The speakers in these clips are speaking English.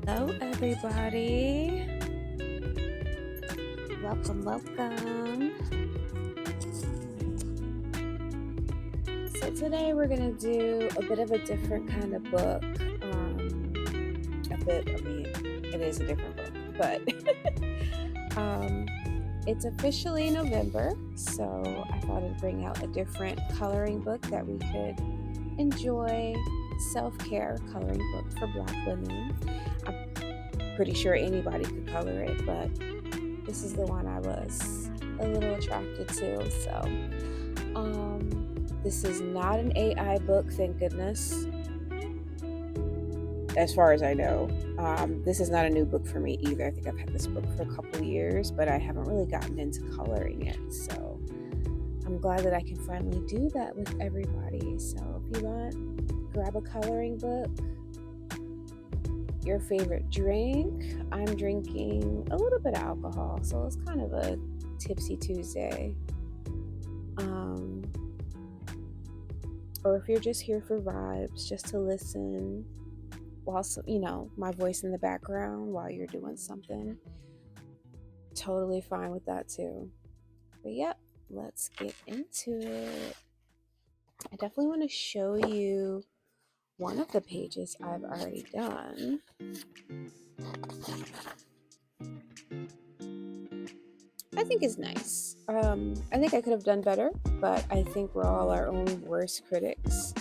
Hello, everybody. Welcome, welcome. So today we're gonna do a bit of a different kind of book. It is a different book, but it's officially November, so I thought I'd bring out a different coloring book that we could enjoy. Self-care coloring book for Black women. I'm pretty sure anybody could color it, but this is the one I was a little attracted to. So this is not an AI book, thank goodness, as far as I know. This is not a new book for me either. I think I've had this book for a couple years, but I haven't really gotten into coloring it, so I'm glad that I can finally do that with everybody. So if you want, grab a coloring book, your favorite drink. I'm drinking a little bit of alcohol, so it's kind of a tipsy Tuesday. Or if you're just here for vibes, just to listen while, my voice in the background while you're doing something, totally fine with that too. But yep, let's get into it. I definitely want to show you one of the pages I've already done. I think is nice. I think I could have done better, but I think we're all our own worst critics.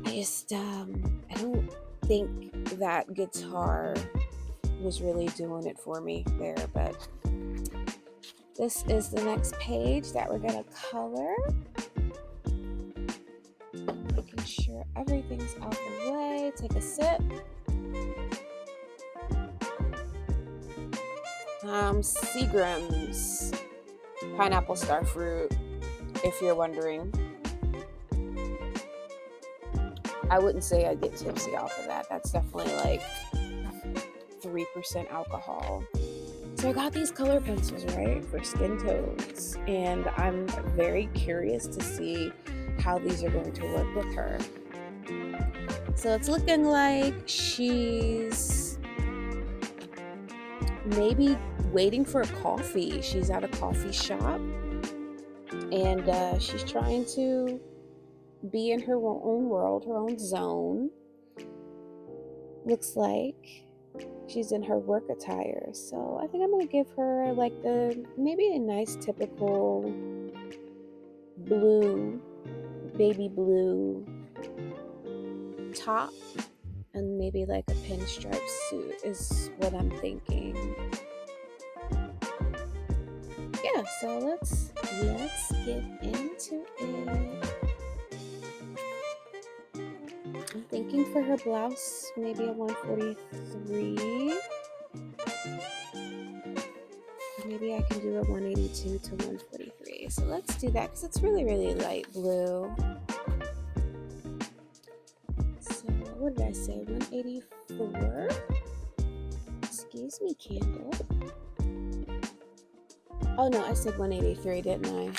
I don't think that guitar was really doing it for me there, but this is the next page that we're gonna color. Making sure everything's out the way. Take a sip. Seagram's pineapple starfruit, if you're wondering. I wouldn't say I'd get tipsy off of that. That's definitely like 3% alcohol. So I got these color pencils, right, for skin tones, and I'm very curious to see how these are going to work with her. So it's looking like she's maybe waiting for a coffee. She's at a coffee shop, and she's trying to be in her own world, her own zone. Looks like she's in her work attire. So I think I'm gonna give her like maybe a nice typical blue, baby blue top, and maybe like a pinstripe suit is what I'm thinking. Yeah, so let's get into it. I'm thinking for her blouse, maybe a 143. Maybe I can do a 182 to 143. So let's do that because it's really, really light blue. So what did I say? 184. Excuse me, candle. Oh no, I said 183, didn't I?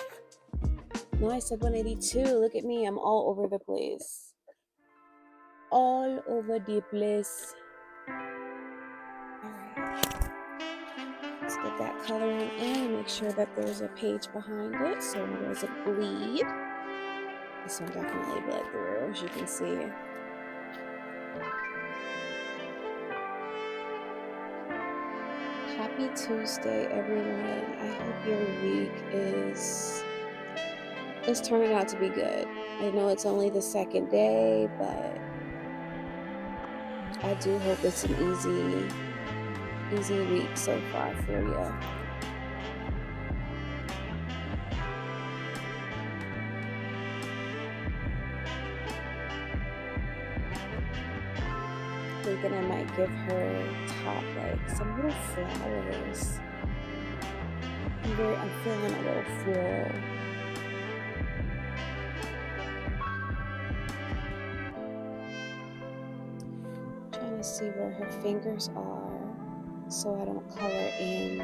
No, I said 182. Look at me, I'm all over the place. All over the place. Alright. Let's get that coloring in and make sure that there's a page behind it so it doesn't bleed. This one definitely bled through, as you can see. Happy Tuesday, everyone. I hope your week is turning out to be good. I know it's only the second day, but I do hope it's an easy week so far for you. Thinking I might give her top like some little flowers. I'm feeling a little floral. Trying to see where her fingers are so I don't color in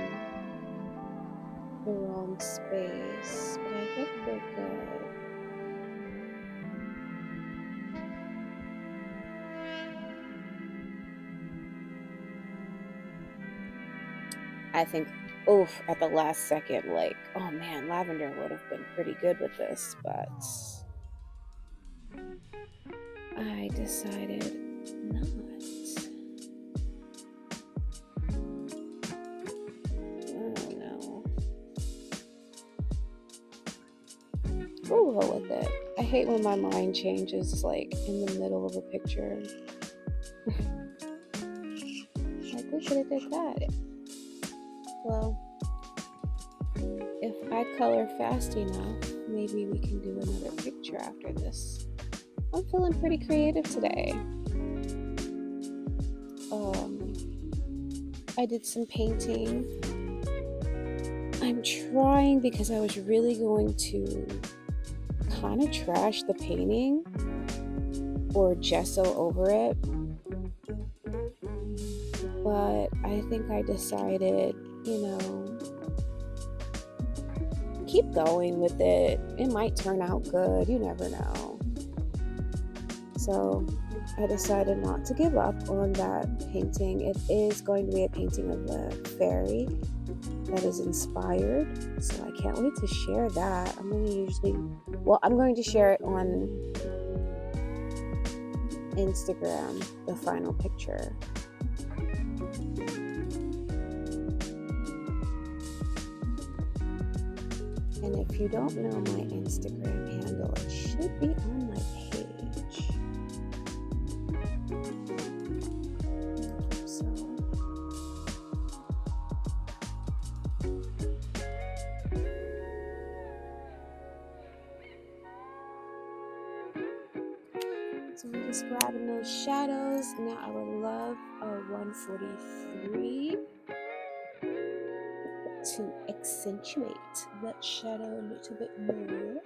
the wrong space, but I think we're good. I think, oof, at the last second, like, oh man, lavender would have been pretty good with this, but I decided not. I don't know. We'll go with it. I hate when my mind changes, like, in the middle of a picture. Like, we could have did that. Well, if I color fast enough, maybe we can do another picture after this. I'm feeling pretty creative today. I did some painting. I'm trying, because I was really going to kind of trash the painting or gesso over it, but I think I decided, keep going with it. It might turn out good, you never know. So I decided not to give up on that painting. It is going to be a painting of a fairy that is inspired, so I can't wait to share that. I'm going to share it on Instagram, the final picture. And if you don't know my Instagram handle, it should be on my page. So we're just grabbing those shadows. Now I would love a 143 to accentuate that shadow a little bit more.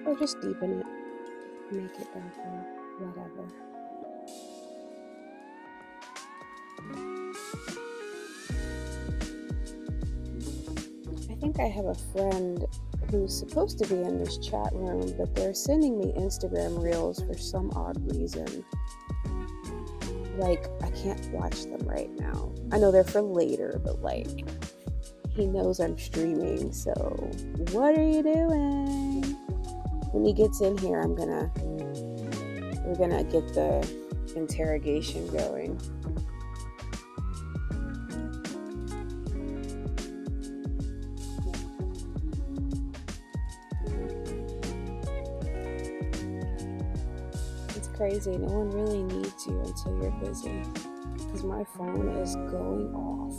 Or just deepen it, make it darker, whatever. I think I have a friend who's supposed to be in this chat room, but they're sending me Instagram reels for some odd reason. Like, I can't watch them right now. I know they're for later, but like, he knows I'm streaming, so what are you doing? When he gets in here, we're gonna get the interrogation going. Crazy. No one really needs you until you're busy, because my phone is going off.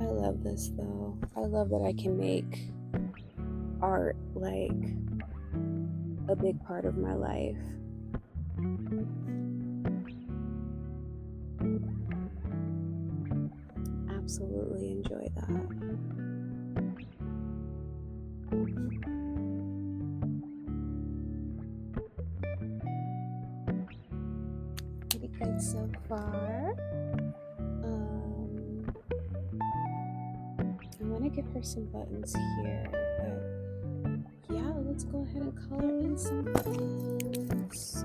I love this though. I love that I can make art like a big part of my life. Absolutely enjoy that. Pretty good so far. I'm gonna give her some buttons here, but yeah, let's go ahead and color in some buttons.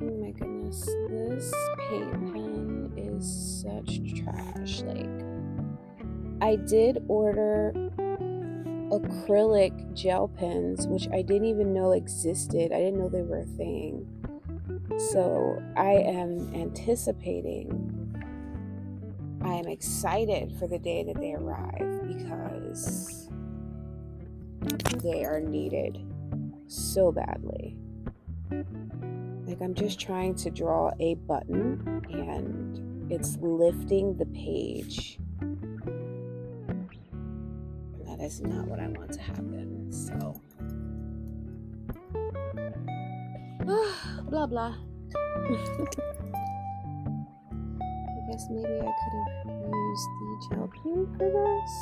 Oh my goodness, this paint pen is such trash. Like, I did order acrylic gel pens, which I didn't even know existed. I didn't know they were a thing. So I am excited for the day that they arrive, because they are needed so badly. Like, I'm just trying to draw a button and it's lifting the page. And that is not what I want to happen. So, blah blah. I guess maybe I could have used the gel pen for this,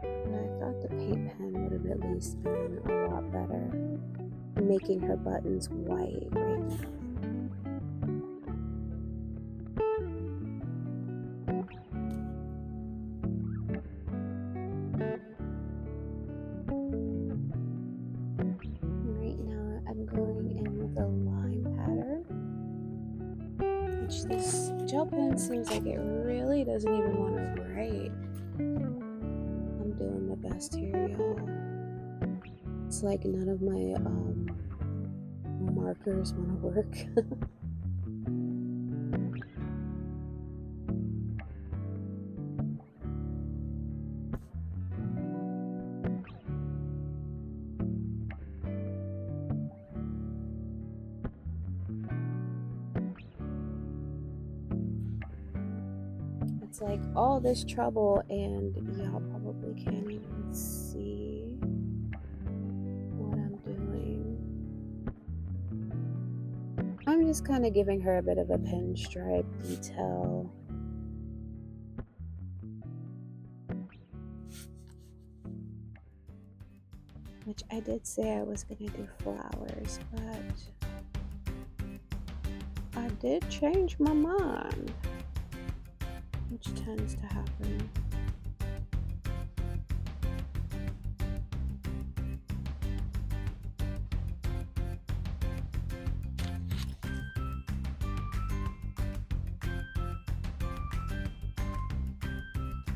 but I thought the paint pen would have at least been a lot better. I'm making her buttons white right now. the line pattern, which this gel pen seems like it really doesn't even want to write. I'm doing my best here, y'all. It's like none of my markers want to work. It's like all this trouble and y'all probably can't even see what I'm doing. I'm just kind of giving her a bit of a pinstripe detail. Which I did say I was going to do flowers, but I did change my mind, which tends to happen.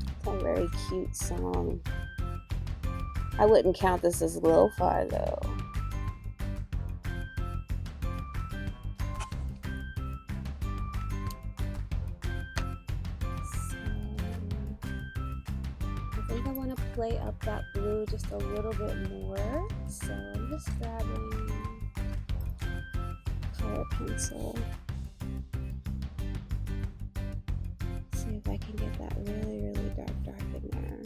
It's a very cute song. I wouldn't count this as lo-fi though. Play up that blue just a little bit more, so I'm just grabbing color pencil. See if I can get that really dark in there.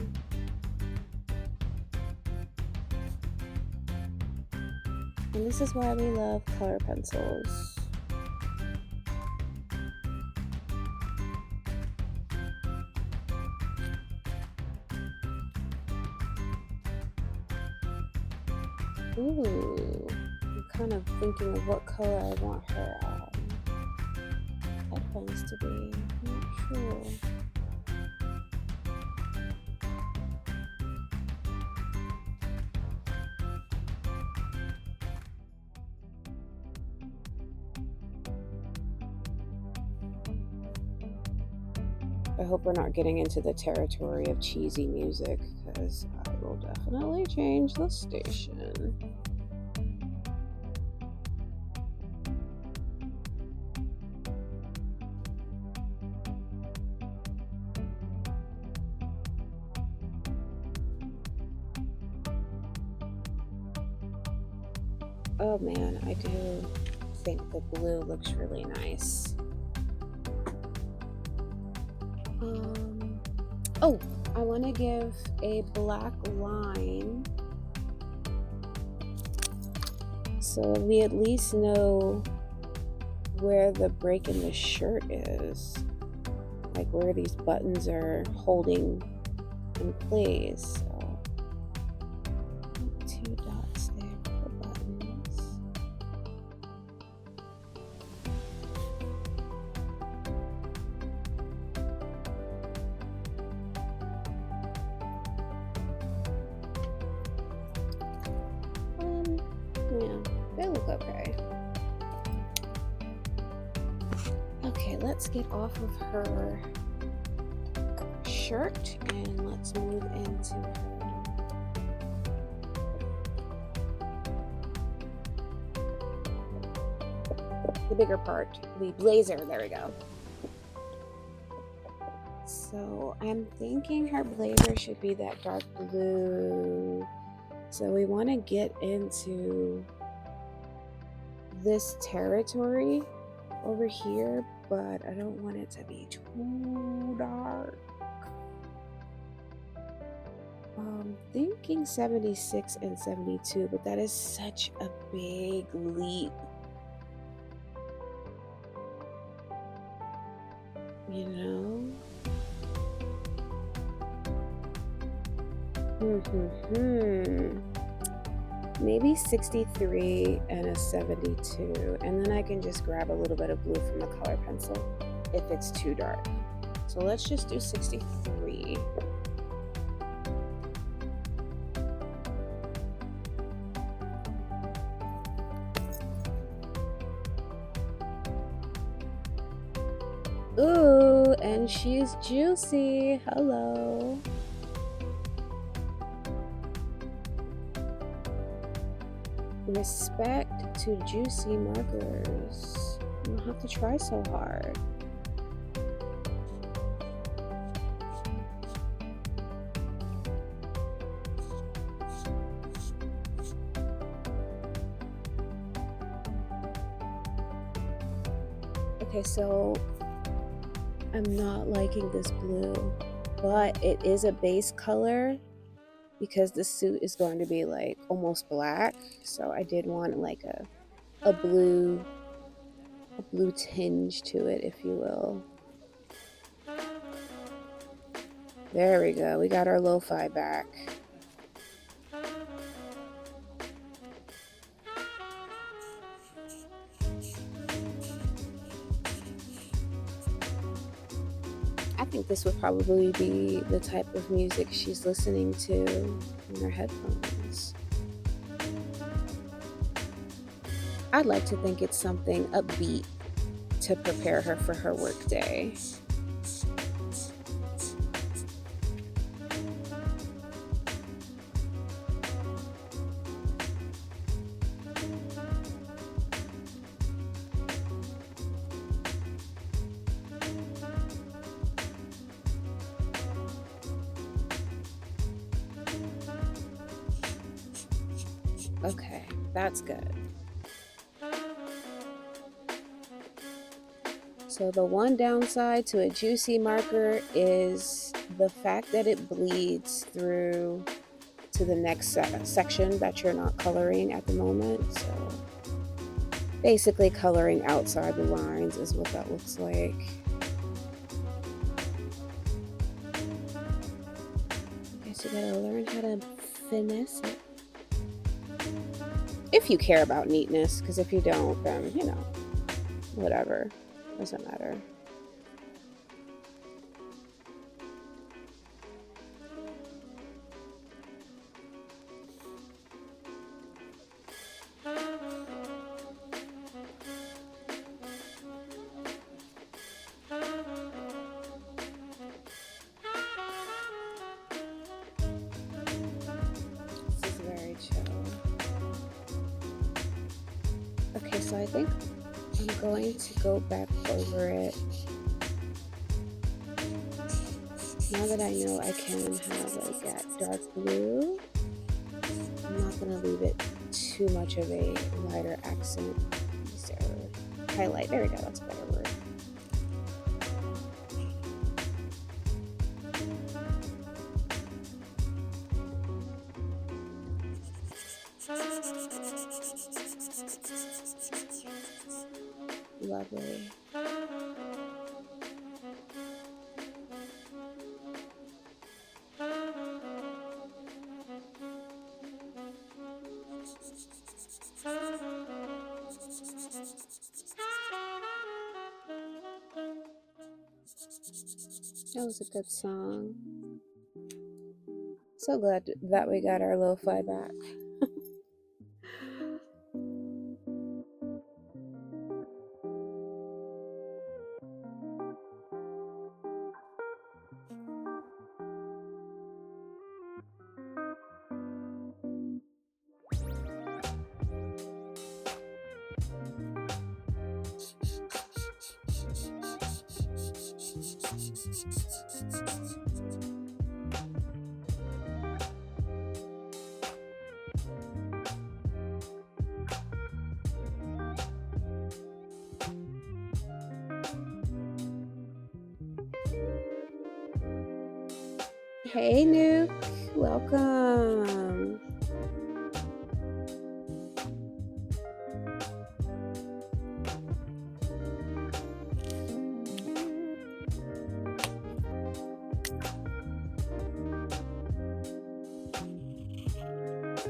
And this is why we love color pencils. Ooh, I'm kind of thinking of what color I want her headphones to be. I'm not sure. I hope we're not getting into the territory of cheesy music, because I will definitely change the station. Oh man, I do think the blue looks really nice. Oh, I want to give a black line so we at least know where the break in the shirt is, like where these buttons are holding in place. So 2 dots there for buttons. Yeah, they look okay. Okay, let's get off of her shirt and let's move into the bigger part, the blazer. There we go. So I'm thinking her blazer should be that dark blue. So we want to get into this territory over here, but I don't want it to be too dark. Thinking 76 and 72, but that is such a big leap. You know? Maybe 63 and a 72, and then I can just grab a little bit of blue from the color pencil if it's too dark. So let's just do 63. Ooh, and she's juicy. Hello. Respect to juicy markers. You don't have to try so hard. Okay, so I'm not liking this blue, but it is a base color because the suit is going to be like almost black. So I did want like a blue tinge to it, if you will. There we go. We got our lo-fi back. I think this would probably be the type of music she's listening to in her headphones. I'd like to think it's something upbeat to prepare her for her workday. Okay, that's good. So the one downside to a juicy marker is the fact that it bleeds through to the next section that you're not coloring at the moment. So basically coloring outside the lines is what that looks like. I guess you gotta learn how to finesse it. If you care about neatness, because if you don't, then, you know, whatever. Doesn't matter. This is very chill. Okay, so I think I'm going to go back over it. Now that I know I can have like that dark blue, I'm not gonna leave it too much of a lighter accent piece or highlight. There we go, that's a better word. Lovely. That was a good song. So glad that we got our lo-fi back. Hey, Nuke. Welcome.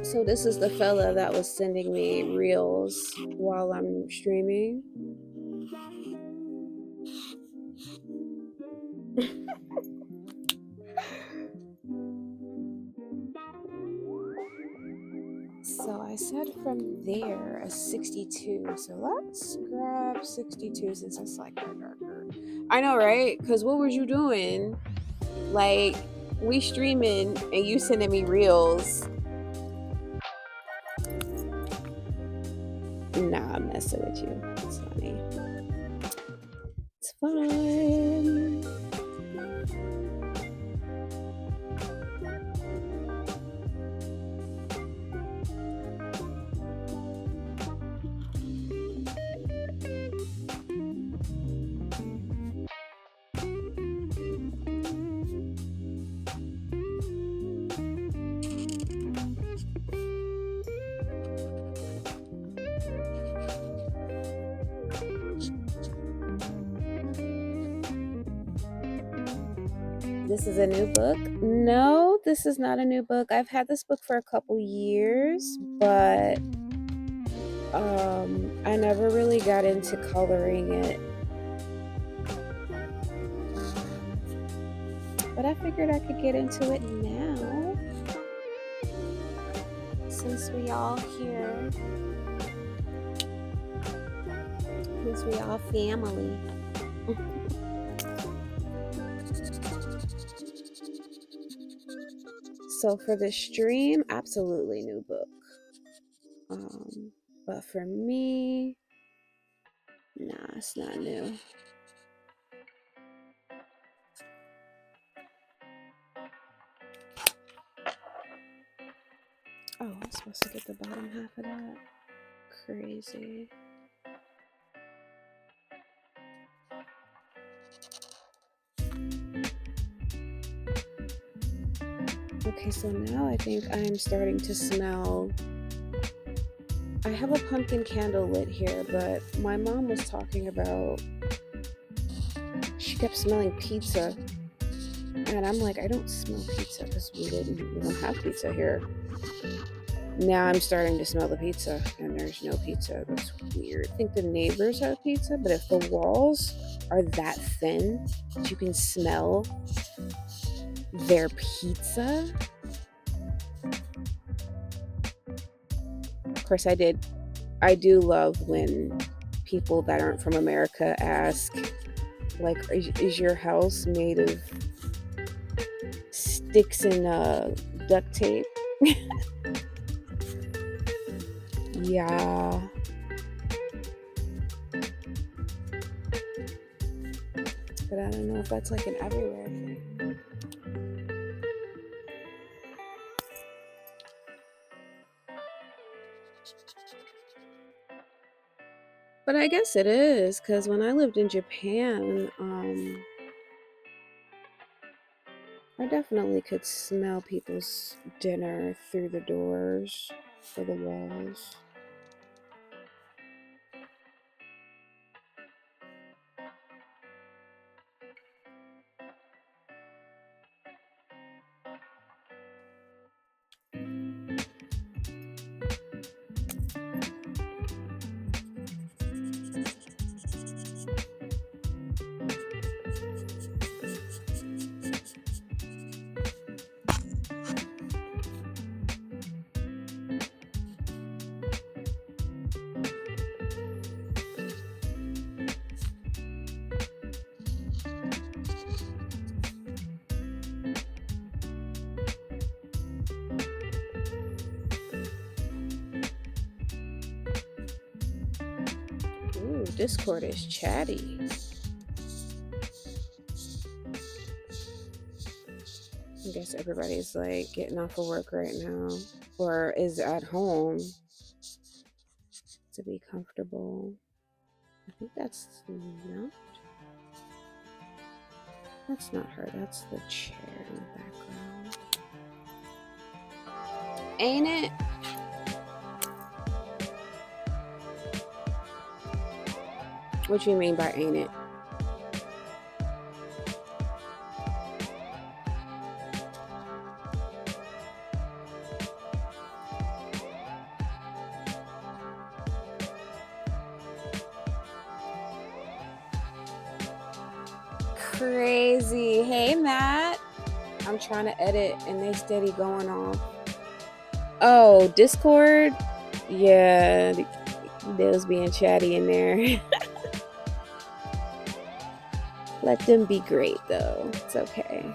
So this is the fella that was sending me reels while I'm streaming. So I said from there a 62. So let's grab 62 since it's like darker. I know, right? Because what was you doing? Like, we streaming and you sending me reels. Nah, I'm messing with you. It's funny. It's fun. This is a new book? No, this is not a new book. I've had this book for a couple years, but I never really got into coloring it. But I figured I could get into it now, since we all here. Since we all family. So for the stream, absolutely new book. But for me, nah, it's not new. Oh, I'm supposed to get the bottom half of that. Crazy. Okay, so now I think I am starting to smell. I have a pumpkin candle lit here, but my mom was talking about, she kept smelling pizza. And I'm like, I don't smell pizza because we don't have pizza here. Now I'm starting to smell the pizza, and there's no pizza. That's weird. I think the neighbors have pizza, but if the walls are that thin that you can smell their pizza. Of course, I do love when people that aren't from America ask, like, is your house made of sticks and duct tape? Yeah. But I don't know if that's like an everywhere thing. But I guess it is, because when I lived in Japan, I definitely could smell people's dinner through the doors or the walls. Ooh, Discord is chatty. I guess everybody's like getting off of work right now, or is at home to be comfortable. I think that's not her. That's the chair in the background. Ain't it? What you mean by ain't it? Crazy. Hey, Matt. I'm trying to edit and they steady going off. Oh, Discord? Yeah, they was being chatty in there. Let them be great, though. It's okay.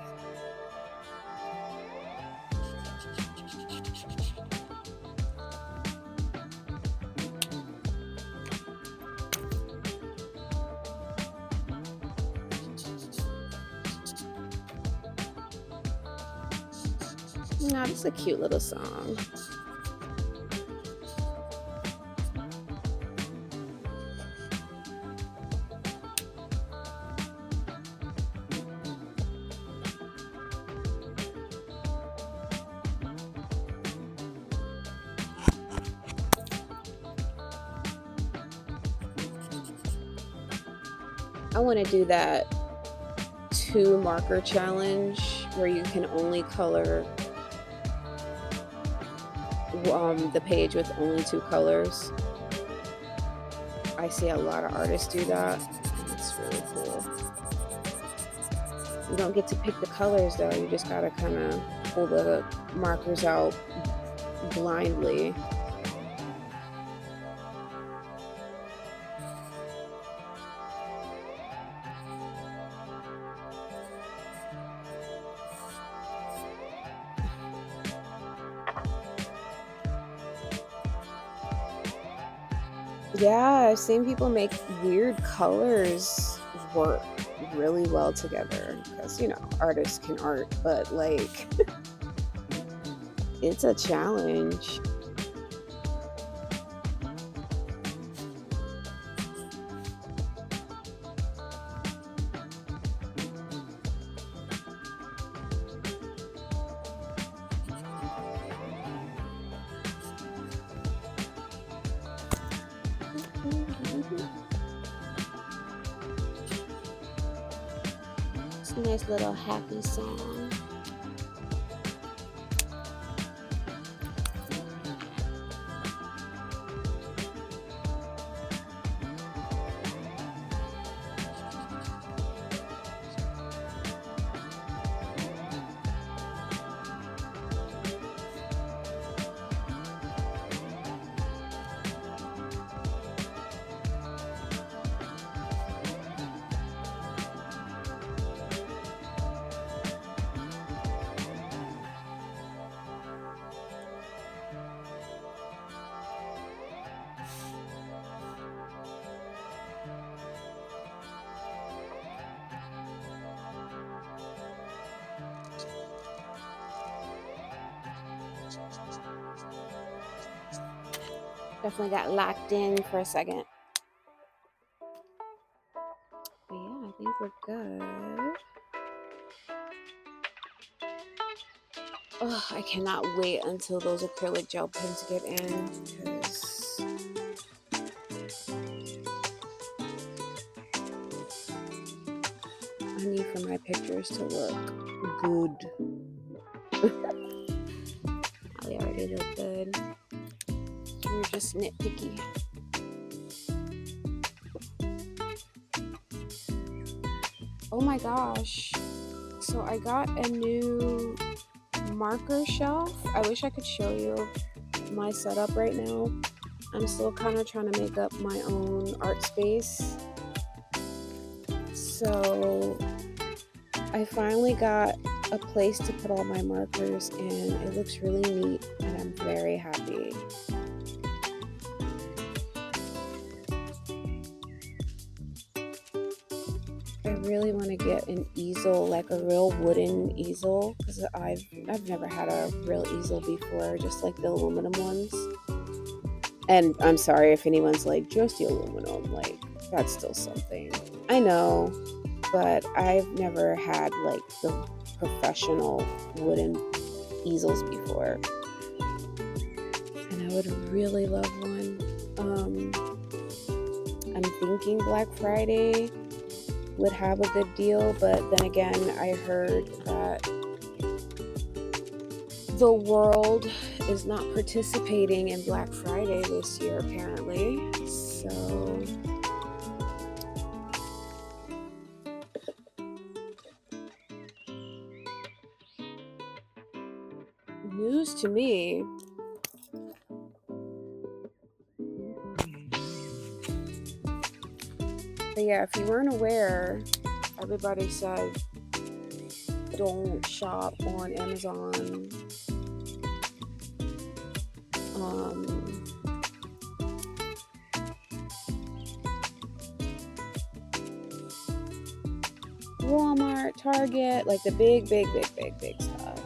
No, it's a cute little song. I want to do that 2 marker challenge where you can only color the page with only 2 colors. I see a lot of artists do that. It's really cool. You don't get to pick the colors though, you just gotta kind of pull the markers out blindly. Yeah, I've seen people make weird colors work really well together because, artists can art, but like, it's a challenge. It's a nice little happy song. Definitely got locked in for a second. But yeah, I think we're good. Oh, I cannot wait until those acrylic gel pens get in because I need for my pictures to look good. They already look good. We're just nitpicky. Oh my gosh. So I got a new marker shelf. I wish I could show you my setup right now. I'm still kind of trying to make up my own art space. So I finally got a place to put all my markers and it looks really neat and I'm very happy. I really want to get an easel, like a real wooden easel, because I've never had a real easel before, just like the aluminum ones. And I'm sorry if anyone's like, just the aluminum, like that's still something. I know, but I've never had like the professional wooden easels before. And I would really love one. I'm thinking Black Friday would have a good deal, but then again, I heard that the world is not participating in Black Friday this year, apparently. So news to me. But yeah, if you weren't aware, Everybody said don't shop on Amazon. Walmart, Target, like the big stuff.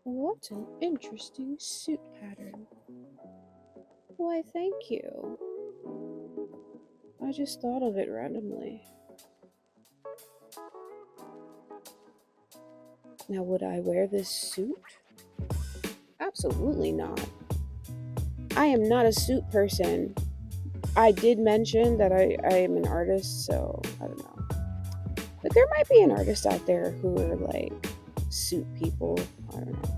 What an interesting suit pattern. Why, thank you. I just thought of it randomly. Now, would I wear this suit? Absolutely not. I am not a suit person. I did mention that I am an artist, so I don't know. But there might be an artist out there who are like suit people. I don't know.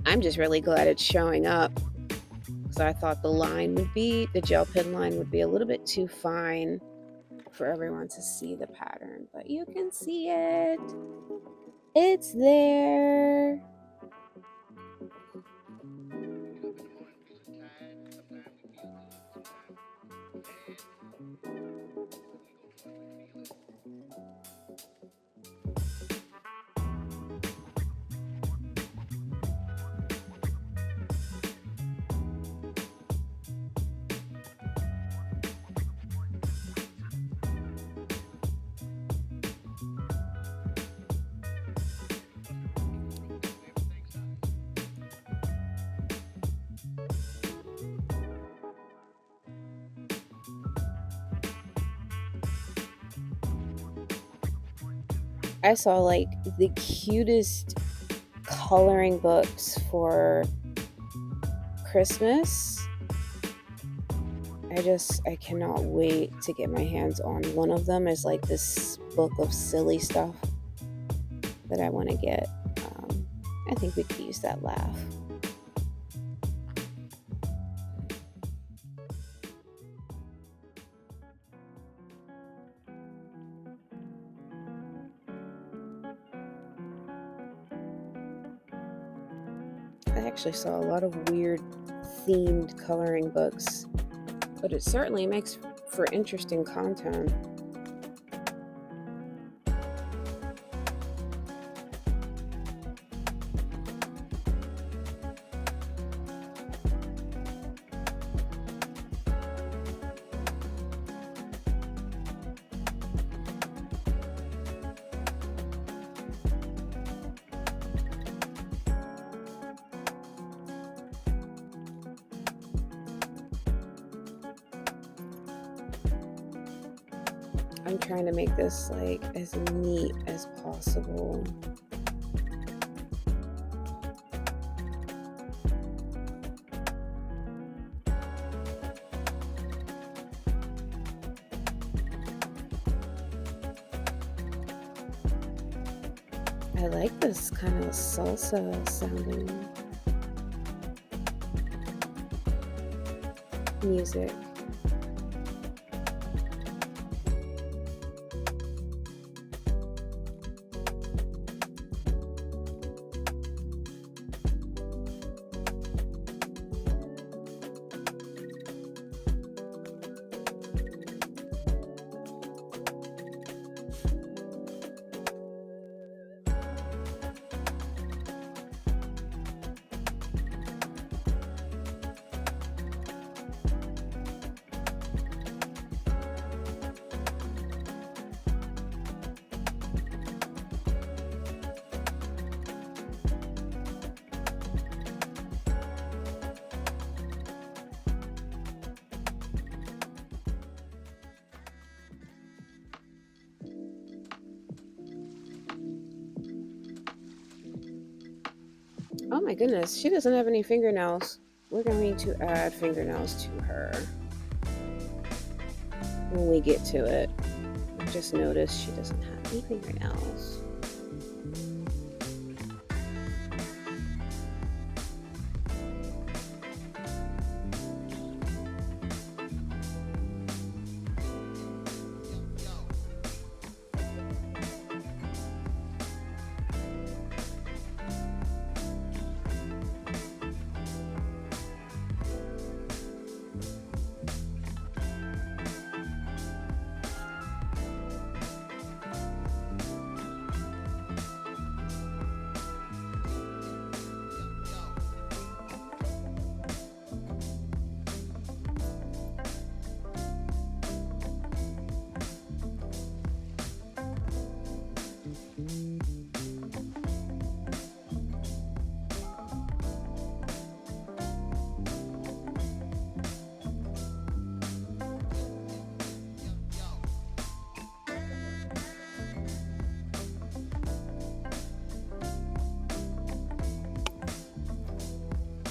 I'm just really glad it's showing up, because I thought the gel pen line would be a little bit too fine for everyone to see the pattern, but you can see it. It's there. I saw like the cutest coloring books for Christmas. I cannot wait to get my hands on one of them. Is like this book of silly stuff that I want to get. I think we could use that laugh. I actually saw a lot of weird themed coloring books, but it certainly makes for interesting content. I'm trying to make this like as neat as possible. I like this kind of salsa sounding music. Oh my goodness, she doesn't have any fingernails. We're going to add fingernails to her when we get to it. I just noticed she doesn't have any fingernails.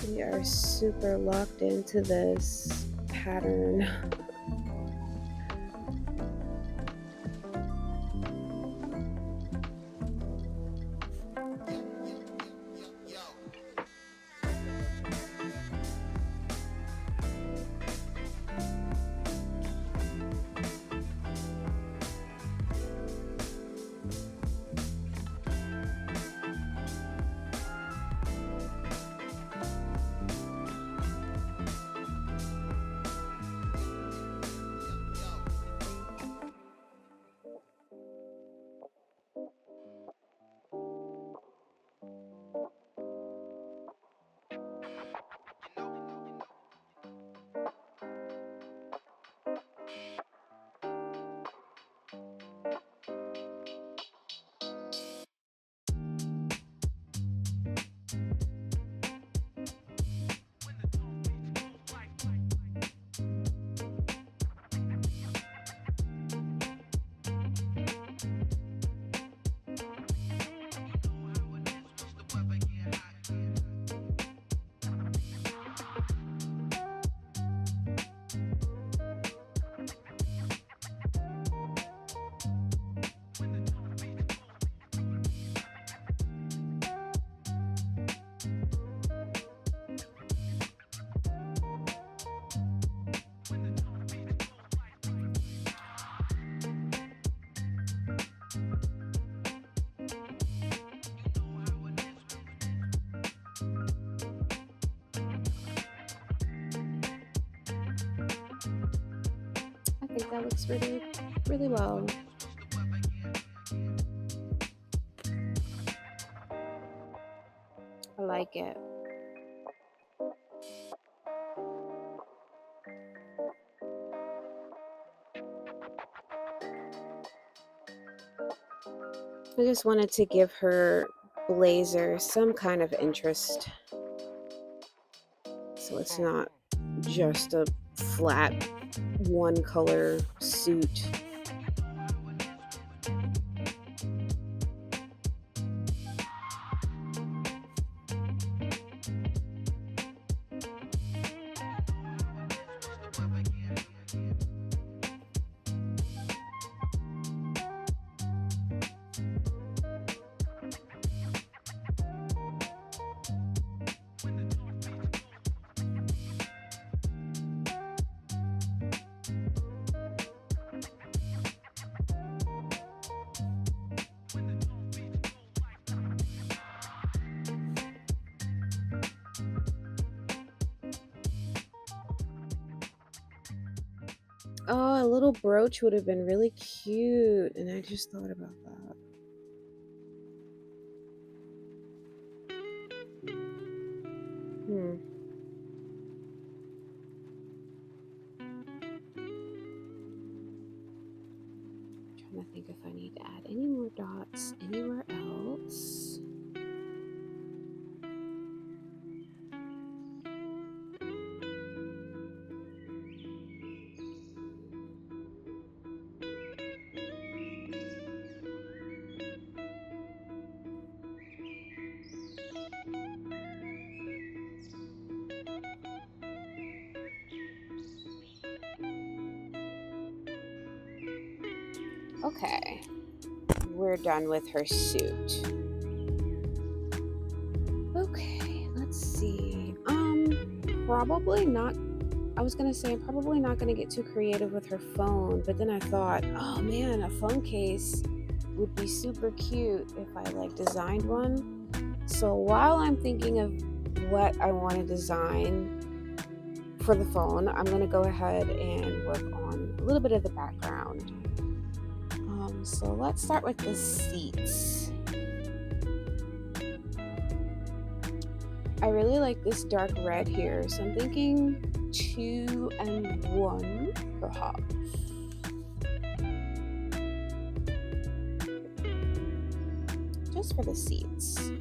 We are super locked into this pattern. I think that looks really, really well. I like it. I just wanted to give her blazer some kind of interest. So it's not just a flat one color suit. Oh, a little brooch would have been really cute, and I just thought about that. Hmm. Trying to think if I need to add any more dots anywhere else. Okay, we're done with her suit. Okay, let's see. Probably not. I was gonna say I'm probably not gonna get too creative with her phone, but then I thought, oh man, a phone case would be super cute if I like designed one. So while I'm thinking of what I want to design for the phone, I'm gonna go ahead and work on a little bit of the background. So let's start with the seats. I really like this dark red here, so I'm thinking 2 and 1 perhaps. Just for the seats.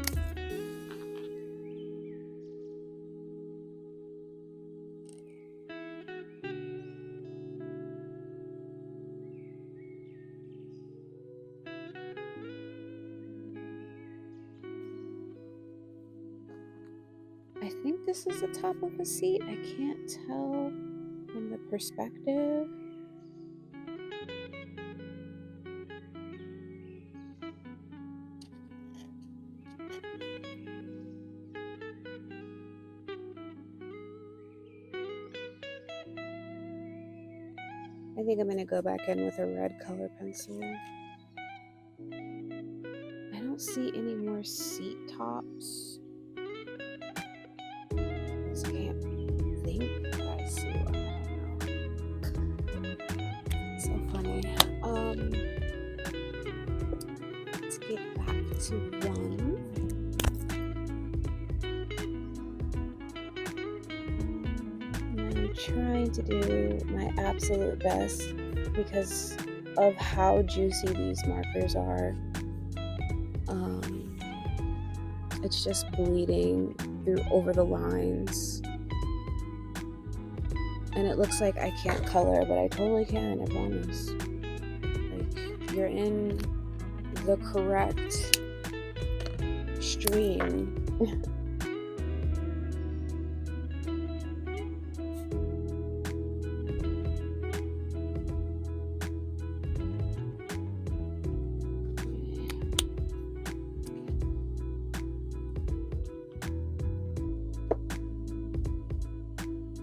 I think this is the top of a seat. I can't tell from the perspective. I think I'm going to go back in with a red color pencil. I don't see any more seat tops. I can't think that I see one. I don't know. So funny. Let's get back to 1. I'm trying to do my absolute best because of how juicy these markers are. It's just bleeding through over the lines. And it looks like I can't color, but I totally can, I promise. Like, you're in the correct stream.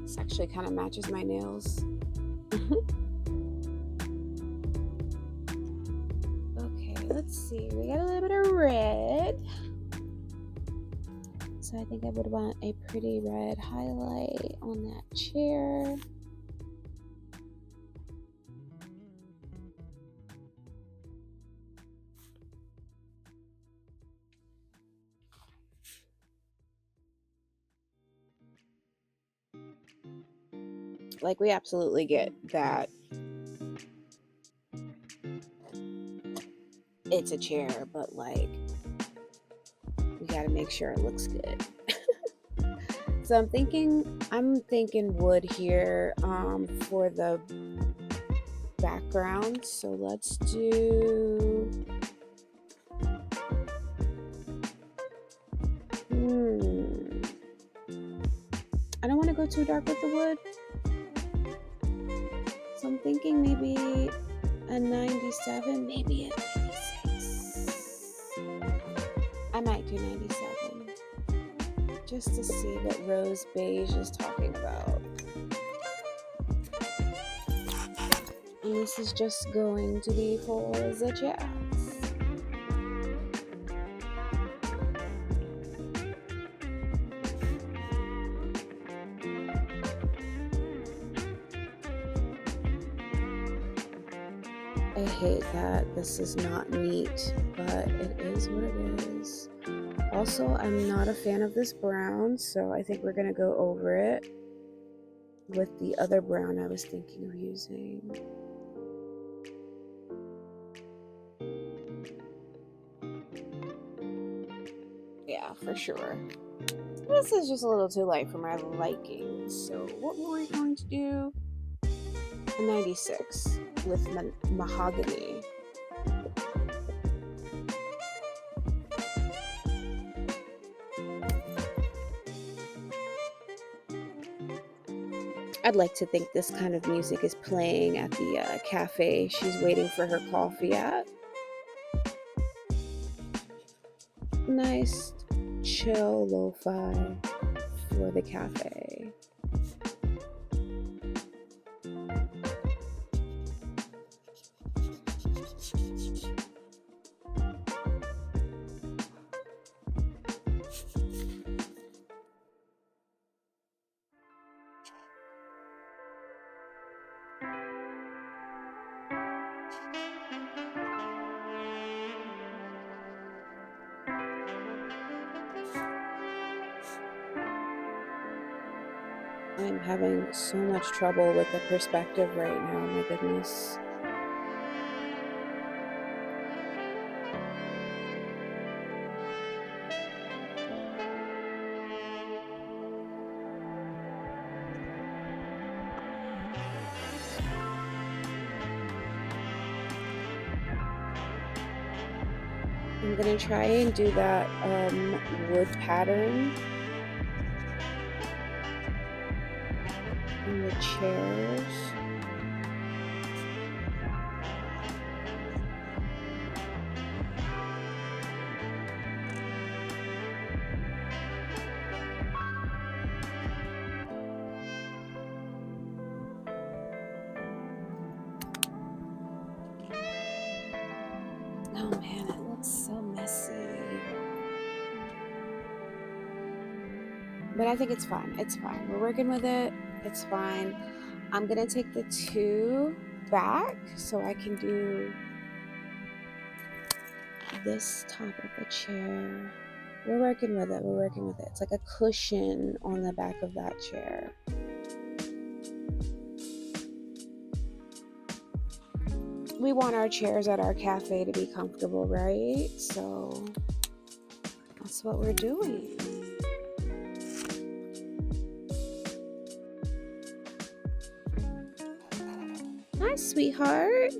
This actually kind of matches my nails. Okay, let's see. We got a little bit of red. So I think I would want a pretty red highlight on that chair. Like, we absolutely get that it's a chair, but like, we gotta make sure it looks good. So I'm thinking wood here for the background. So let's do I don't want to go too dark with the wood. So I'm thinking maybe a 97, maybe a 96. I might do 97. Just to see what Rose Beige is talking about. And this is just going to be for the jazz. I hate that this is not neat, but it is what it is. Also, I'm not a fan of this brown, so I think we're gonna go over it with the other brown I was thinking of using. Yeah, for sure. This is just a little too light for my liking, so what we're going to do, a 96 with mahogany. I'd like to think this kind of music is playing at the cafe she's waiting for her coffee at. Nice, chill lo-fi for the cafe. I'm having so much trouble with the perspective right now, my goodness. I'm gonna try and do that wood pattern in the chairs. Oh man, it looks so messy. But I think it's fine. It's fine. We're working with it. It's fine. I'm gonna take the two back so I can do this top of the chair. We're working with it. We're working with it. It's like a cushion on the back of that chair. We want our chairs at our cafe to be comfortable, right? So that's what we're doing. Hi, sweetheart.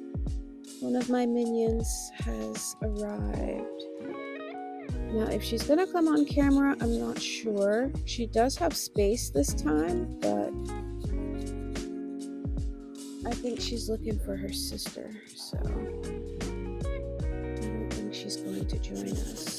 One of my minions has arrived. Now, if she's gonna come on camera, I'm not sure. She does have space this time, but I think she's looking for her sister, so I don't think she's going to join us.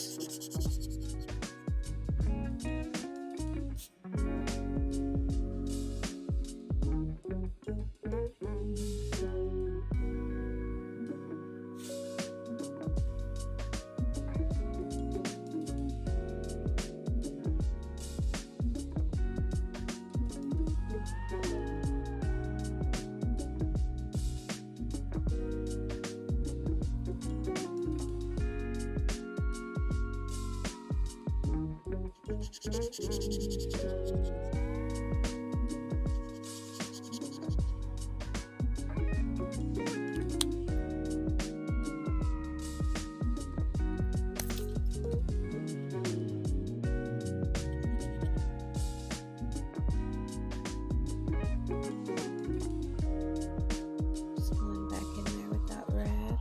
Just going back in there with that red.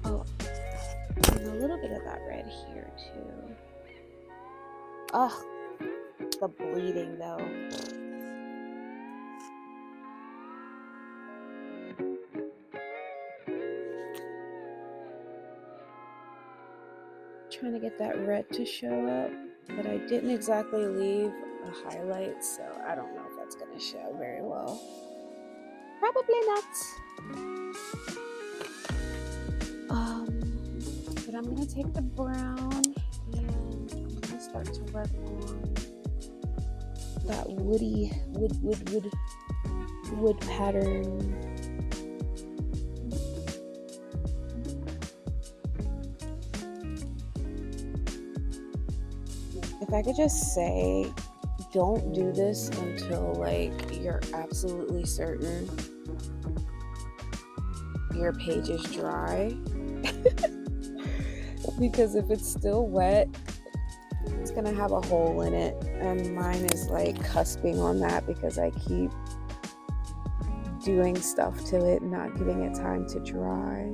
Oh, and a little bit of that red here too. Oh, the bleeding though. Trying to get that red to show up, but I didn't exactly leave a highlight, so I don't know if that's going to show very well. Probably not. But I'm going to take the brown and I'm going to start to work on that wood pattern. If I could just say, don't do this until like you're absolutely certain your page is dry. Because if it's still wet, it's gonna have a hole in it, and mine is like cusping on that because I keep doing stuff to it and not giving it time to dry.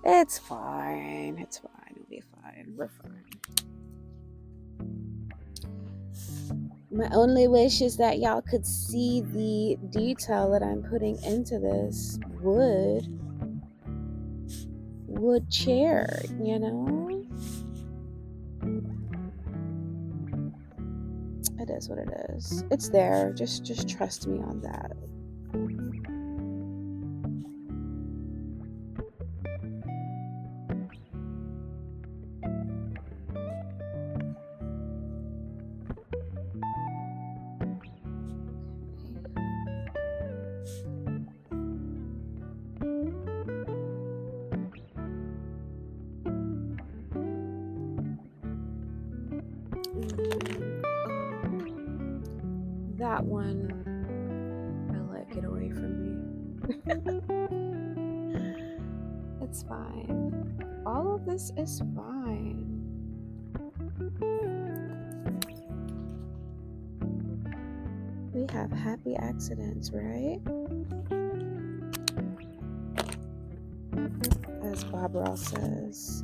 It's fine. It's fine. It'll be fine. We're fine. My only wish is that y'all could see the detail that I'm putting into this wood chair, you know? It is what it is. It's there. Just trust me on that. That one, I like it away from me. It's fine. All of this is fine. We have happy accidents, right? As Bob Ross says.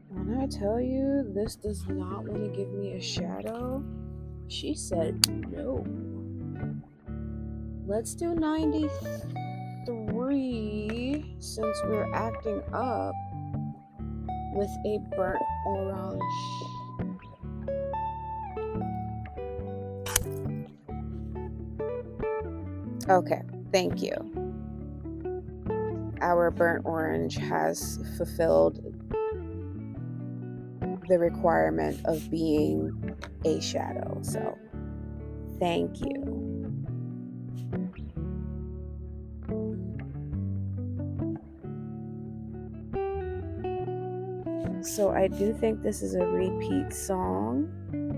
When I tell you this does not want to give me a shadow, she said no. Let's do 93 since we're acting up with a burnt orange. Okay, thank you. Our burnt orange has fulfilled the requirement of being a shadow, so thank you. So I do think this is a repeat song,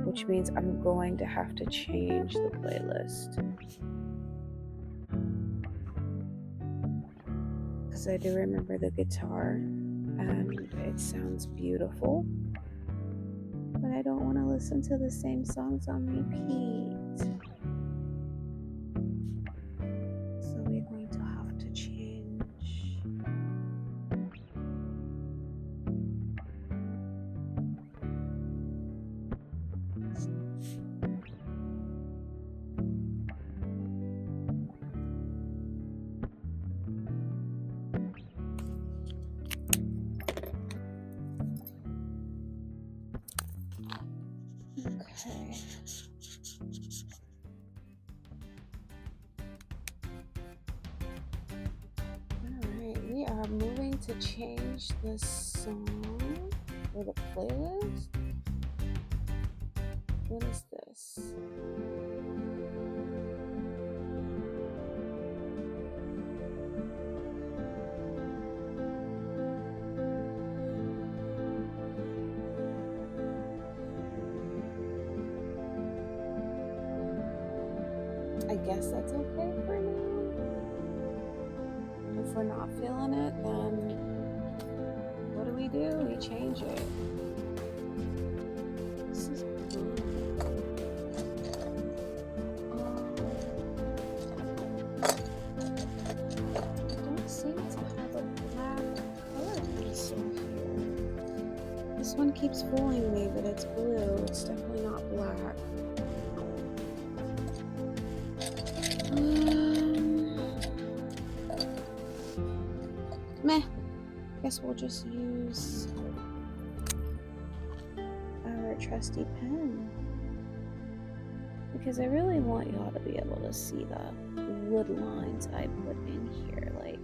which means I'm going to have to change the playlist. Because I do remember the guitar and it sounds beautiful. But I don't want to listen to the same songs on repeat. So we're going to have to change. Okay. Alright, we are moving to change the song or the playlist. What is this? I guess that's okay for now. If we're not feeling it, then what do? We change it. This is blue. I don't seem to have a black color pencil here. This one keeps fooling me, but it's blue. It's definitely not black. Meh. Guess we'll just use our trusty pen. Because I really want y'all to be able to see the wood lines I put in here. Like,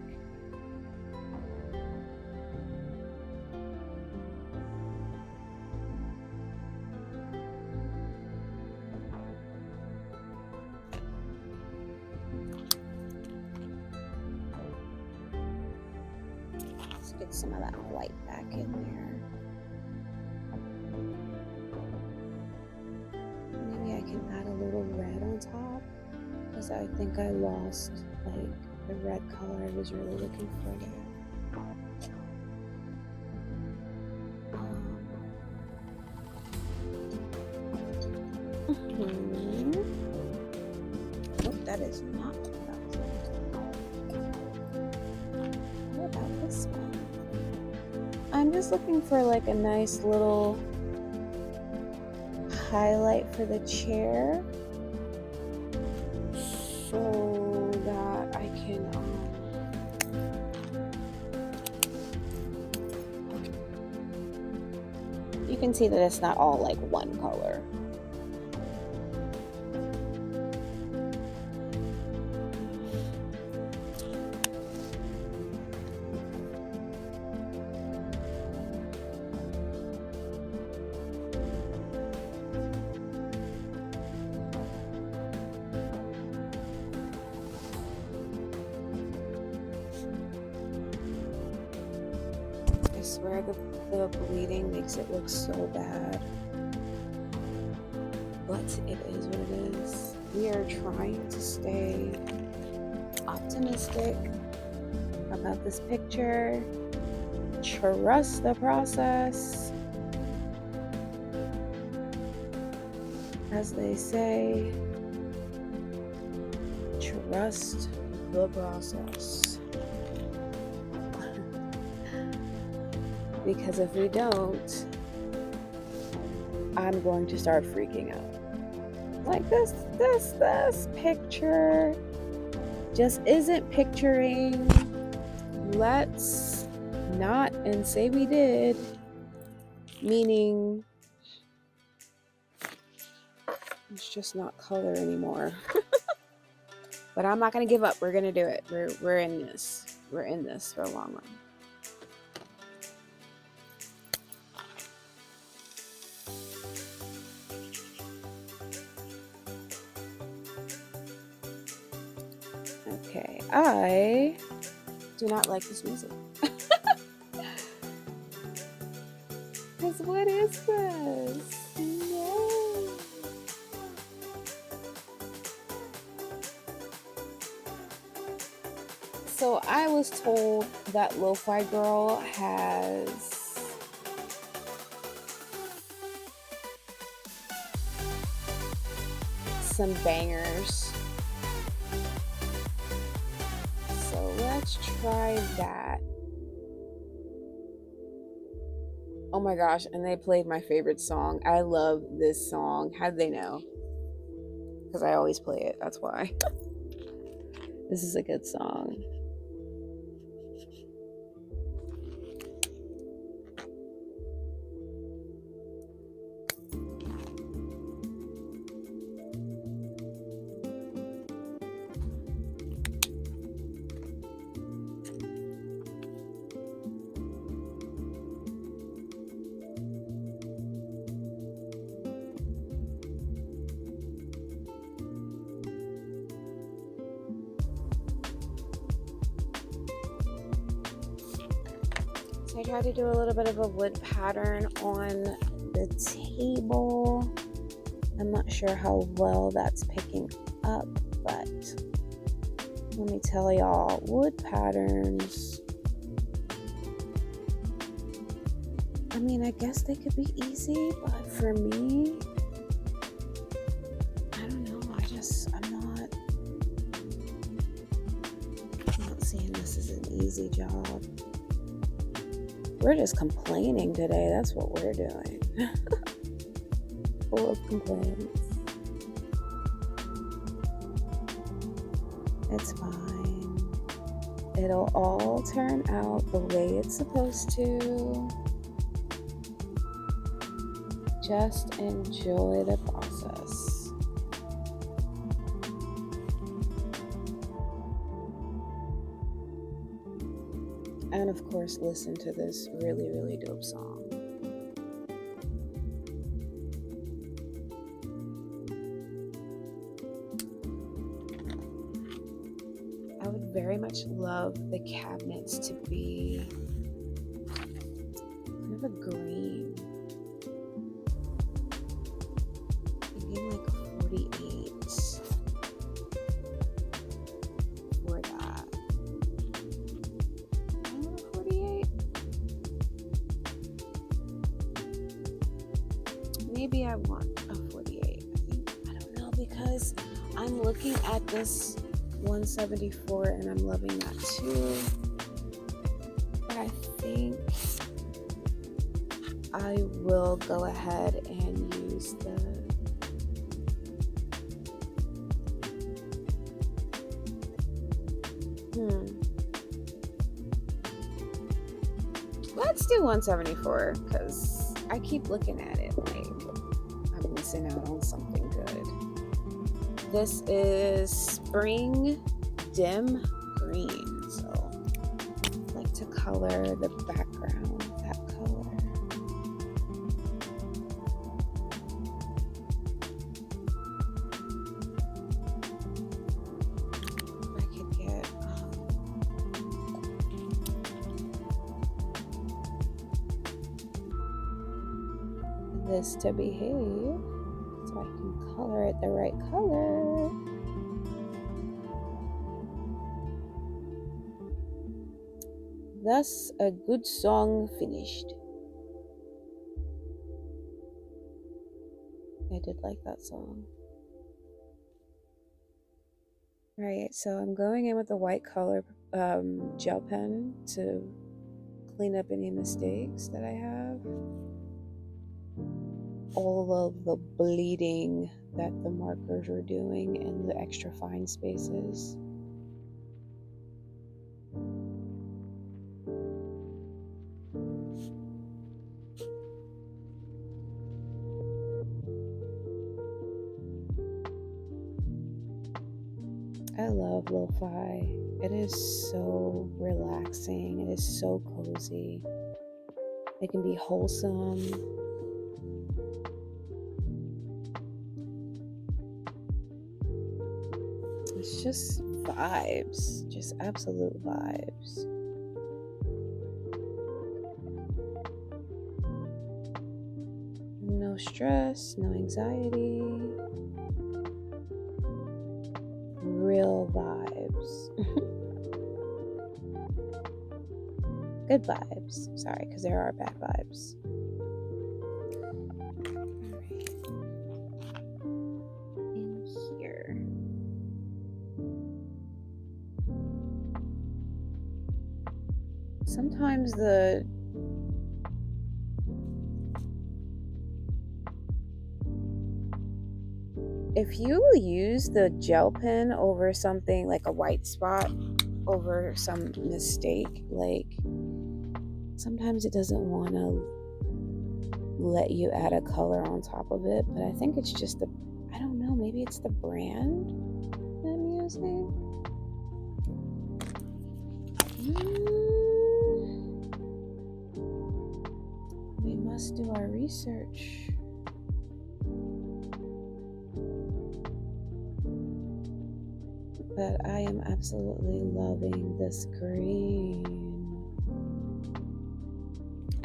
let's get some of that white back in there. Maybe I can add a little red on top, because I think I lost like the red color I was really looking for there. Oh, that is not what I was looking for. What about this one? I'm just looking for like a nice little highlight for the chair so that I can you can see that it's not all like one color. I swear the bleeding makes it look so bad. But it is what it is. We are trying to stay optimistic about this picture. Trust the process. As they say, trust the process. Because if we don't, I'm going to start freaking out. Like this picture just isn't picturing. Let's not and say we did, meaning it's just not color anymore. But I'm not gonna give up. We're gonna do it. We're in this. We're in this for a long run. Okay, I do not like this music. Because what is this? No. So I was told that Lo-Fi Girl has some bangers. So let's try that. Oh my gosh, and they played my favorite song. I love this song. How'd they know? Because I always play it, that's why. This is a good song. I tried to do a little bit of a wood pattern on the table. I'm not sure how well that's picking up, but let me tell y'all, wood patterns, I mean, I guess they could be easy, but for me, I don't know, I'm not seeing this as an easy job. We're just complaining today. That's what we're doing. Full of complaints. It's fine. It'll all turn out the way it's supposed to. Just enjoy the process. And of course, listen to this really, really dope song. I would very much love the cabinets to be kind of a green. Thinking like 48 for that. Maybe I want a 48. I don't know, because I'm looking at this 174 and I'm loving that too. But I think I will go ahead and use the let's do 174 because I keep looking at it like I'm missing out on something good. This is Spring Dim Green, so I like to color the background that color. If I could get this to behave so I can color it the right color. Thus, a good song finished. I did like that song. Alright, so I'm going in with the white color gel pen to clean up any mistakes that I have. All of the bleeding that the markers are doing in the extra fine spaces. I love lo-fi. It is so relaxing. It is so cozy. It can be wholesome. It's just vibes, just absolute vibes. No stress, no anxiety. Real vibes. Good vibes. Sorry, because there are bad vibes. Alright. In here. Sometimes if you use the gel pen over something like a white spot over some mistake, like sometimes it doesn't want to let you add a color on top of it, but I think it's just I don't know, maybe it's the brand that I'm using. We must do our research. But I am absolutely loving this green.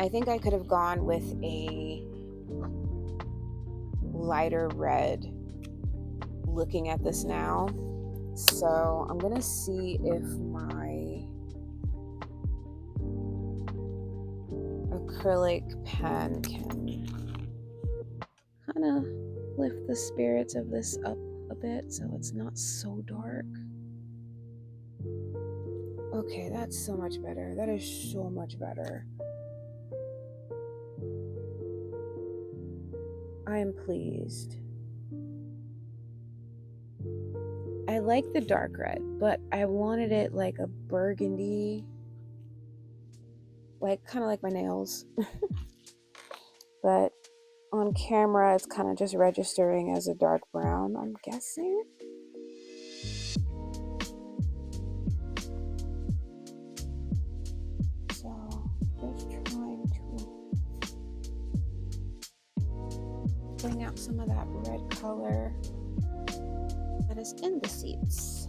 I think I could have gone with a lighter red looking at this now. So I'm gonna see if my acrylic pen can kind of lift the spirits of this up a bit so it's not so dark. Okay, that's so much better. That is so much better. I am pleased. I like the dark red, but I wanted it like a burgundy, like kind of like my nails. But on camera, it's kind of just registering as a dark brown, I'm guessing. So just trying to bring out some of that red color that is in the seats.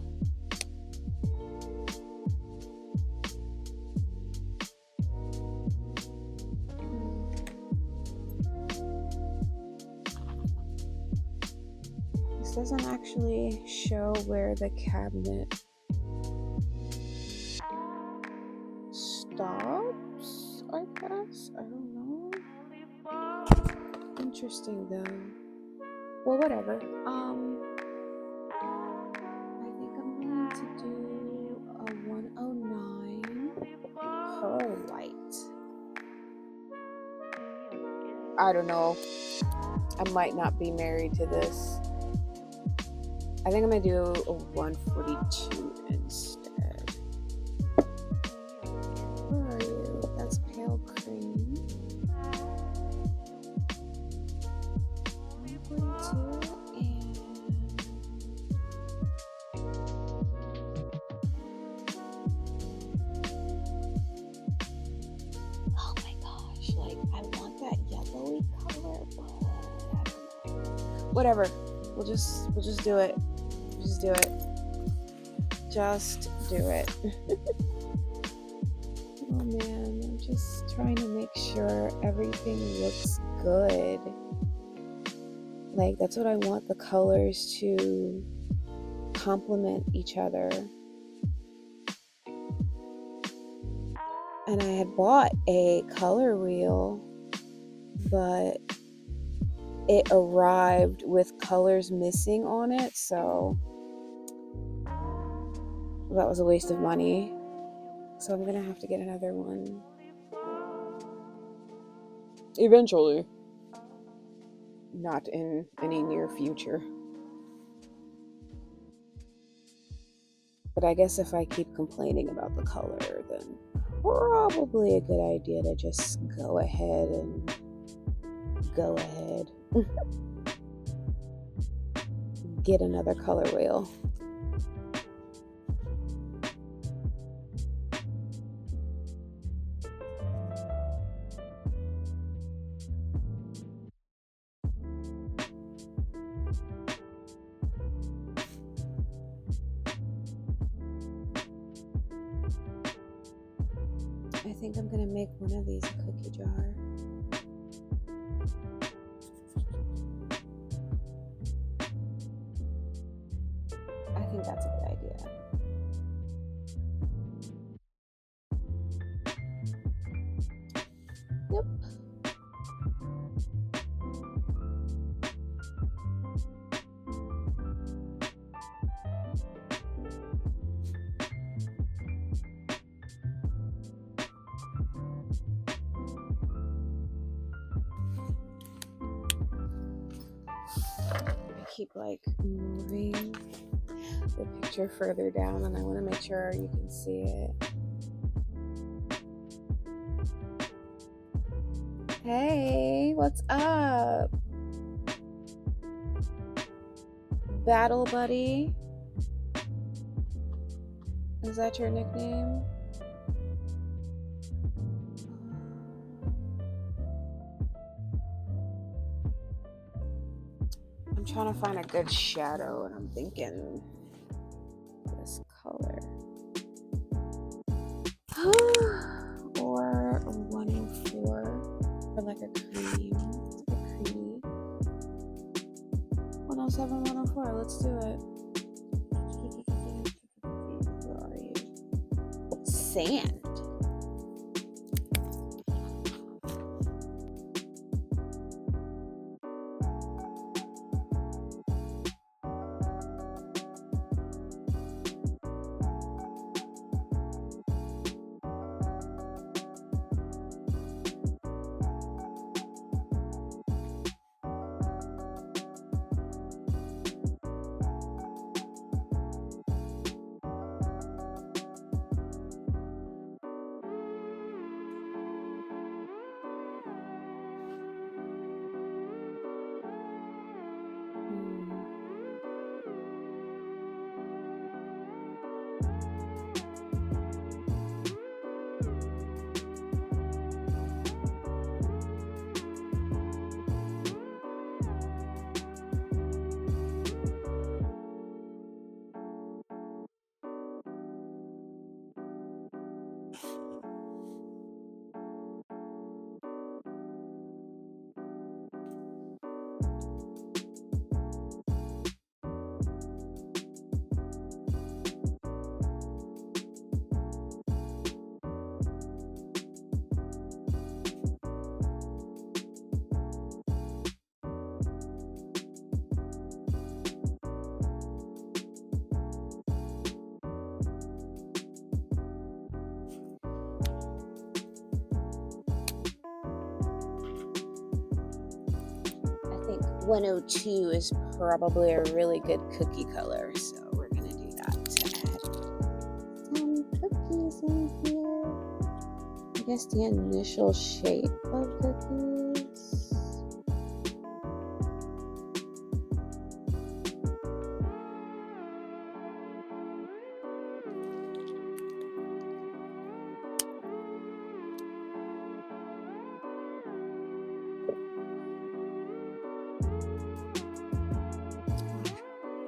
This doesn't actually show where the cabinet stops, I guess. I don't know. Interesting though. Well, whatever. I think I'm going to do a 109 pearl white. I don't know. I might not be married to this. I think I'm gonna do a 142 instead. Where are you? That's pale cream. 142 and oh my gosh, like I want that yellowy color, but whatever. We'll just do it. Just do it. Just do it. Oh man, I'm just trying to make sure everything looks good. Like, that's what I want the colors to complement each other. And I had bought a color wheel, but it arrived with colors missing on it, so that was a waste of money. So I'm gonna have to get another one eventually. Not in any near future. But I guess if I keep complaining about the color, then probably a good idea to just go ahead. Get another color wheel. I think I'm gonna make one of these a cookie jar. I think that's a good idea. Yep. I keep like moving the picture further down, and I want to make sure you can see it. Hey, what's up? Battle Buddy? Is that your nickname? I'm trying to find a good shadow, and I'm thinking this color. Or a 104, or like a cream. It's a bit creamy. 107, 104, let's do it. Where are you? Sand. 102 is probably a really good cookie color, so we're gonna do that to add some cookies in here. I guess the initial shape of cookies.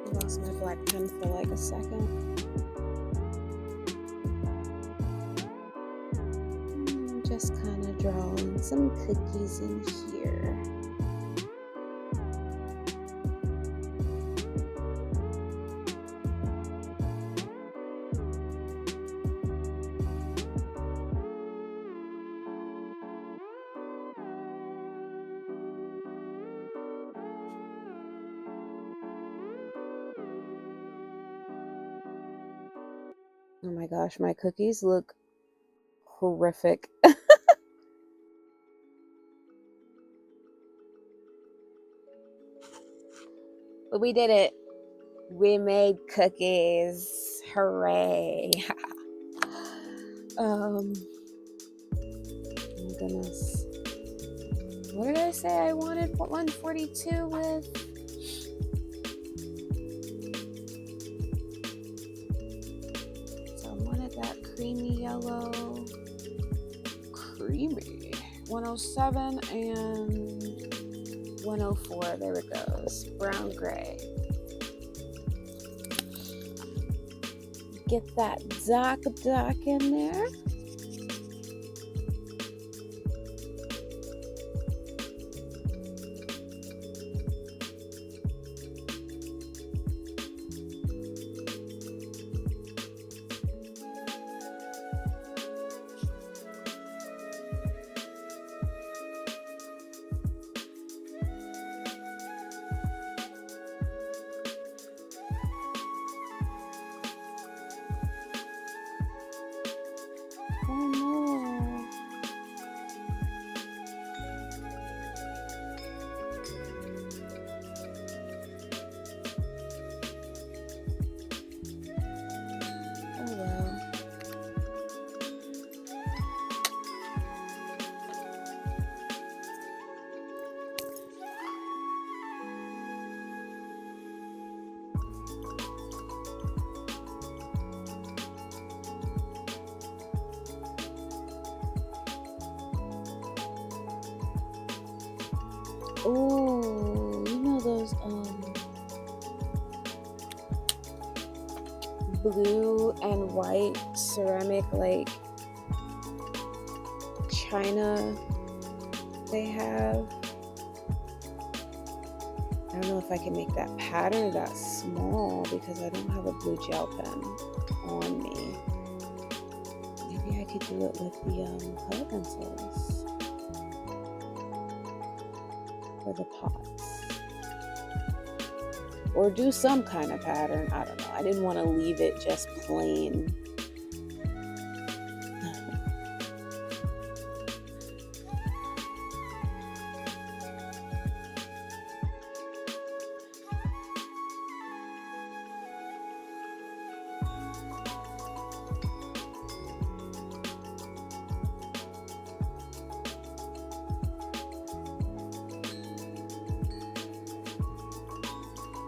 I lost my black pen for like a second. Just kind of drawing some cookies in here. Oh my gosh, my cookies look horrific. But we did it. We made cookies. Hooray. Oh my goodness. What did I say I wanted 142 with? So I wanted that creamy yellow. Creamy. 107 and 104. There it goes. Brown gray. Get that dark in there. Oh no. Oh well. Oh, you know those blue and white ceramic like china they have? I don't know if I can make that pattern that small because I don't have a blue gel pen on me. Maybe I could do it with the color pencils. For the pots, or do some kind of pattern. I don't know. I didn't want to leave it just plain.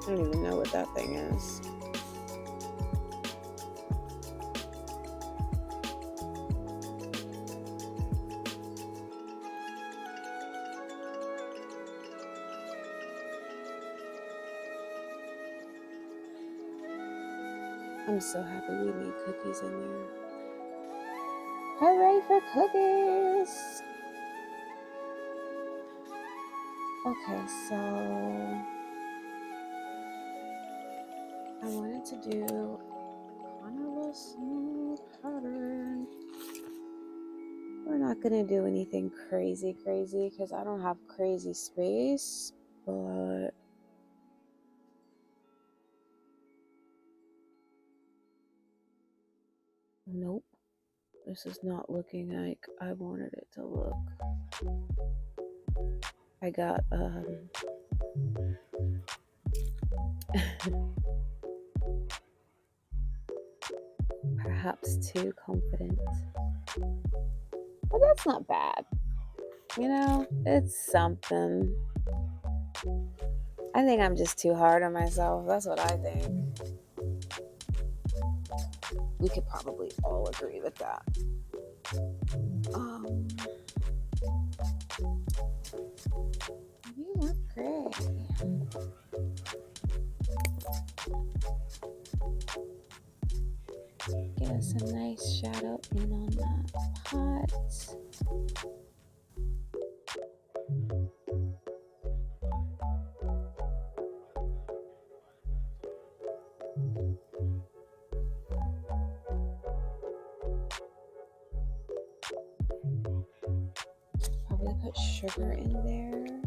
I don't even know what that thing is. I'm so happy we made cookies in there. Hooray for cookies! Okay, so I wanted to do kind of a small pattern. We're not gonna do anything crazy because I don't have crazy space, but nope, this is not looking like I wanted it to look. I got Perhaps too confident. But that's not bad. You know, it's something. I think I'm just too hard on myself. That's what I think. We could probably all agree with that. You look great. Get us a nice shadow in on that pot. Probably put sugar in there.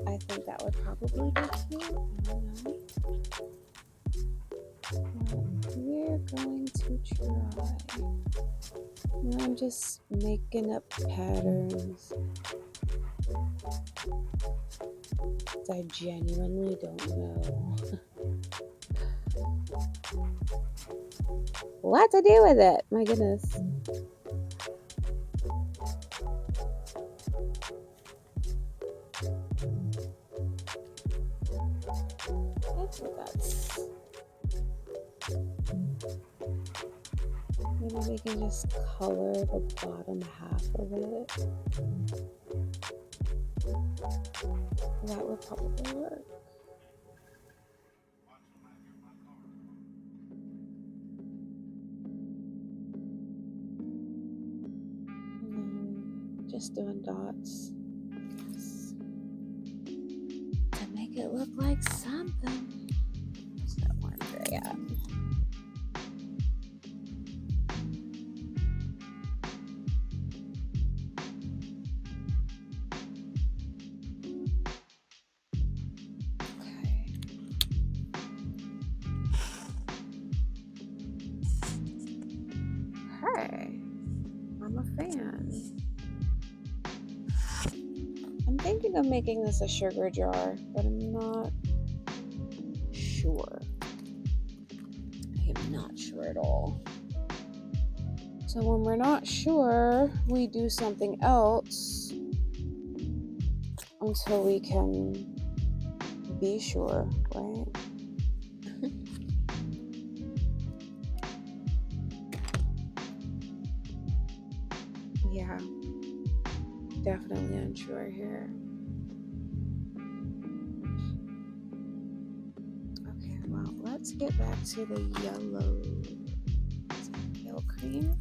I think that would probably be cute. I don't know. But we're going to try. Now I'm just making up patterns. I genuinely don't know what to do with it. My goodness. I think that's... Maybe we can just color the bottom half of it. That would probably work. Just doing dots to make it look like something. Where's that one gray at? Okay. I'm a fan. I'm thinking of making this a sugar jar, but I'm not sure. I am not sure at all. So when we're not sure, we do something else until we can be sure, right? Yeah, definitely unsure here. Okay, well, let's get back to the yellow. Yellow cream.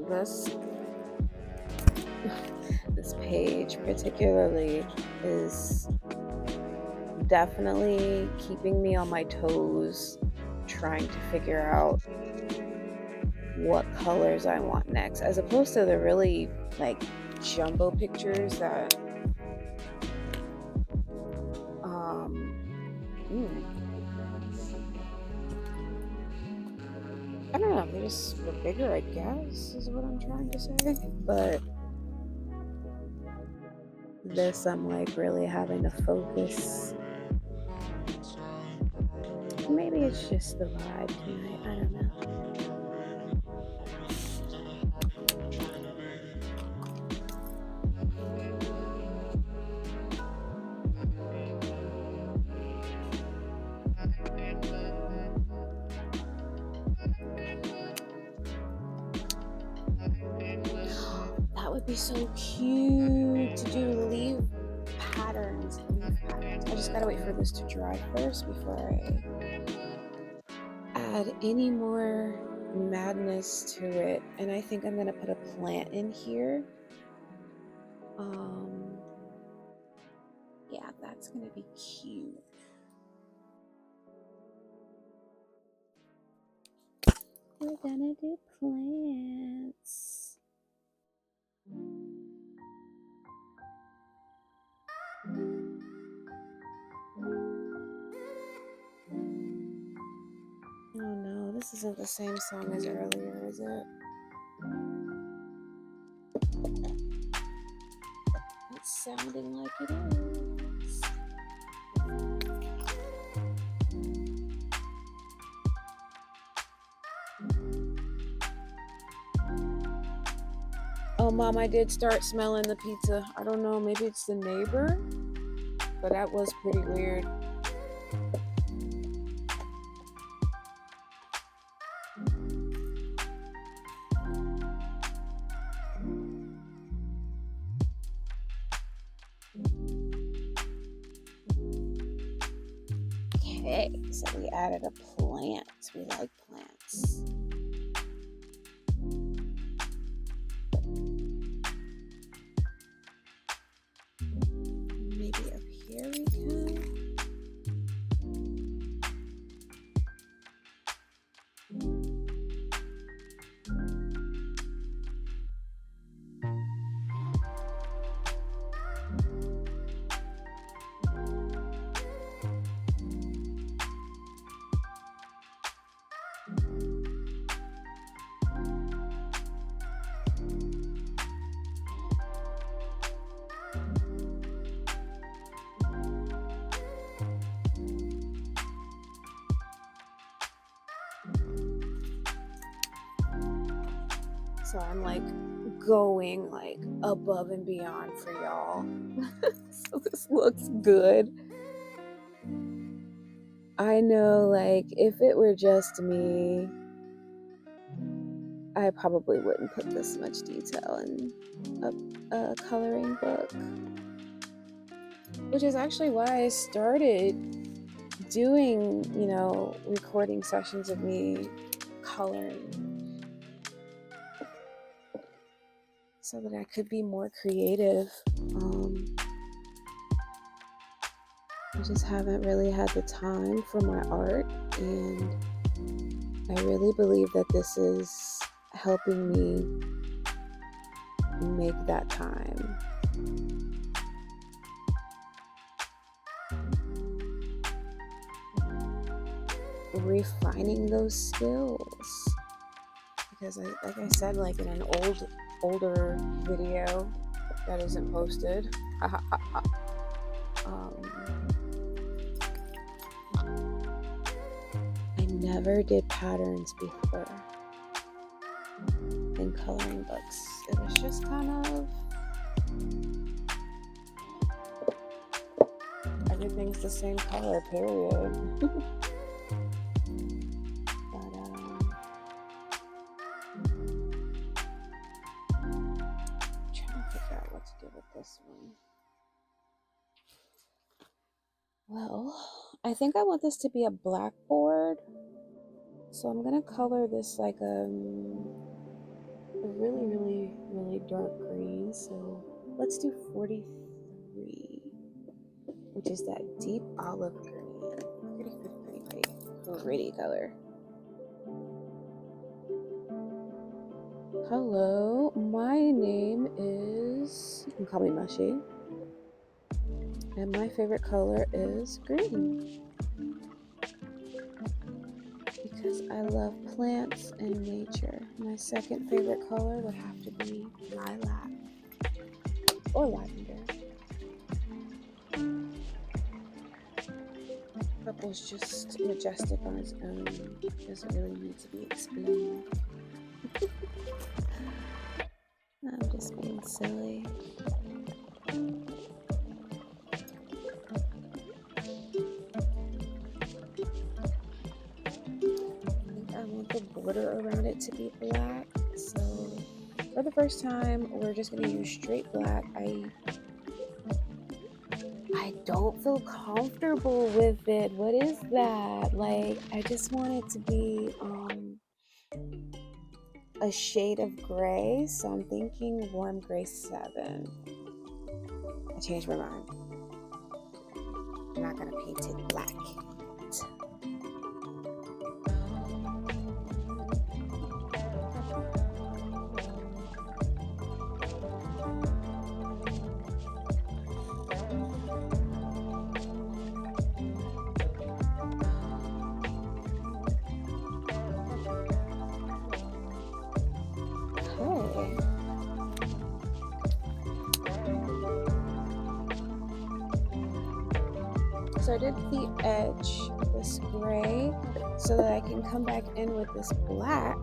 this this page particularly is definitely keeping me on my toes, trying to figure out what colors I want next, as opposed to the really like jumbo pictures that I don't know, they just were bigger, I guess, is what I'm trying to say. But this, I'm like really having to focus. Maybe it's just the vibe tonight, I don't know. That would be so cute to do leaf patterns. I just gotta wait for this to dry first before I add any more madness to it. And I think I'm gonna put a plant in here. Yeah, that's gonna be cute. We're gonna do plants. Oh no, this isn't the same song as earlier, is it? It's sounding like it is. Oh, Mom, I did start smelling the pizza. I don't know, maybe it's the neighbor, but that was pretty weird. Okay, so we added a plant. We like plants. Maybe up here we can. So I'm like going like above and beyond for y'all. So this looks good. I know, like, if it were just me, I probably wouldn't put this much detail in a coloring book. Which is actually why I started doing, recording sessions of me coloring. So that I could be more creative. I just haven't really had the time for my art, and I really believe that this is helping me make that time. Refining those skills, because like I said, like in an older video that isn't posted, I never did patterns before in coloring books. It was just kind of everything's the same color, period. This one. Well, I think I want this to be a blackboard, so I'm gonna color this like a really, really, really dark green. So let's do 43, which is that deep olive green. Pretty color. Hello, my name is, you can call me Mushy, and my favorite color is green because I love plants and nature. My second favorite color would have to be lilac or lavender. Purple's just majestic on its own, doesn't really need to be explained. I'm just being silly. I want the border around it to be black, so for the first time we're just going to use straight black. I don't feel comfortable with it. What is that? Like, I just want it to be a shade of gray, so I'm thinking warm gray 7. I changed my mind. I'm not going to paint it black. So I did the edge of this gray so that I can come back in with this black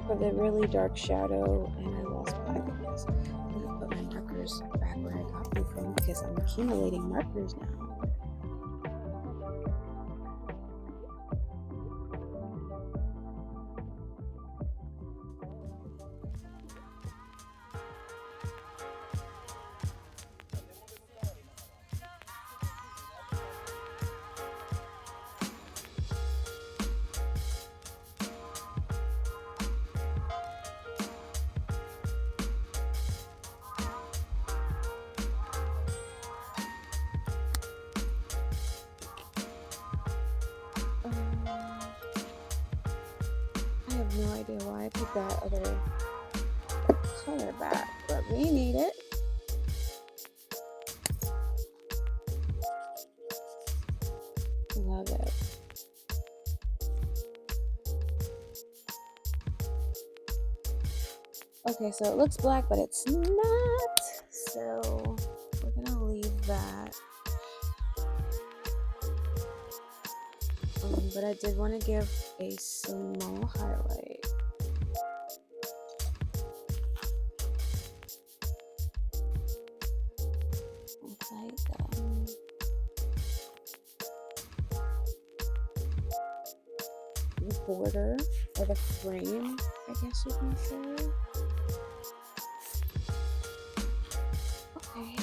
for the really dark shadow. And I lost black in this. I'm going to put my markers back where I got them from because I'm accumulating markers now. I have no idea why I put that other color back, but we need it. Love it. Okay, so it looks black, but it's not. So we're gonna leave that. But I did want to give a small highlight. Inside the border or the frame, I guess you can say. Okay.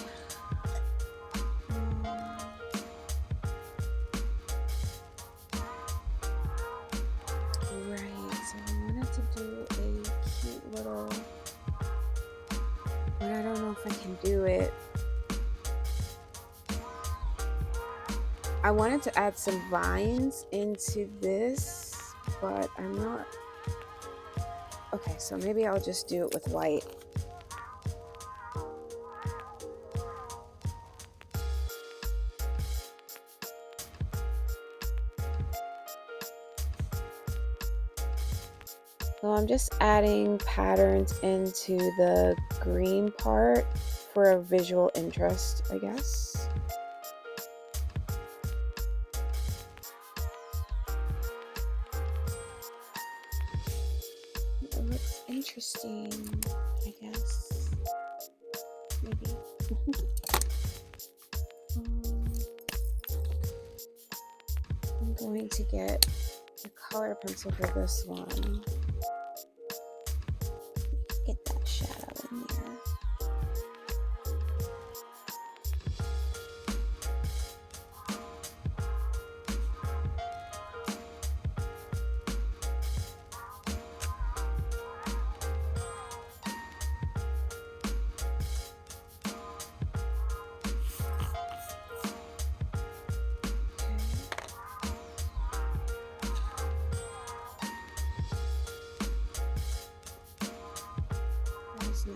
Right, so I wanted to do a cute little, but I don't know if I can do it. I wanted to add some vines into this, but I'm not. Okay, so maybe I'll just do it with white. So I'm just adding patterns into the green part for a visual interest, I guess. It looks interesting, I guess. Maybe. I'm going to get a color pencil for this one. Get that shadow in there.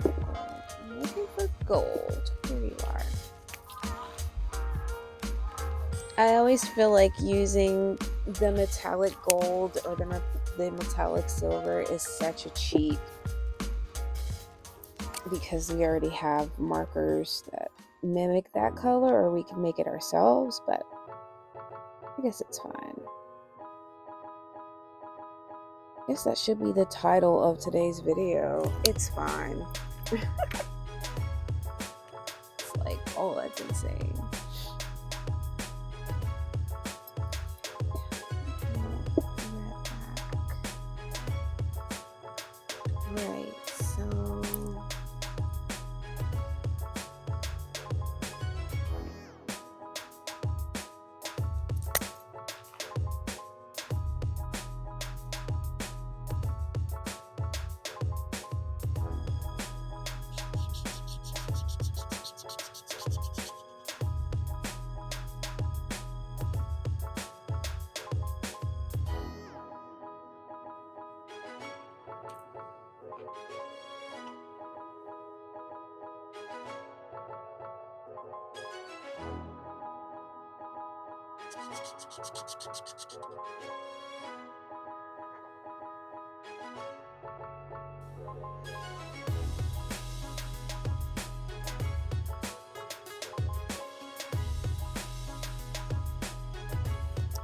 I'm looking for gold. Here you are. I always feel like using the metallic gold or the metallic silver is such a cheat because we already have markers that mimic that color, or we can make it ourselves, but I guess it's fine. I guess that should be the title of today's video. It's fine. It's like, oh, that's insane. Right, so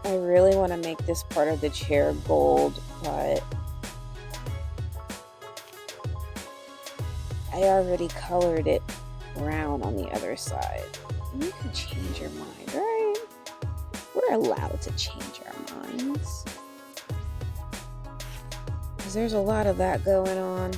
I really want to make this part of the chair gold, but I already colored it brown on the other side. You can change your mind, right? We're allowed to change our minds. Because there's a lot of that going on.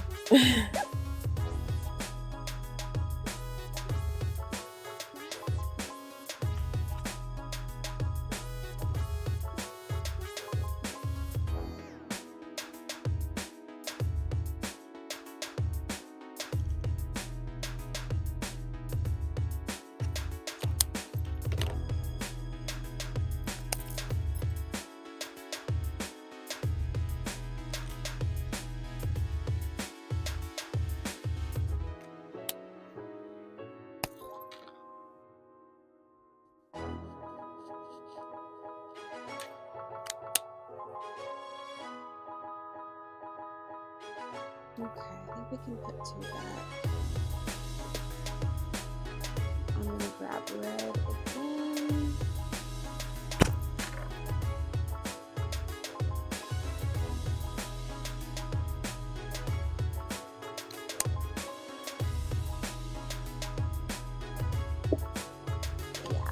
Okay, I think we can put two back. I'm gonna grab red again. Yeah.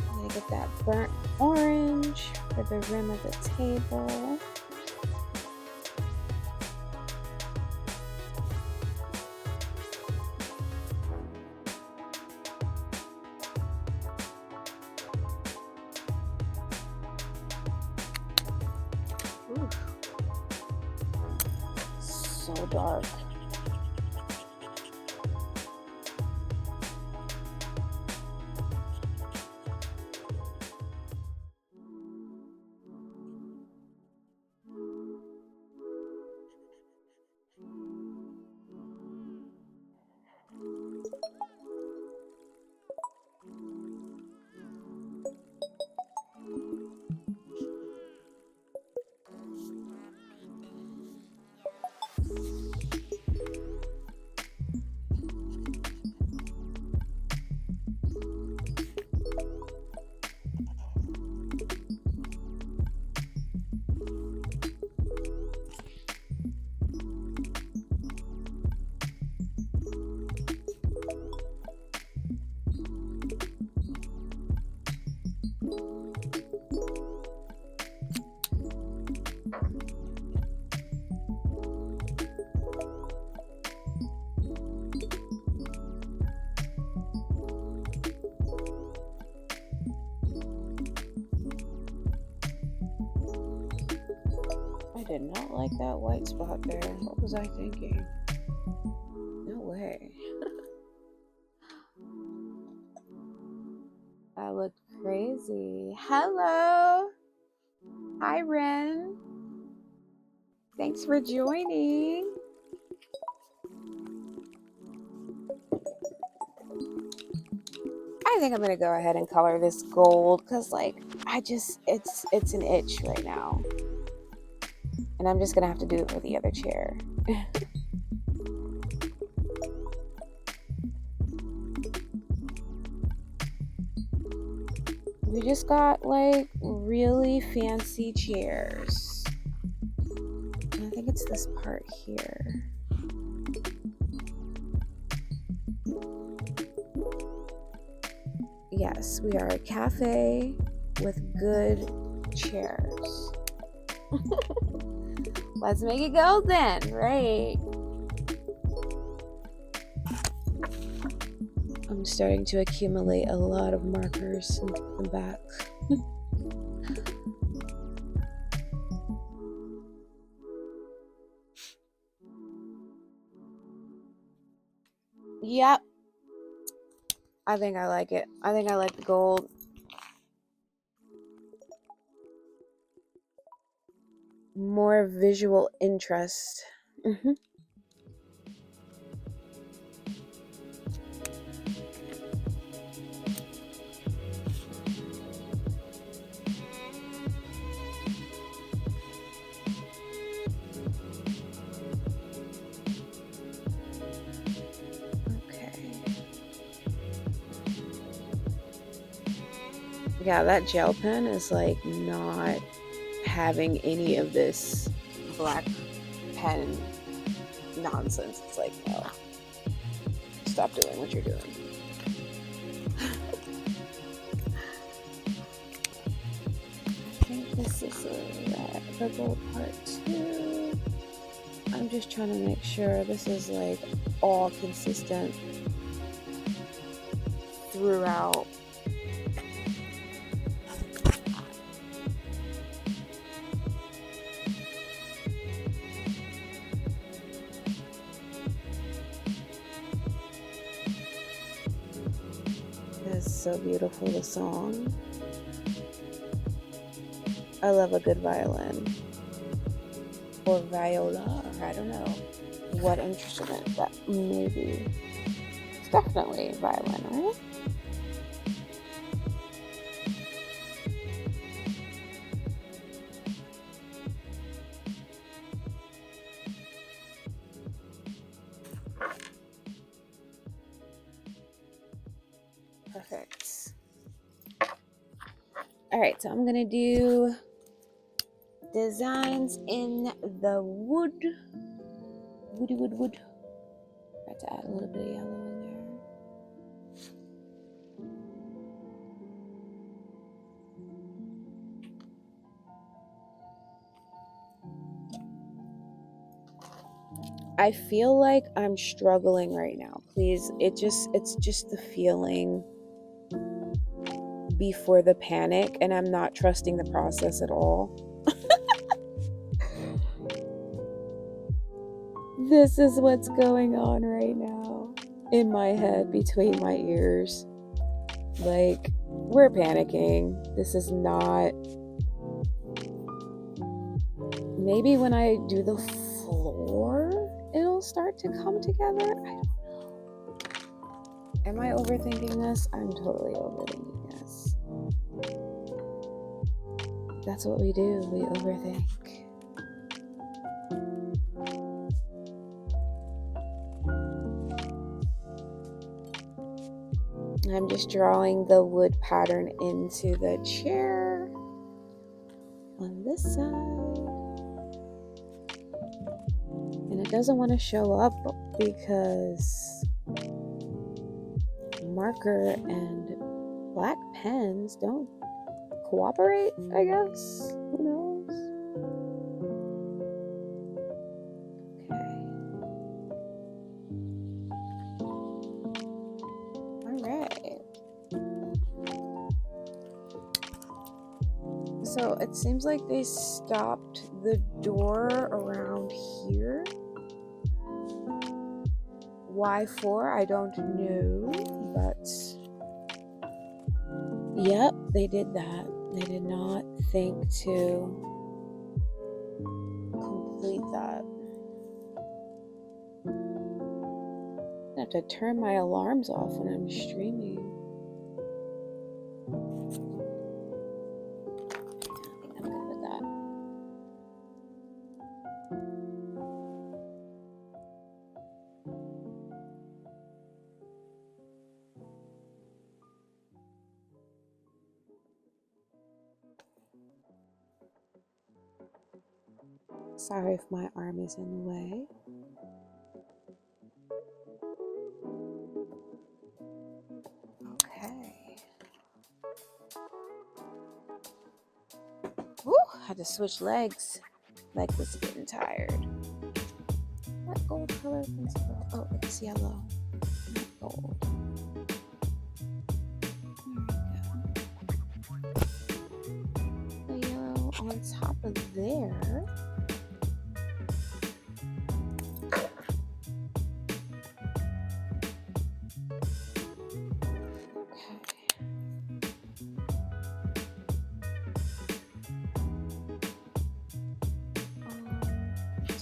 I'm gonna get that burnt orange for the rim of the table. Ooh. So dark. I did not like that white spot there. What was I thinking? No way. I looked Crazy. Hello. Hi, Ren. Thanks for joining. I think I'm gonna go ahead and color this gold because, like, it's an itch right now, and I'm just gonna have to do it for the other chair. We just got like really fancy chairs. And I think it's this part here. Yes, we are a cafe with good chairs. Let's make it gold then, right? I'm starting to accumulate a lot of markers and put them back. Yep. I think I like it. I think I like the gold. More visual interest. Yeah, that gel pen is like not having any of this black pen nonsense. It's like, no, stop doing what you're doing. I think this is the gold part too. I'm just trying to make sure this is like all consistent throughout. It's so beautiful, the song. I love a good violin. Or viola, or I don't know what instrument that may be. It's definitely violin, right? Perfect. All right, so I'm gonna do designs in the wood. Wood. I have to add a little bit of yellow in there. I feel like I'm struggling right now. Please, it's just the feeling before the panic, and I'm not trusting the process at all. This is what's going on right now in my head, between my ears. Like, we're panicking. This is not. Maybe when I do the floor, it'll start to come together. I don't know. Am I overthinking this? I'm totally overthinking this. That's what we do. We overthink. I'm just drawing the wood pattern into the chair on this side. And it doesn't want to show up because marker and black pens don't cooperate, I guess. Who knows? Okay. Alright. So it seems like they stopped the door around here. Why for? I don't know, but Yep, they did that. They did not think to complete that. I have to turn my alarms off when I'm streaming. I think I'm good with that. Sorry if my arm is in the way. Okay. Woo! Had to switch legs. Leg was getting tired. What gold color pencil? Oh, it's yellow, not gold. There we go. The yellow on top of there.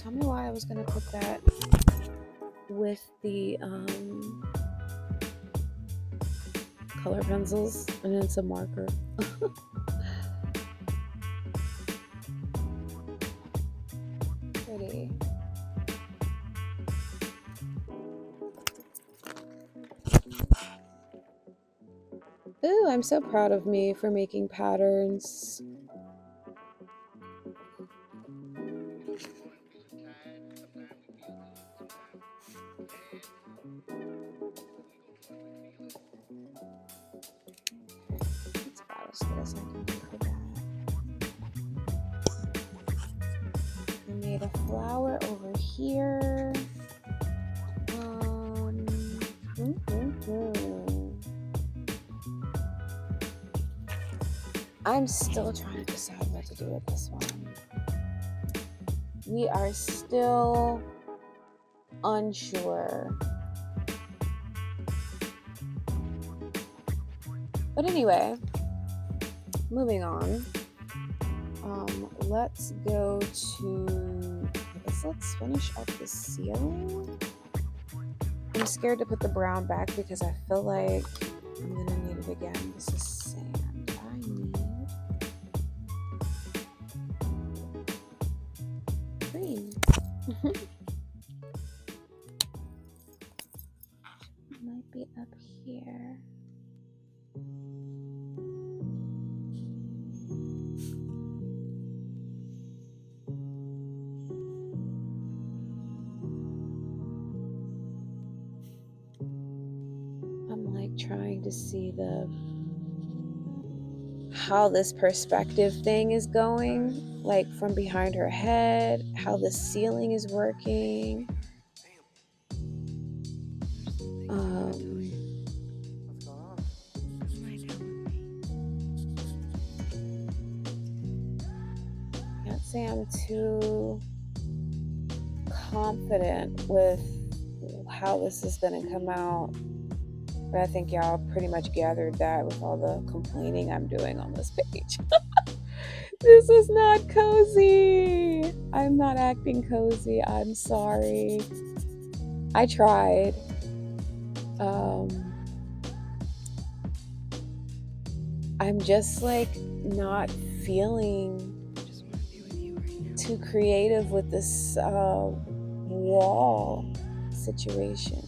Tell me why I was gonna put that with the color pencils and then some marker. Pretty. Ooh, I'm so proud of me for making patterns. That's about as good as I can do for that. I made a flower over here. I'm still trying to decide what to do with this one. We are still unsure. But anyway, moving on. Let's go to, I guess let's finish up the ceiling. I'm scared to put the brown back because I feel like I'm gonna need it again. This is sand. I need green. It might be up here. I'm like trying to see how this perspective thing is going, like from behind her head, how the ceiling is working. Can't say I'm too confident with how this is going to come out, but I think y'all pretty much gathered that with all the complaining I'm doing on this page. This is not cozy. I'm not acting cozy. I'm sorry. I tried. I'm just like not feeling too creative with this wall situation.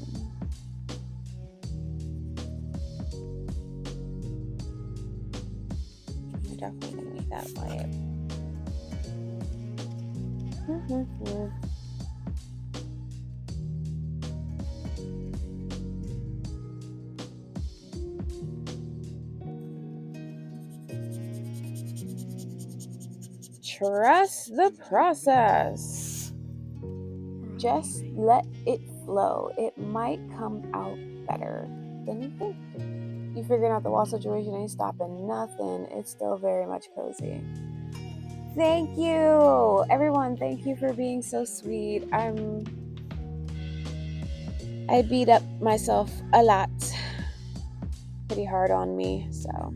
I'm definitely gonna make that light. Trust the process. Just let it flow. It might come out better than you think. You figuring out the wall situation ain't stopping nothing. It's still very much cozy. Thank you, everyone. Thank you for being so sweet. I beat up myself a lot. Pretty hard on me, so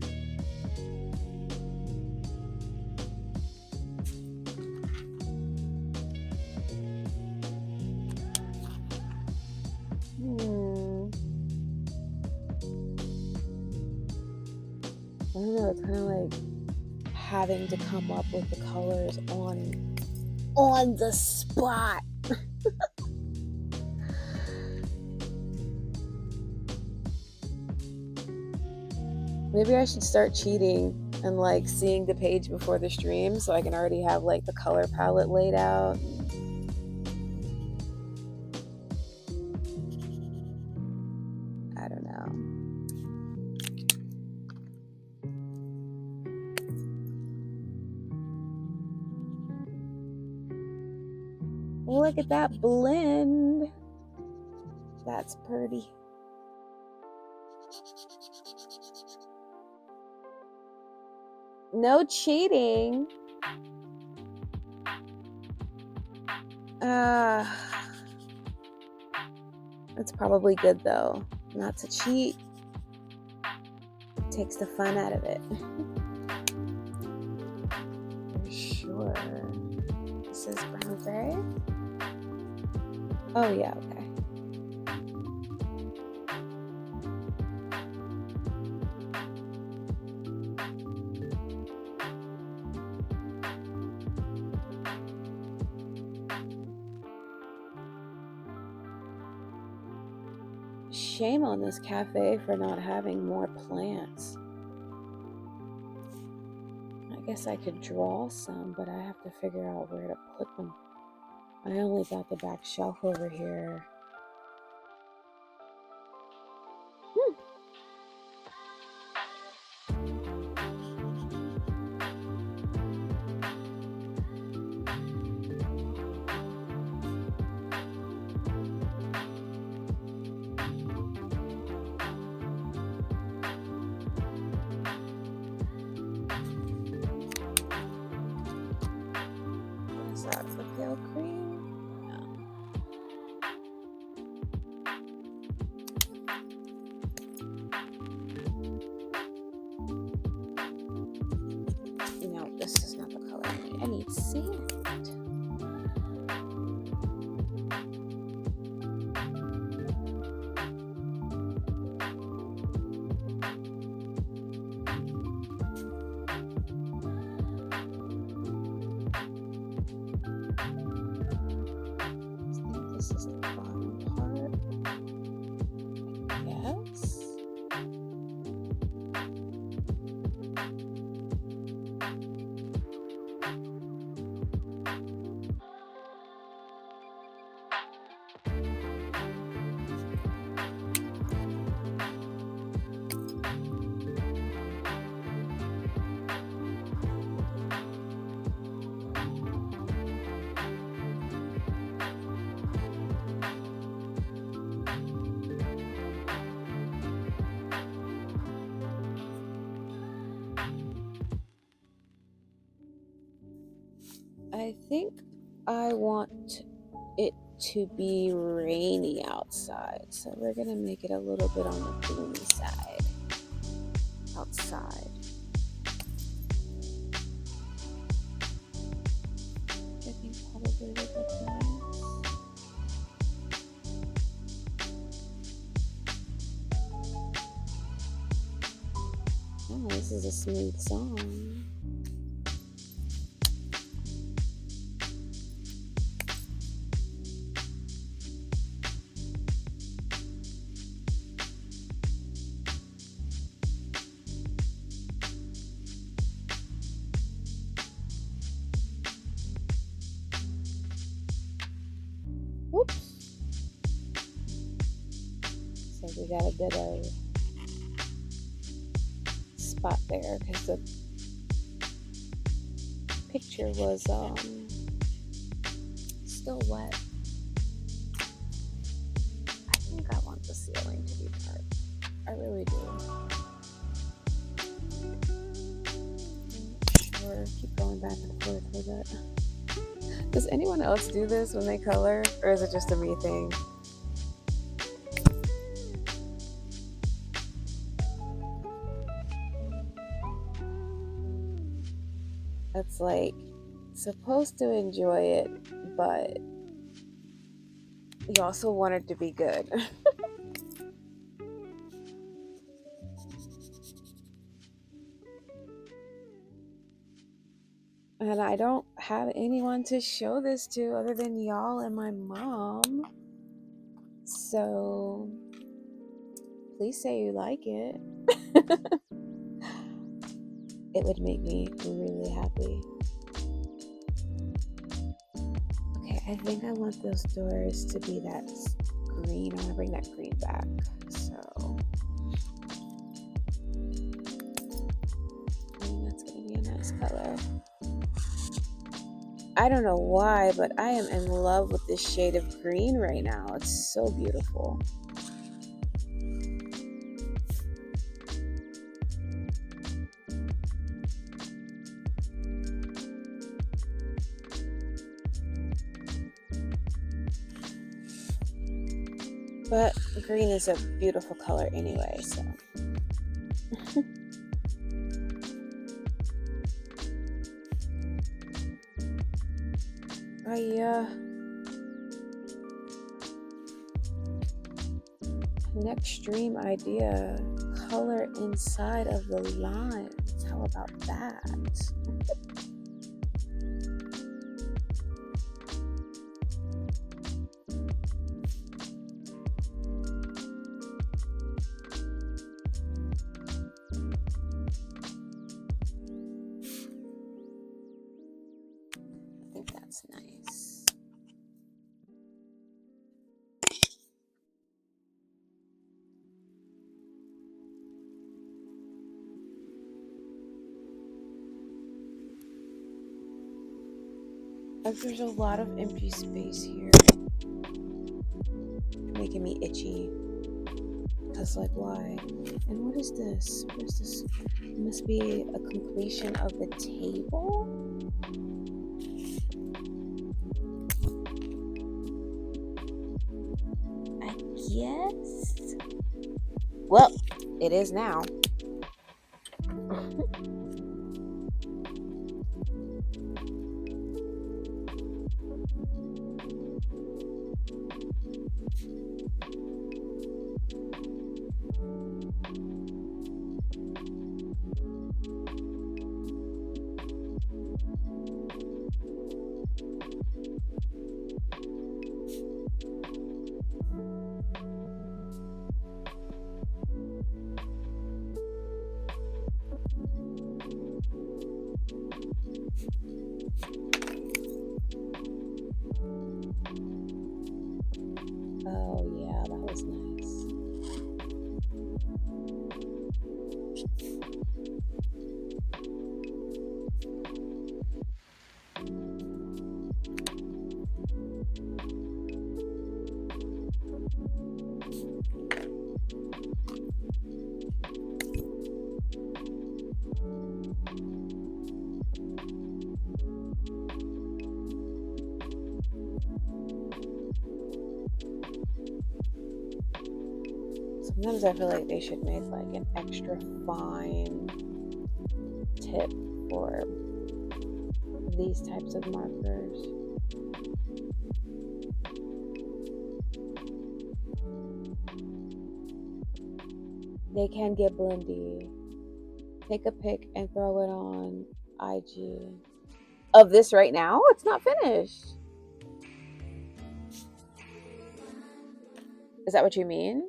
I don't know, it's kind of like having to come up with the colors on the spot. Maybe I should start cheating and like seeing the page before the stream so I can already have like the color palette laid out. I don't know. Look at that blend. That's pretty. No cheating. That's probably good though. Not to cheat. Takes the fun out of it. For sure. This is brown gray. Oh yeah, okay. Shame on this cafe for not having more plants. I guess I could draw some, but I have to figure out where to put them. I only got the back shelf over here. What is that? The pale cream? No, this is not the color I need. I need sand. This is the bottom part, I guess. I think I want it to be rainy outside, so we're gonna make it a little bit on the gloomy side outside. I think probably would look nice. Oh, this is a smooth song. Oops. So we got a bit of spot there because the picture was still wet. I think I want the ceiling to be dark. I really do. Sure, keep going back and forth with it. Does anyone else do this when they color, or is it just a me thing? It's like supposed to enjoy it, but you also want it to be good. And I don't have anyone to show this to other than y'all and my mom. So please say you like it. It would make me really happy. Okay, I think I want those doors to be that green. I want to bring that green back. So I think that's going to be a nice color. I don't know why, but I am in love with this shade of green right now. It's so beautiful. But green is a beautiful color anyway, so. Oh yeah. Next dream idea, color inside of the lines. How about that? I think that's nice. There's a lot of empty space here. Making me itchy. Because, like, why? And what is this? What is this? It must be a completion of the table? I guess? Well, it is now. Oh, yeah, that was nice. Sometimes I feel like they should make like an extra fine tip for these types of markers. They can get blendy. Take a pic and throw it on IG. Of this right now? It's not finished. Is that what you mean?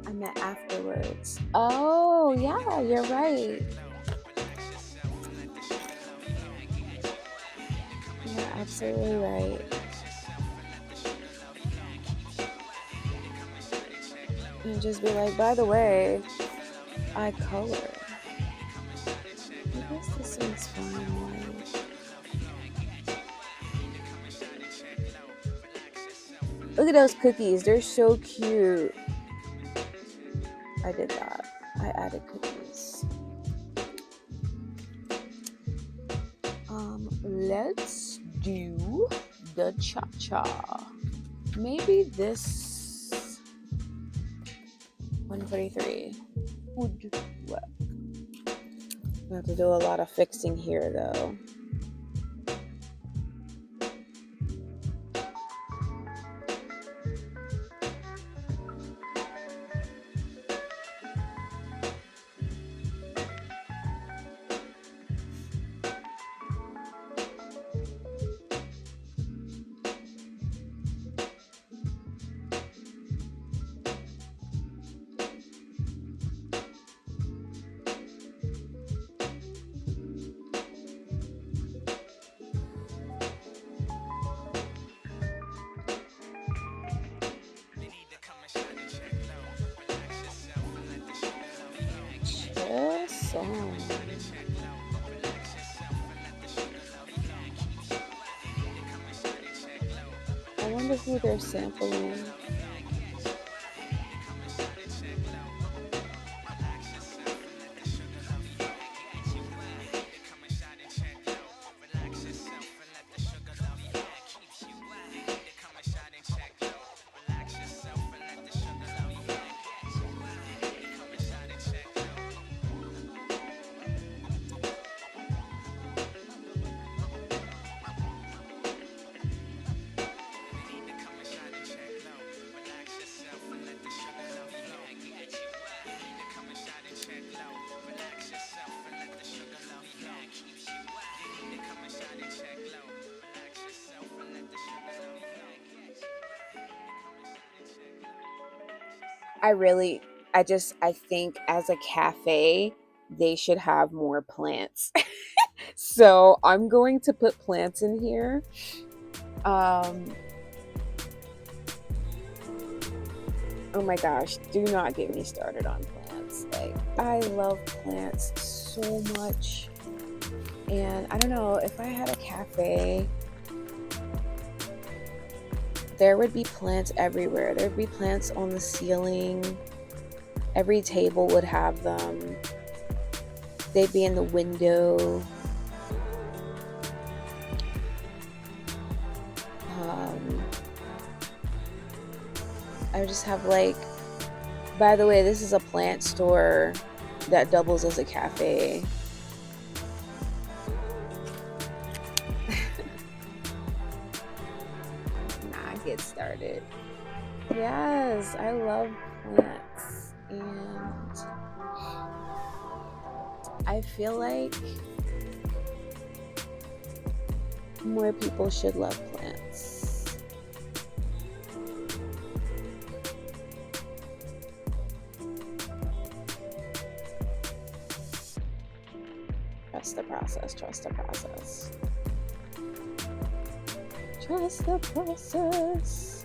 I meant afterwards. Oh, yeah, you're right. You're absolutely right. And just be like, by the way, I color. guess this one's fine. Like, look at those cookies. They're so cute. I did that. I added cookies. Let's do the cha-cha. Maybe this 143 would work. I have to do a lot of fixing here though. Song. I wonder who they're sampling. I think as a cafe, they should have more plants. So I'm going to put plants in here. Oh my gosh, do not get me started on plants. Like, I love plants so much. And I don't know, if I had a cafe, there would be plants everywhere. There would be plants on the ceiling. Every table would have them. They'd be in the window. I would just have like, by the way, this is a plant store that doubles as a cafe. Get started. Yes, I love plants, and I feel like more people should love plants. Trust the process, trust the process. Trust the process.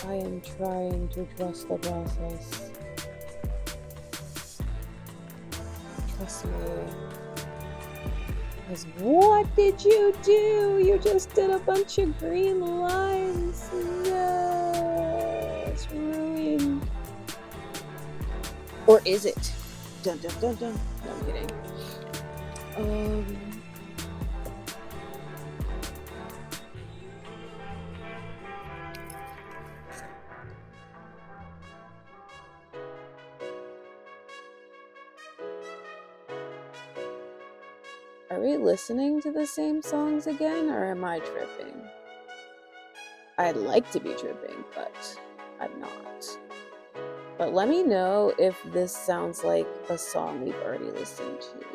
I am trying to trust the process. Trust me. Because what did you do? You just did a bunch of green lines. No, it's ruined. Or is it? Dun dun dun dun. No, I'm kidding. Are we listening to the same songs again, or am I tripping? I'd like to be tripping, but I'm not. But let me know if this sounds like a song we've already listened to.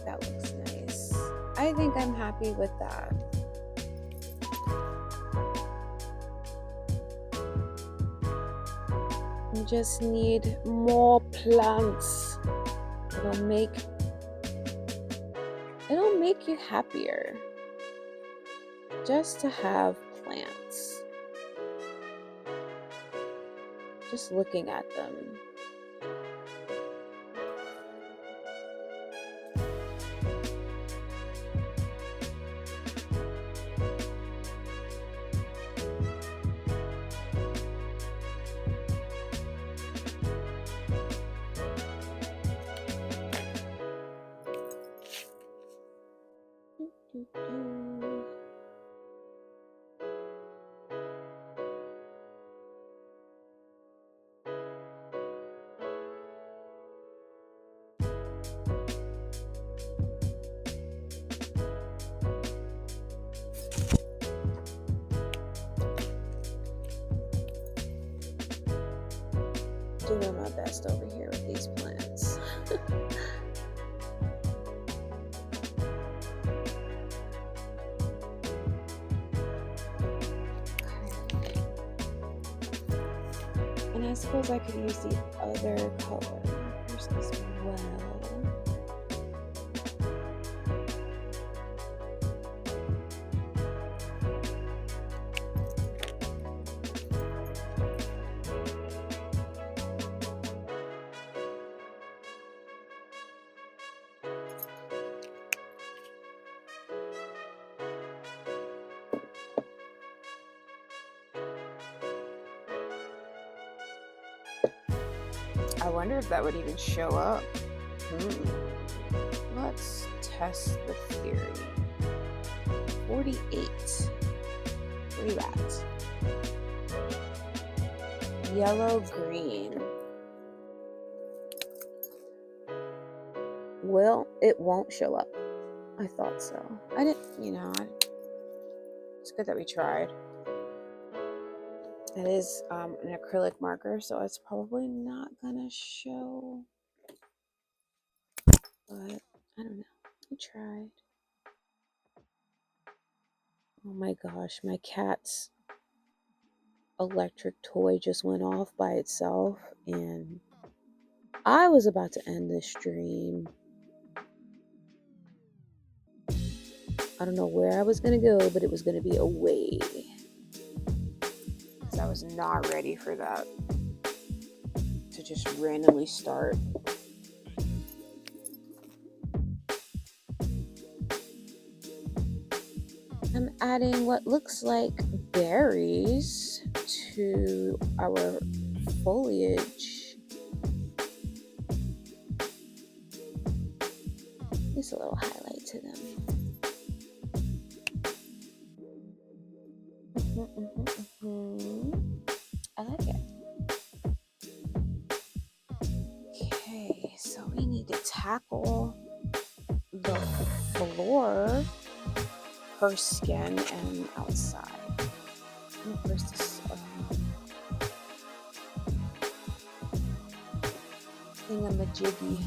that looks nice. I think I'm happy with that. You just need more plants. It'll make you happier just to have plants. Just looking at them. Doing my best over here with these plants. And I suppose I could use the other color markers as well. I wonder if that would even show up. Let's test the theory. 48. Where are you at? Yellow, green. Well, it won't show up. I thought so. I didn't, it's good that we tried. It is an acrylic marker, so it's probably not gonna show. But I don't know. I tried. Oh my gosh, my cat's electric toy just went off by itself, and I was about to end this stream. I don't know where I was gonna go, but it was gonna be away. Because I was not ready for that to just randomly start. I'm adding what looks like berries to our foliage. Just a little highlight to them. I like it. Okay, so we need to tackle the floor, her skin, and outside. Where's this thingamajiggy?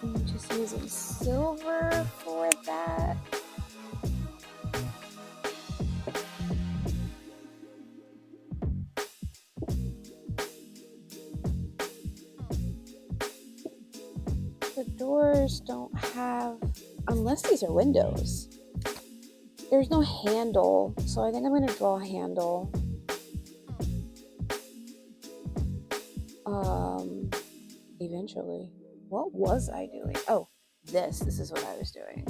I'm just using silver for that. The doors don't have, unless these are windows, there's no handle, so I think I'm going to draw a handle. Eventually. What was I doing? Oh, this is what I was doing.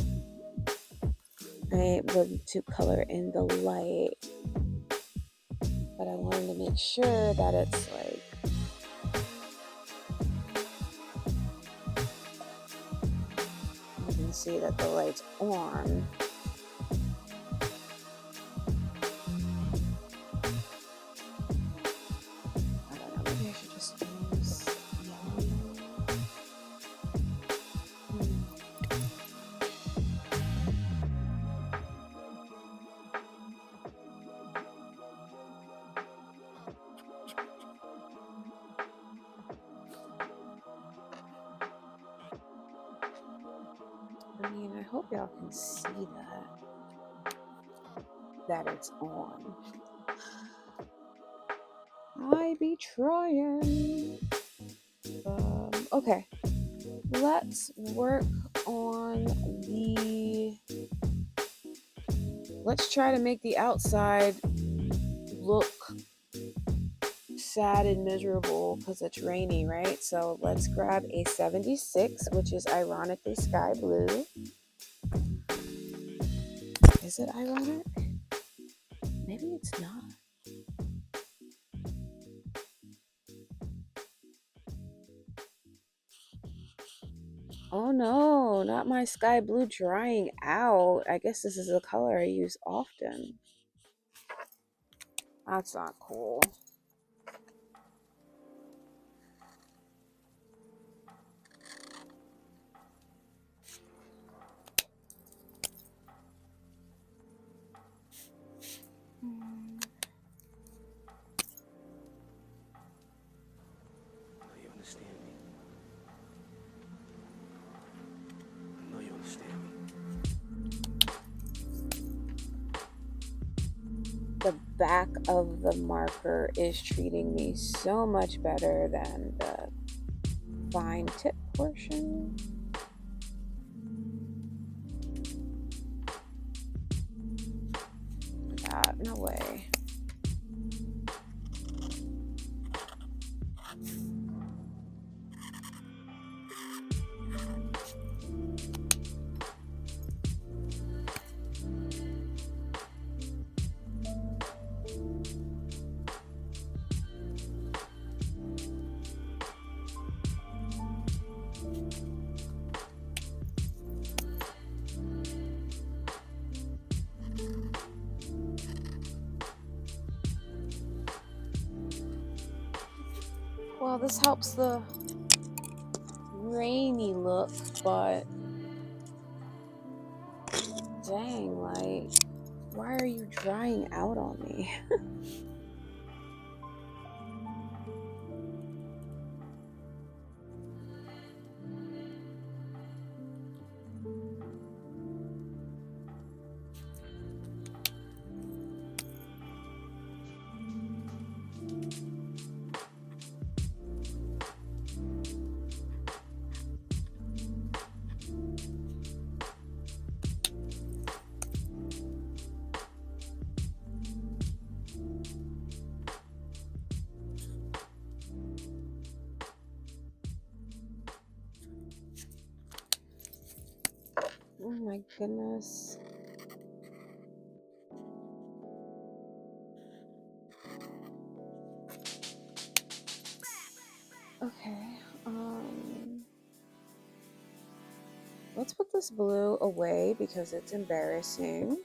I wanted to color in the light, but I wanted to make sure that it's like you can see that the light's on. I don't know, maybe I should just use yellow. hope y'all can see that it's on. I be trying. Okay, let's work on let's try to make the outside look sad and miserable because it's rainy, right? So let's grab a 76, which is ironically sky blue. Is it ironic? Maybe it's not. Oh no, not my sky blue drying out. I guess this is a color I use often. That's not cool. The back of the marker is treating me so much better than the fine tip portion. No way. Well, this helps the rainy look, but dang, like, why are you drying out on me? Oh my goodness. Okay, let's put this blue away because it's embarrassing.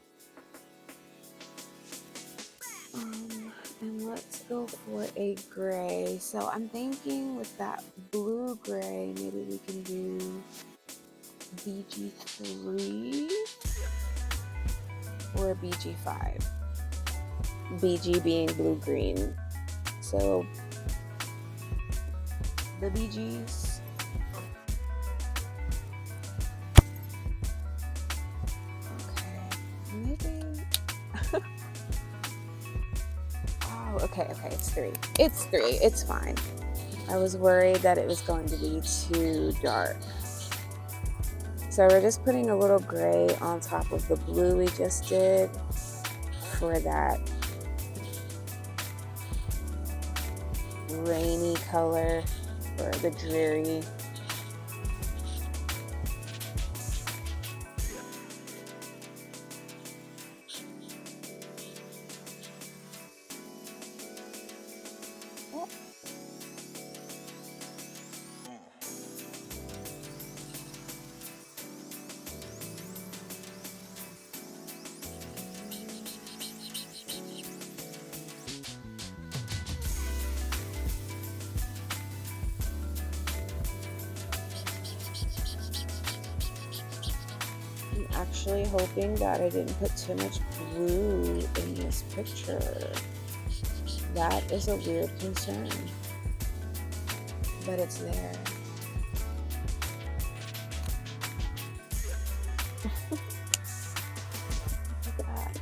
And let's go for a gray. So I'm thinking with that blue gray, maybe we can do BG3 or BG5. BG being blue green. So the BGs. Okay, maybe. Oh, okay, it's 3. It's 3. It's fine. I was worried that it was going to be too dark. So we're just putting a little gray on top of the blue we just did for that rainy color or the dreary. Actually hoping that I didn't put too much blue in this picture. That is a weird concern, but it's there. Look at that.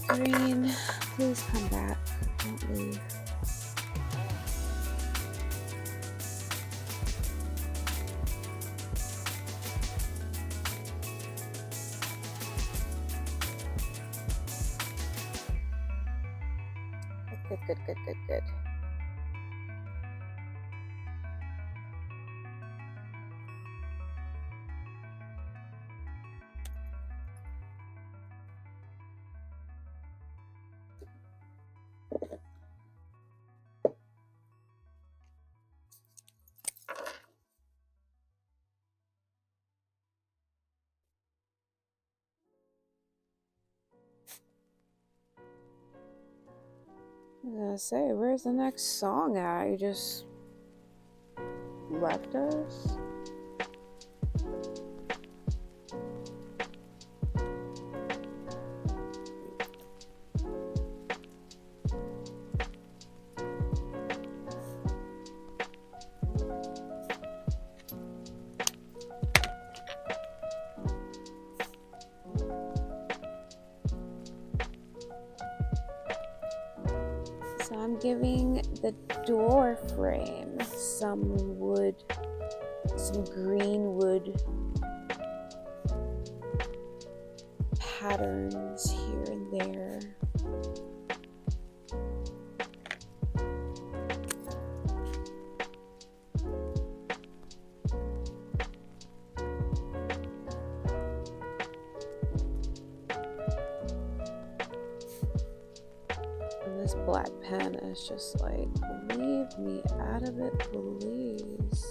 Green, please come back. Don't leave. Good, good, good, good, good. I was gonna say, where's the next song at? You just left us? So I'm giving the door frame some wood, some green wood patterns here and there. And this black pen is just like, leave me out of it, please.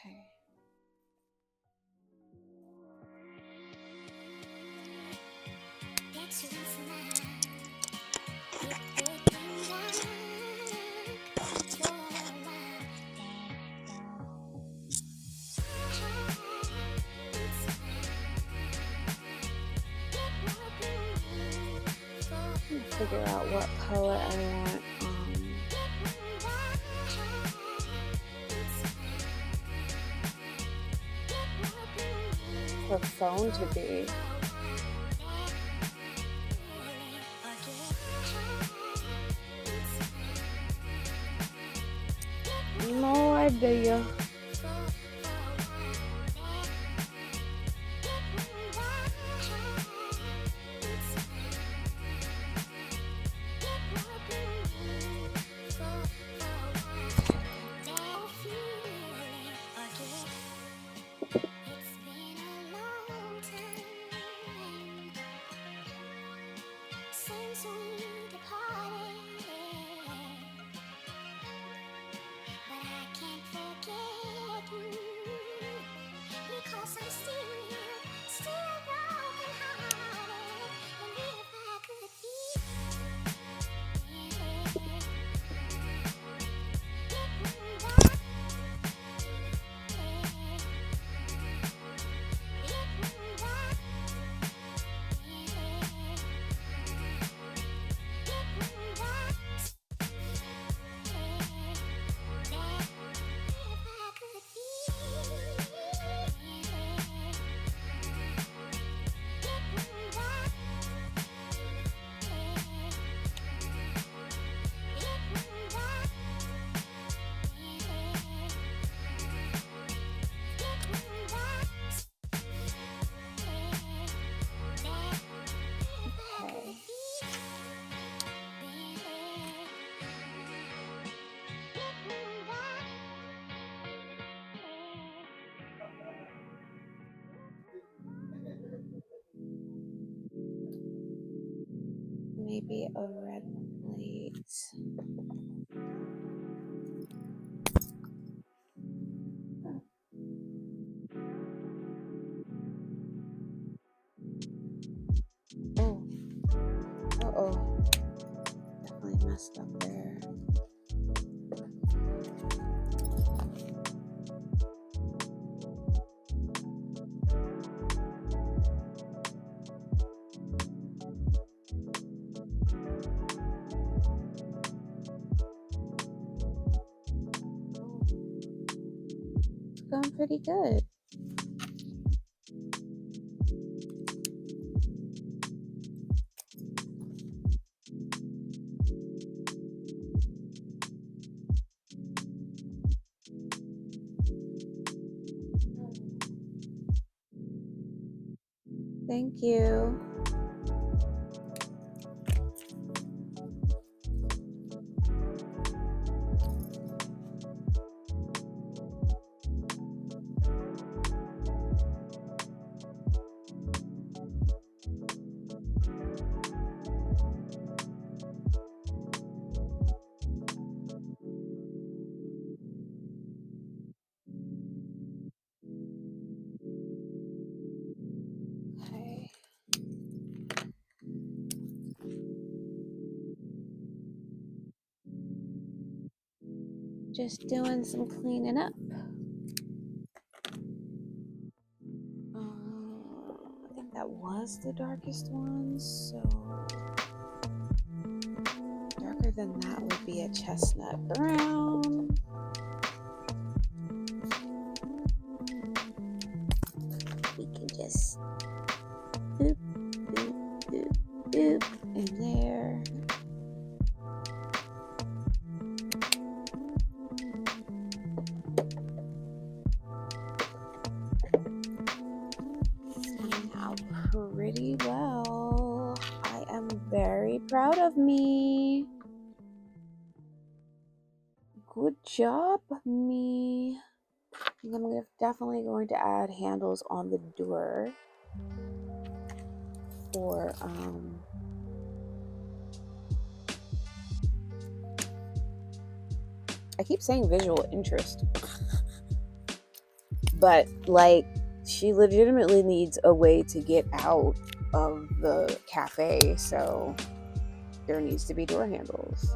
Okay. Figure out what color I want her phone to be. No idea. Maybe a red plate. Oh, definitely messed up there. It's going pretty good. Thank you. Okay. Just doing some cleaning up. I think that was the darkest one, so darker than that would be a chestnut brown. We can just boop, boop, boop, boop in there. Coming out pretty well. I am very proud of me. Good job, me. I'm definitely going to add handles on the door for I keep saying visual interest, but like she legitimately needs a way to get out of the cafe, so there needs to be door handles.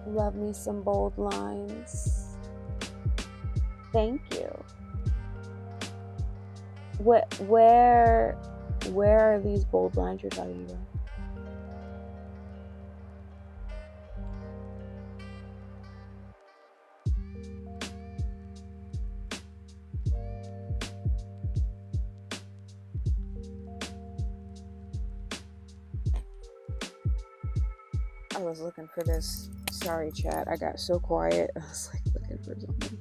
Love me some bold lines. Thank you. Where are these bold lines you're talking about? I was looking for this. Sorry, chat. I got so quiet. I was like looking for something.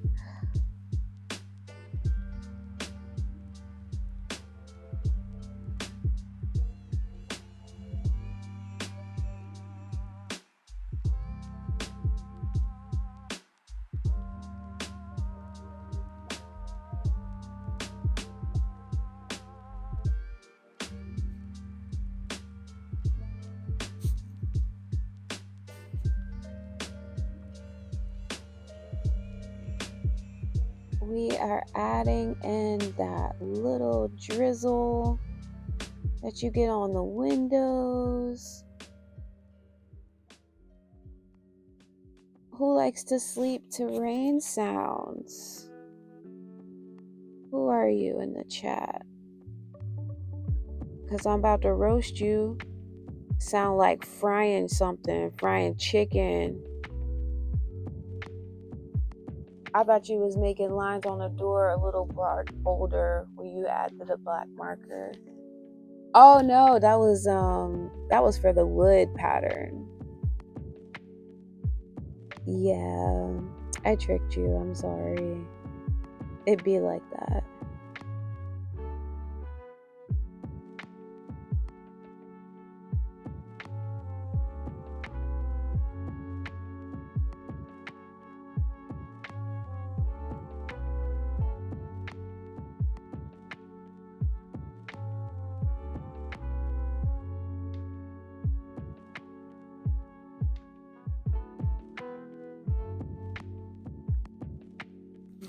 We are adding in that little drizzle that you get on the windows. Who likes to sleep to rain sounds? Who are you in the chat? Because I'm about to roast you. Sound like frying something, frying chicken. I thought you was making lines on the door a little bolder when you added the black marker. Oh no, that was for the wood pattern. Yeah, I tricked you. I'm sorry. It'd be like that.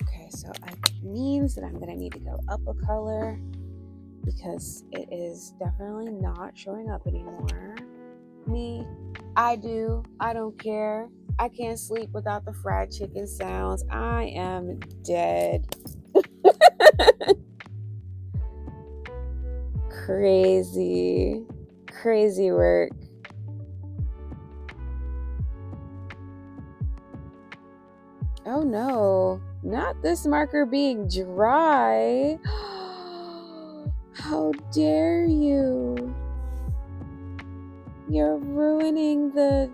Okay, so it means that I'm gonna need to go up a color. because it is definitely not showing up anymore. Me, I don't care. I can't sleep without the fried chicken sounds. I am dead. Crazy. Crazy work. Oh no, not this marker being dry. How dare you? You're ruining the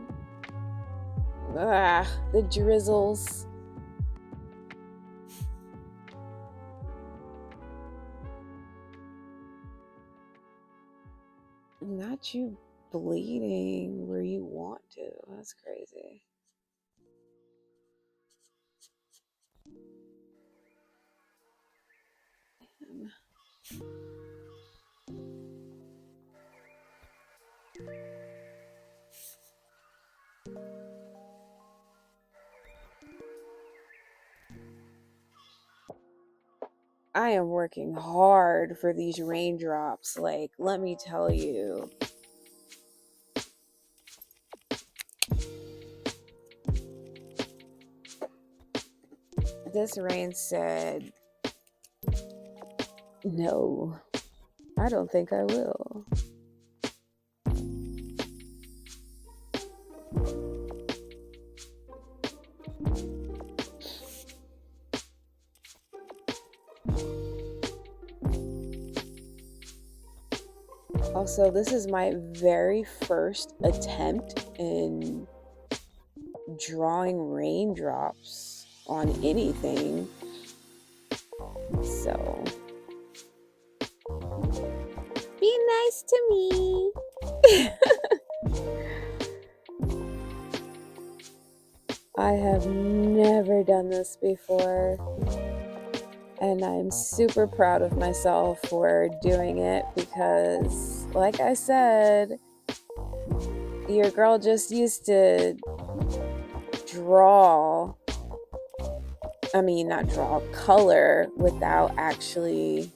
drizzles. Not you bleeding where you want to. That's crazy. I am working hard for these raindrops. Like, let me tell you. This rain said, no, I don't think I will. Also, this is my very first attempt in drawing raindrops on anything. So, be nice to me. I have never done this before, and I'm super proud of myself for doing it because, like I said, your girl just used to color without actually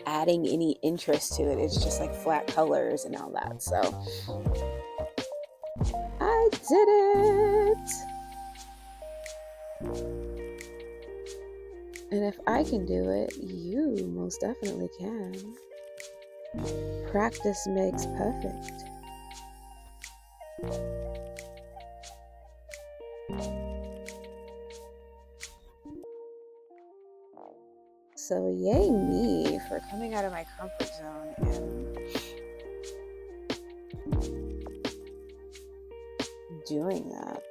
adding any interest to it. It's just like flat colors and all that. So I did it. And if I can do it, you most definitely can. Practice makes perfect. So yay me for coming out of my comfort zone and doing that.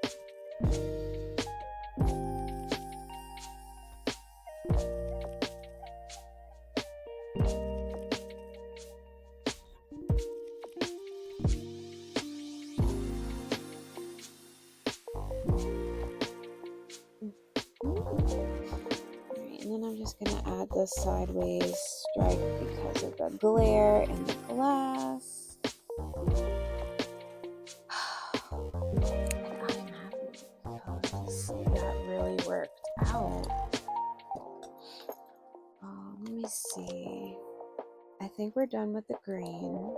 I'm just gonna add the sideways stripe because of the glare in the glass. And I'm happy because that really worked out. Let me see. I think we're done with the green.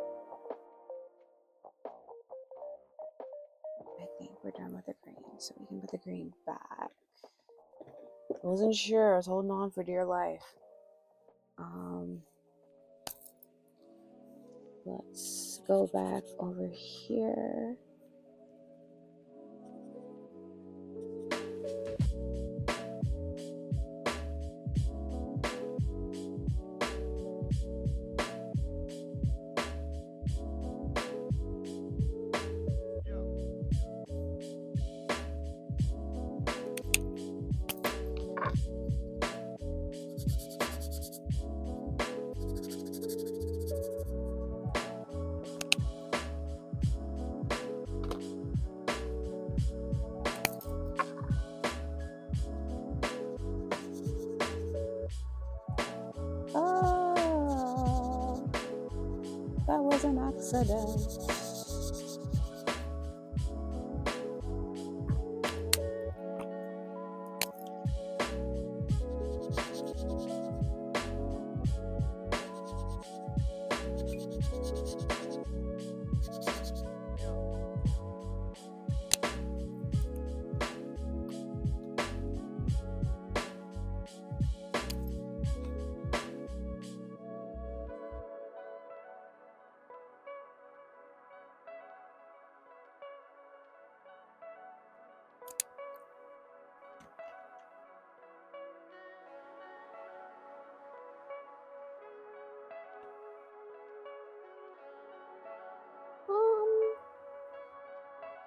So we can put the green back. I wasn't sure. I was holding on for dear life. Let's go back over here. Oh, that was an accident.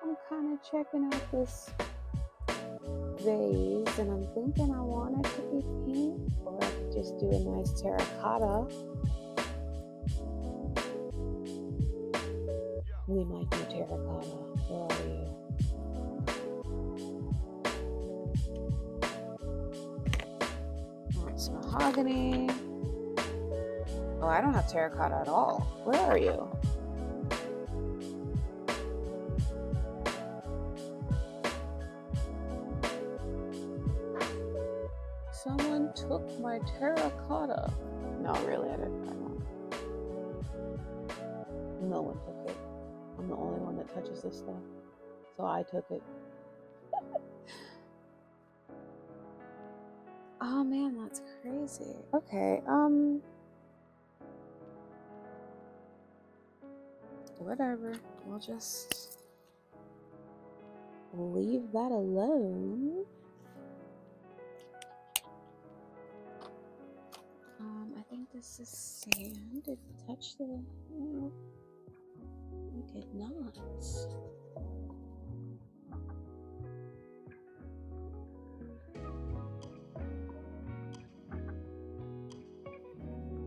I'm kind of checking out this vase, and I'm thinking I want it to be pink, or I could just do a nice terracotta. We might do terracotta. Where are you? Oh, it's mahogany. Oh, I don't have terracotta at all. Where are you? Someone took my terracotta. No, really, I didn't. No one took it. I'm the only one that touches this stuff. So I took it. Oh man, that's crazy. Okay, whatever. We'll just leave that alone. I think this is sand. Did we touch the... No, we did not.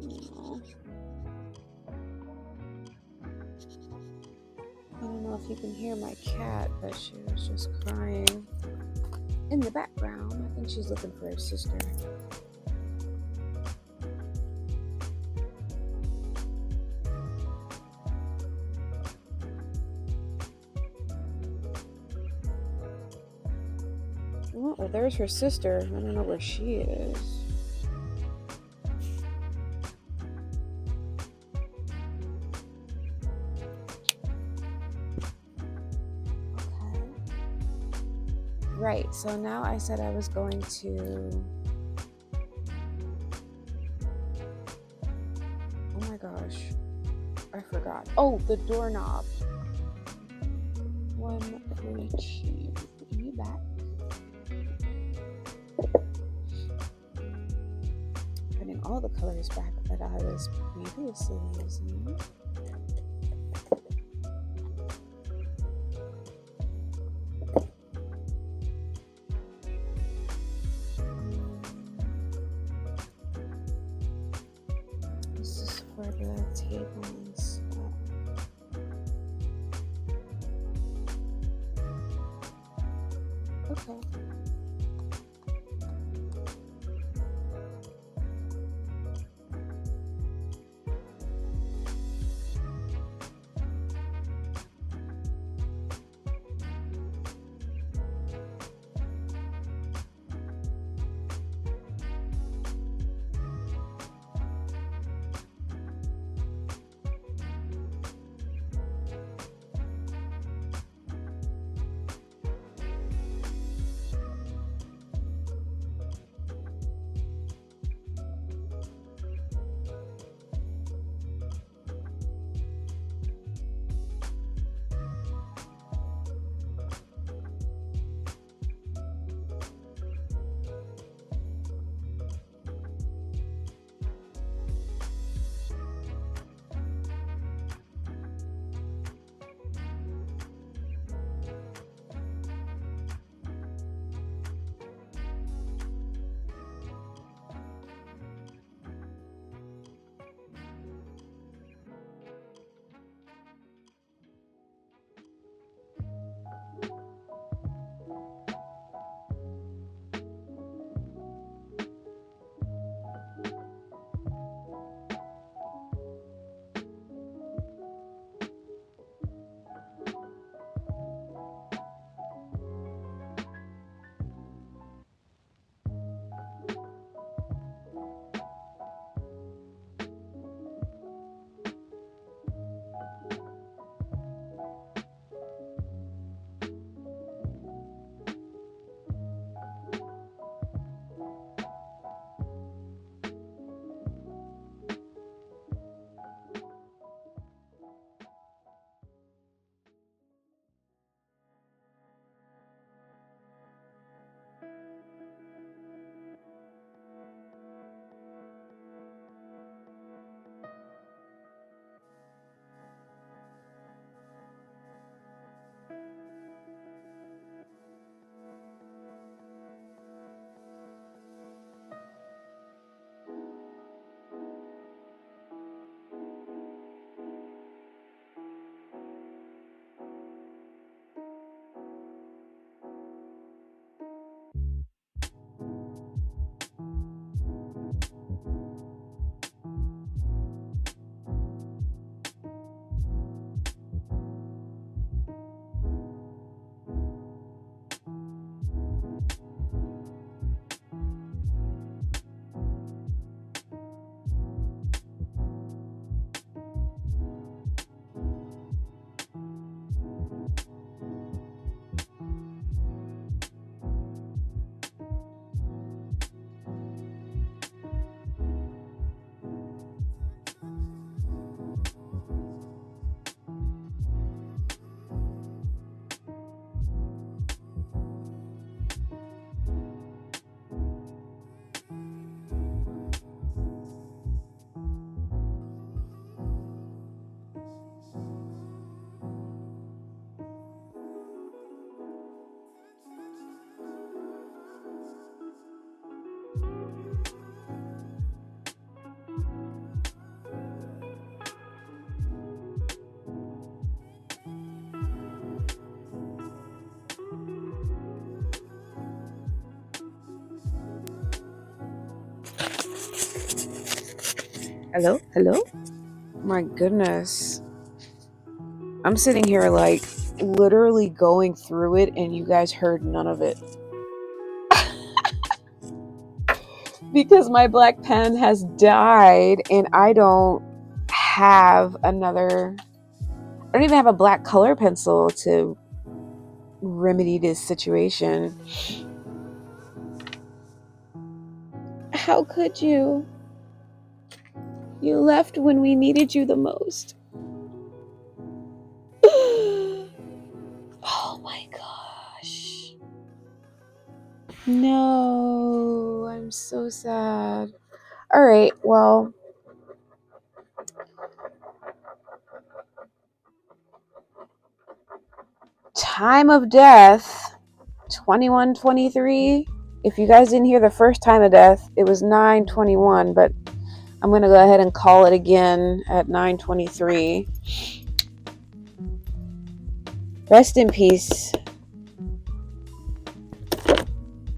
No. I don't know if you can hear my cat, but she was just crying in the background. I think she's looking for her sister. Well, there's her sister. I don't know where she is. Okay. Right, so now I said I was going to... Oh my gosh. I forgot. Oh, the doorknob. One reaching. Are you back? Putting all the colors back that I was previously using. This is for the table and stuff. Okay. Hello? Hello? My goodness. I'm sitting here like literally going through it and you guys heard none of it. Because my black pen has died and I don't have another, I don't even have a black color pencil to remedy this situation. How could you? You left when we needed you the most. Oh my gosh. No, I'm so sad. All right, well, time of death 21:23. If you guys didn't hear the first time of death, it was 9:21, but I'm going to go ahead and call it again at 9:23. Rest in peace.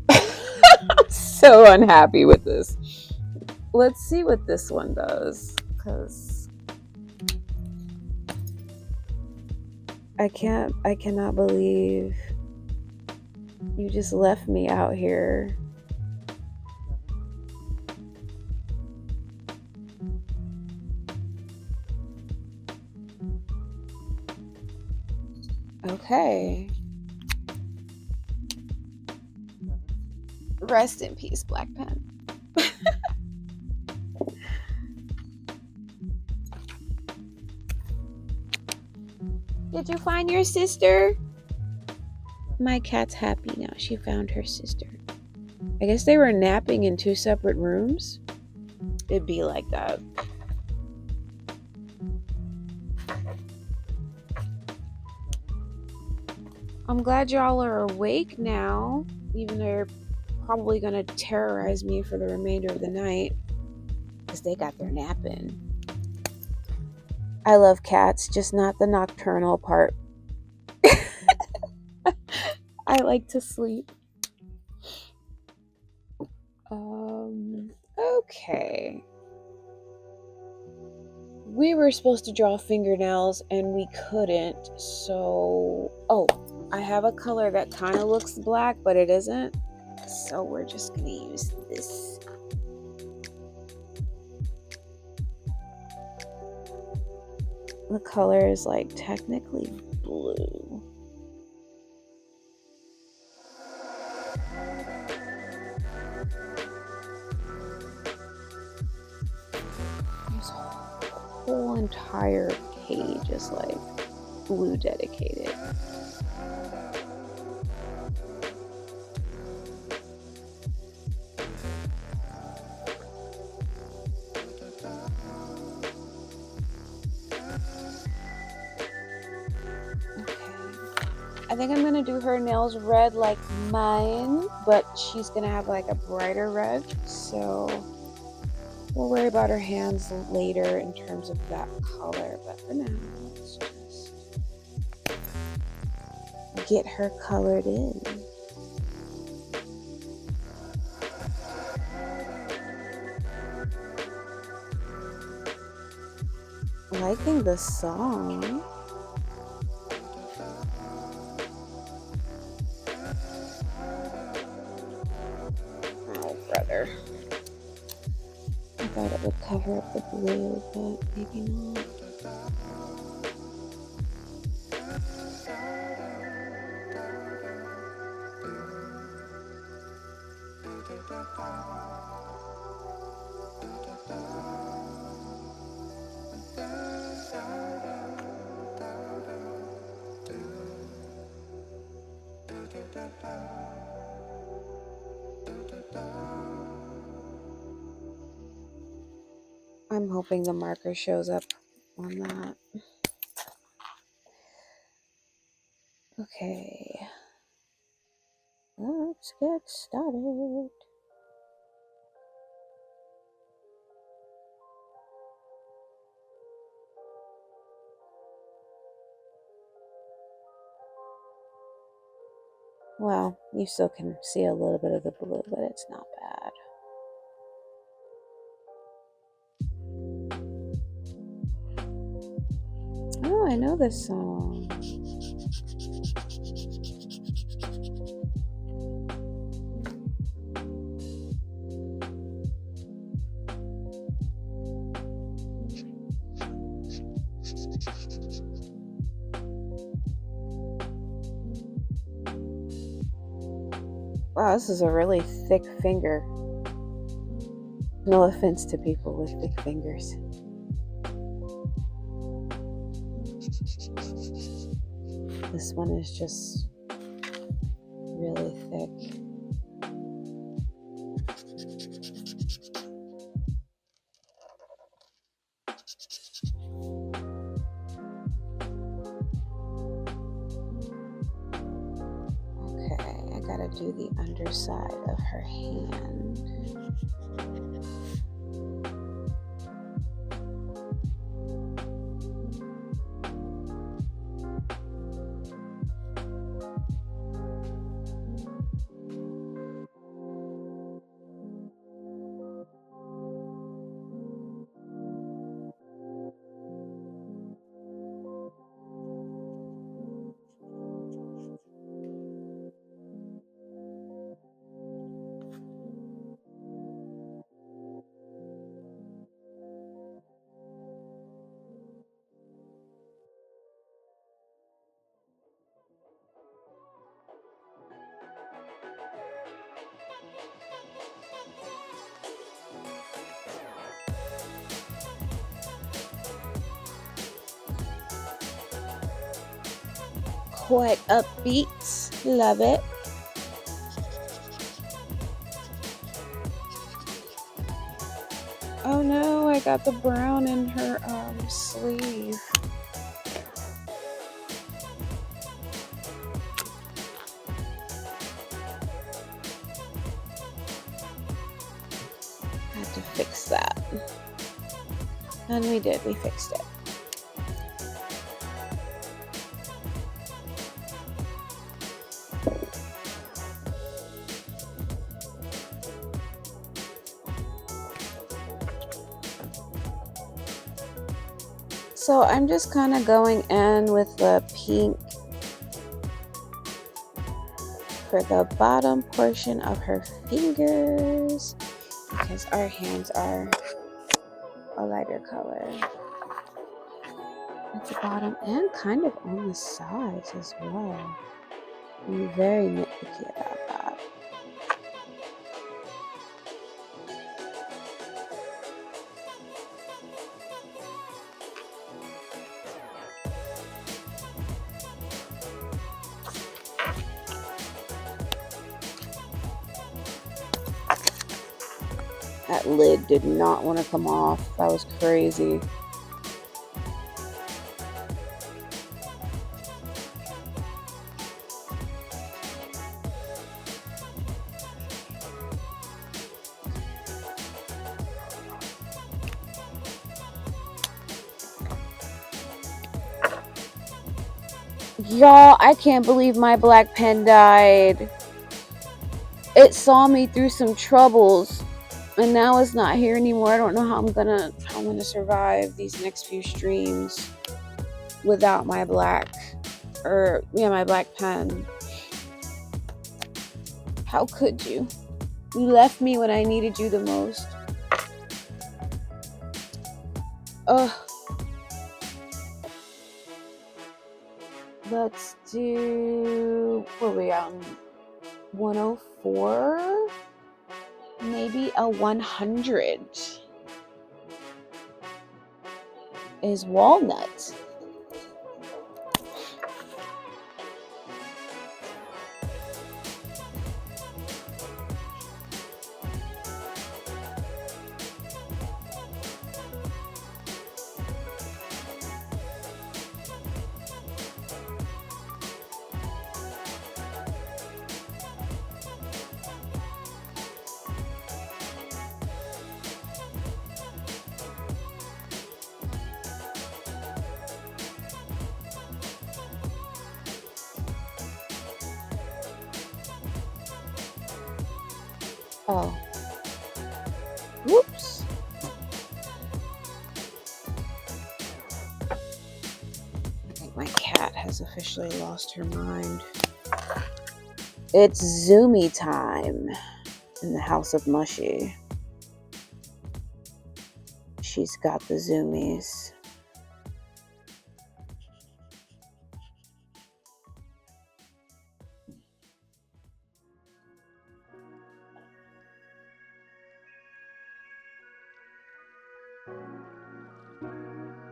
I'm so unhappy with this. Let's see what this one does, because I cannot believe you just left me out here. Okay. Rest in peace, Black Pen. Did you find your sister? My cat's happy now. She found her sister. I guess they were napping in 2 separate rooms. It'd be like that. I'm glad y'all are awake now, even though you're probably going to terrorize me for the remainder of the night, because they got their nap in. I love cats, just not the nocturnal part. I like to sleep. Okay. We were supposed to draw fingernails and we couldn't, so... Oh, I have a color that kind of looks black, but it isn't. So we're just gonna use this. The color is like technically blue. This whole entire page is like blue dedicated. I think I'm gonna do her nails red like mine, but she's gonna have like a brighter red, so we'll worry about her hands later in terms of that color, but for now, let's just get her colored in. Liking the song. Oh, brother. I thought it would cover up the blue, but maybe not. I'm hoping the marker shows up on that. Okay. Let's get started. Well, you still can see a little bit of the blue, but it's not bad. I know this song. Wow, this is a really thick finger. No offense to people with thick fingers. This one is just really thick. Okay, I gotta do the underside of her hand. Quite upbeat, love it. Oh no, I got the brown in her sleeve. I had to fix that. And we did, we fixed it. So I'm just kind of going in with the pink for the bottom portion of her fingers because our hands are a lighter color at the bottom and kind of on the sides as well. I'm very nitpicky about that. That lid did not want to come off. That was crazy. Y'all, I can't believe my black pen died. It saw me through some troubles. And now it's not here anymore. I don't know how I'm gonna survive these next few streams without my black pen. How could you? You left me when I needed you the most. Ugh. Let's do, what are we on? 104? Maybe a 100 is walnut. Oh. Whoops. has officially lost her mind. It's Zoomy time in the house of Mushy. She's got the zoomies.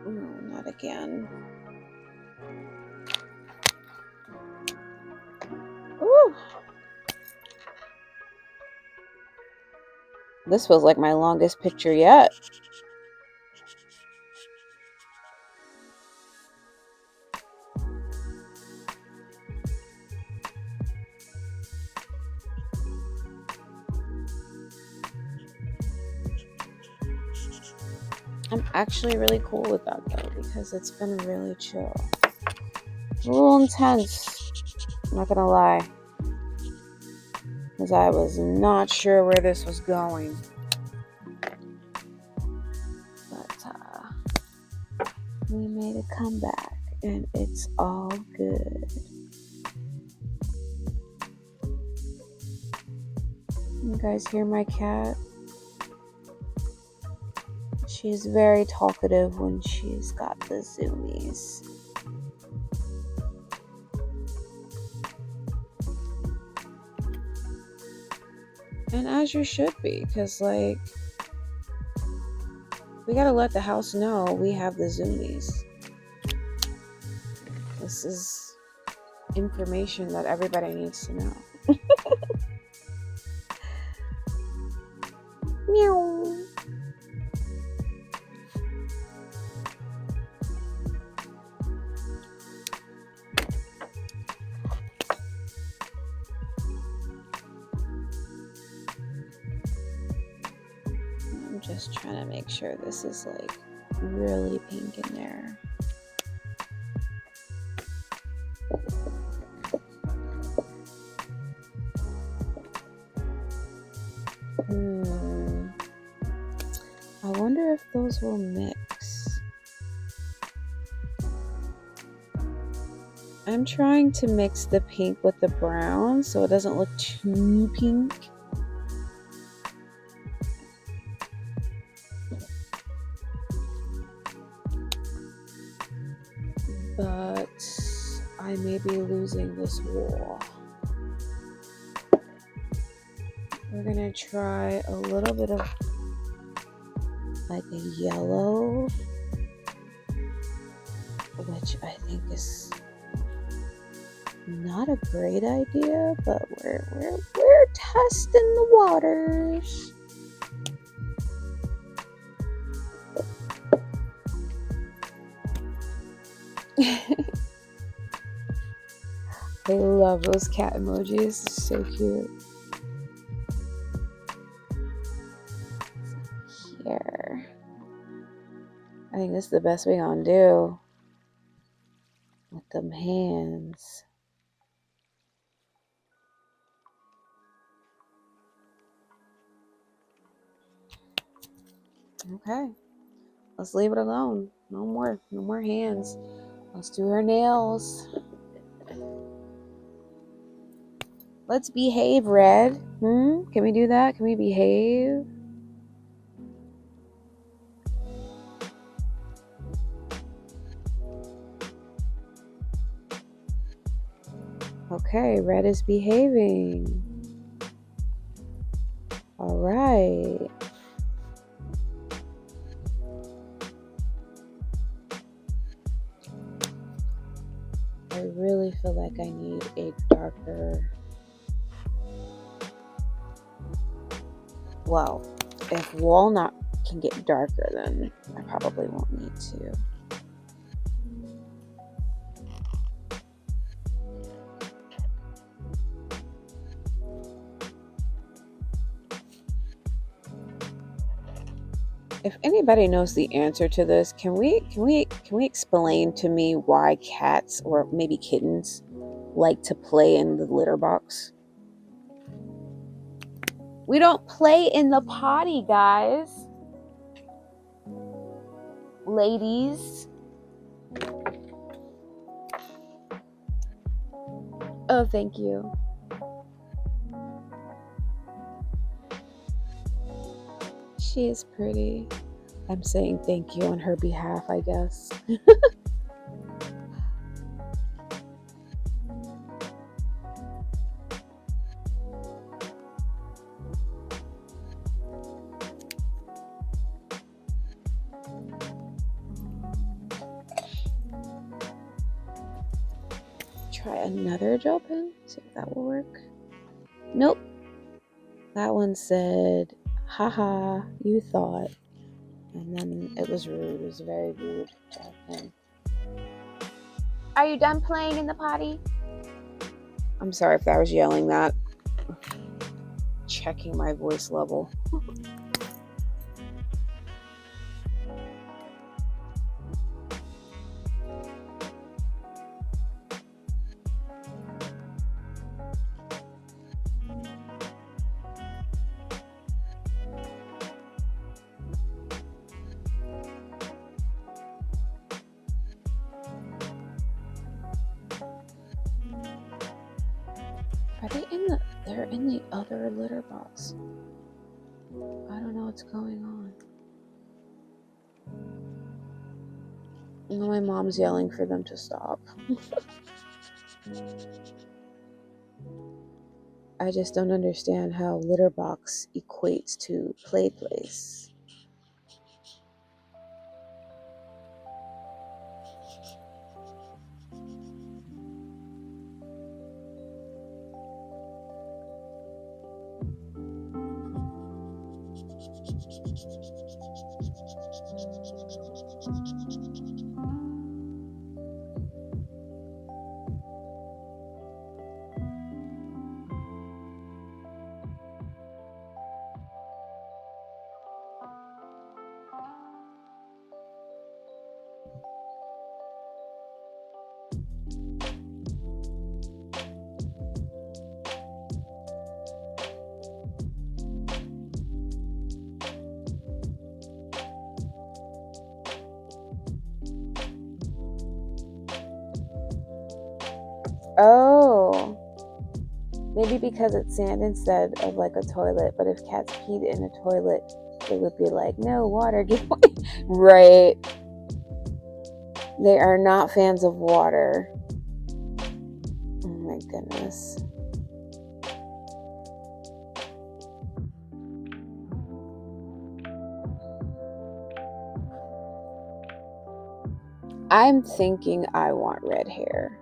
Oh, not again. Ooh. This feels like my longest picture yet. I'm actually really cool with that though, because it's been really chill. A little intense, I'm not gonna lie, because I was not sure where this was going. But we made a comeback, and it's all good. You guys hear my cat? She's very talkative when she's got the zoomies. And as you should be, because, like, we gotta let the house know we have the zoomies. This is information that everybody needs to know. Meow. I'm just trying to make sure this is like really pink in there. I wonder if those will mix. I'm trying to mix the pink with the brown so it doesn't look too pink. But I may be losing this wool. We're gonna try a little bit of like a yellow, which I think is not a great idea, but we're testing the waters. I love those cat emojis. It's so cute. Here. I think this is the best we gonna do with them hands. Okay. Let's leave it alone. No more hands. Let's do her nails. Let's behave, Red. Can we do that? Can we behave? Okay, Red is behaving. All right. I really feel like I need a darker... Well, if walnut can get darker, then I probably won't need to. If anybody knows the answer to this, can we explain to me why cats or maybe kittens like to play in the litter box? We don't play in the potty, guys. Ladies. Oh, thank you. She is pretty. I'm saying thank you on her behalf, I guess. Try another gel pen, see if that will work. Nope. That one said, haha, you thought. And then it was rude. It was very rude gel pen. Are you done playing in the potty? I'm sorry if that was yelling that. Checking my voice level. Are they in the... They're in the other litter box. I don't know what's going on. My mom's yelling for them to stop. I just don't understand how litter box equates to play place. Oh, maybe because it's sand instead of like a toilet. But if cats peed in a toilet, they would be like, no, water, get away. Right. They are not fans of water. Oh my goodness. I'm thinking I want red hair.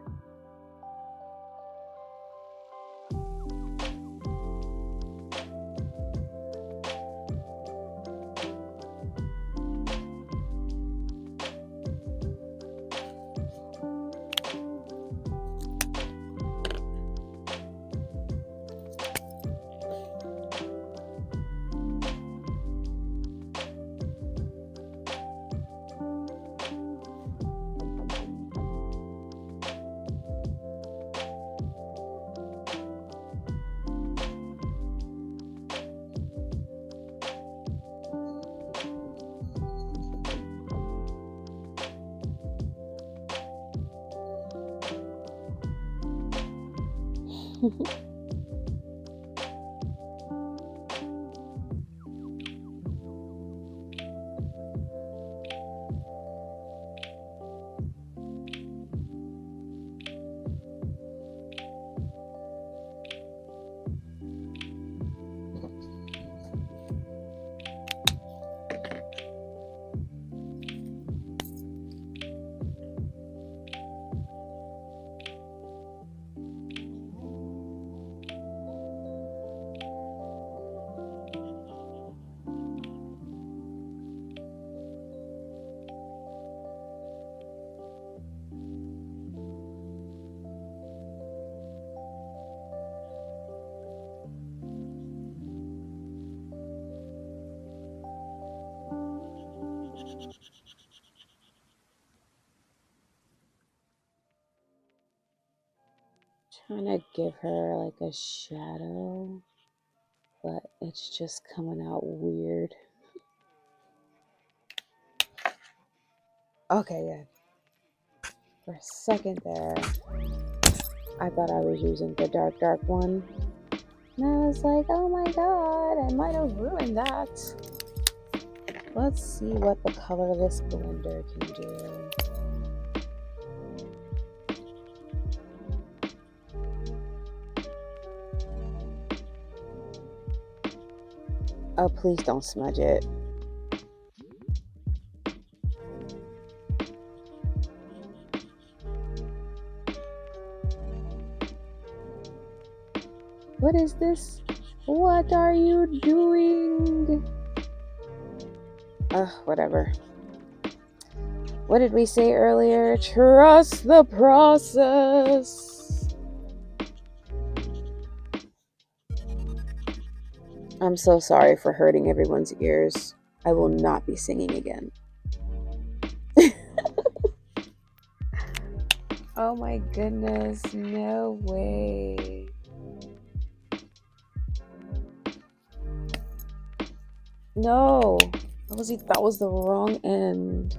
Trying to give her like a shadow, but it's just coming out weird. Okay, good. For a second there. I thought I was using the dark one. And I was like, oh my god, I might have ruined that. Let's see what the colorless blender can do. Oh, please don't smudge it. What is this? What are you doing? Whatever. What did we say earlier? Trust the process. I'm so sorry for hurting everyone's ears. I will not be singing again. Oh my goodness, no way. No, that was the wrong end.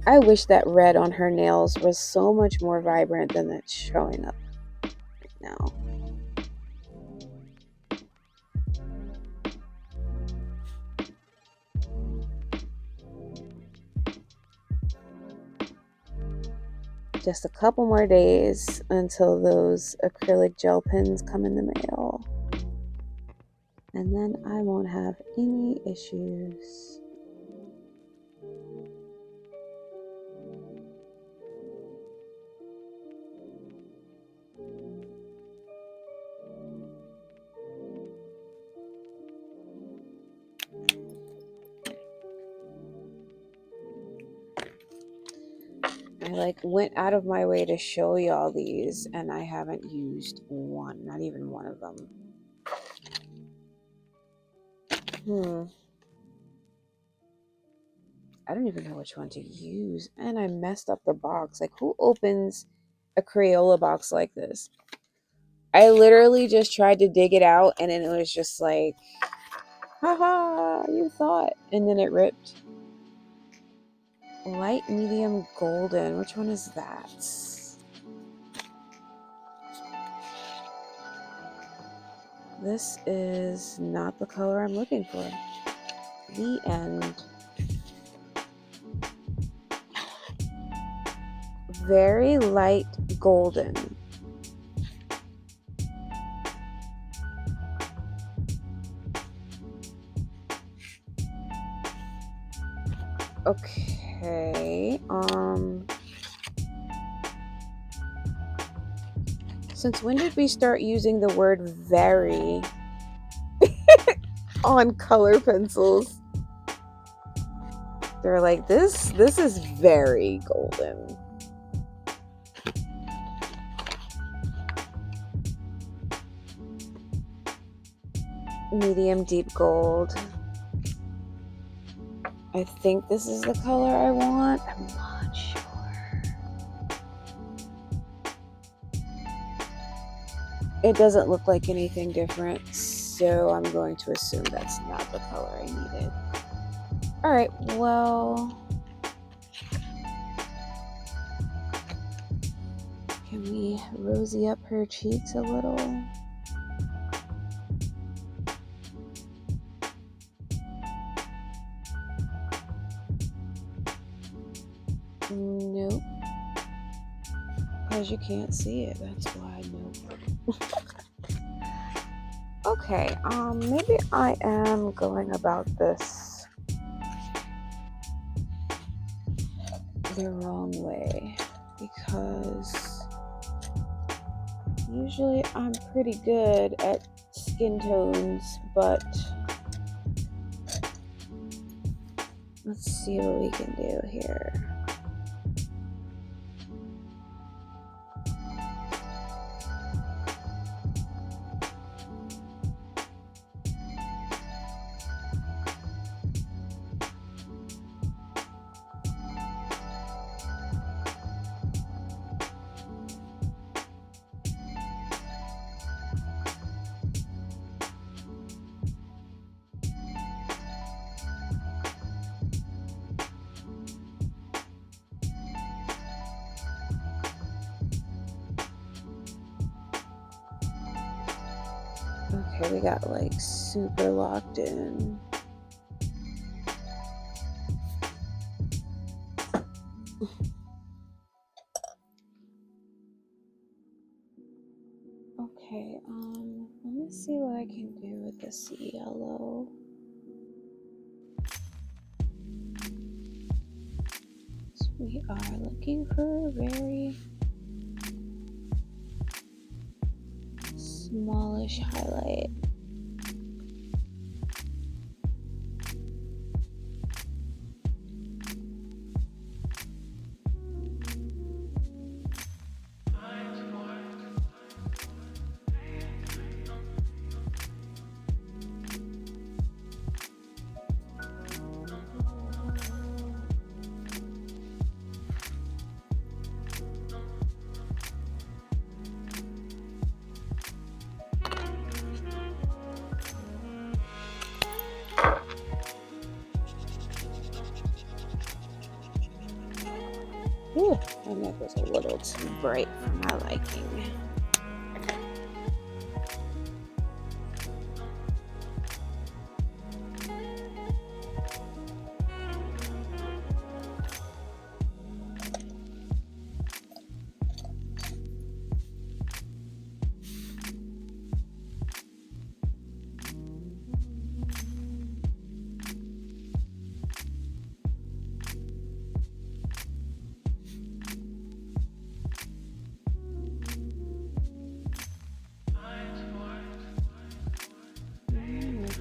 I wish that red on her nails was so much more vibrant than it's showing up right now. Just a couple more days until those acrylic gel pens come in the mail. And then I won't have any issues. I went out of my way to show y'all these, and I haven't used one, not even one of them. I don't even know which one to use, and I messed up the box. Like, who opens a Crayola box like this? I literally just tried to dig it out, and then it was just like, haha, you thought, and then it ripped. Light, medium, golden. Which one is that? This is not the color I'm looking for. The end. Very light golden. Okay. Since when did we start using the word very on color pencils? They're like, this is very golden. Medium deep gold. I think this is the color I want. I'm not sure. It doesn't look like anything different, so I'm going to assume that's not the color I needed. Alright, well, can we rosy up her cheeks a little? Nope. Because you can't see it, that's why. Nope. Okay, maybe I am going about this the wrong way, because usually I'm pretty good at skin tones, but let's see what we can do here. Okay, we got like super locked in. Okay, let me see what I can do with this yellow. So we are looking for a very smallish highlight. Ooh, my neck was a little too bright for my liking.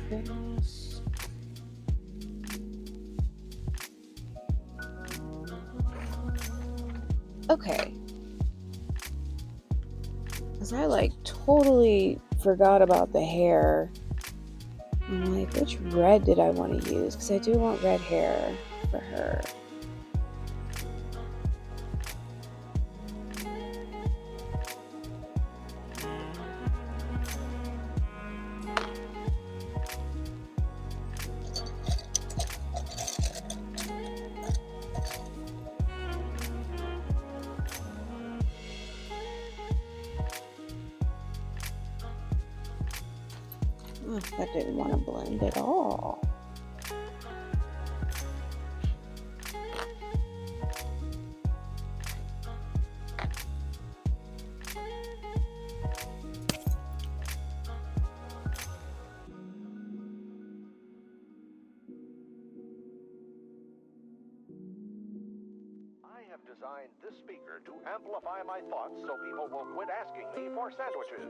Goodness. Okay. Because I like totally forgot about the hair. I'm like, which red did I want to use? Because I do want red hair for her. Oh, that didn't want to blend at all. I have designed this speaker to amplify my thoughts so people will quit asking me for sandwiches.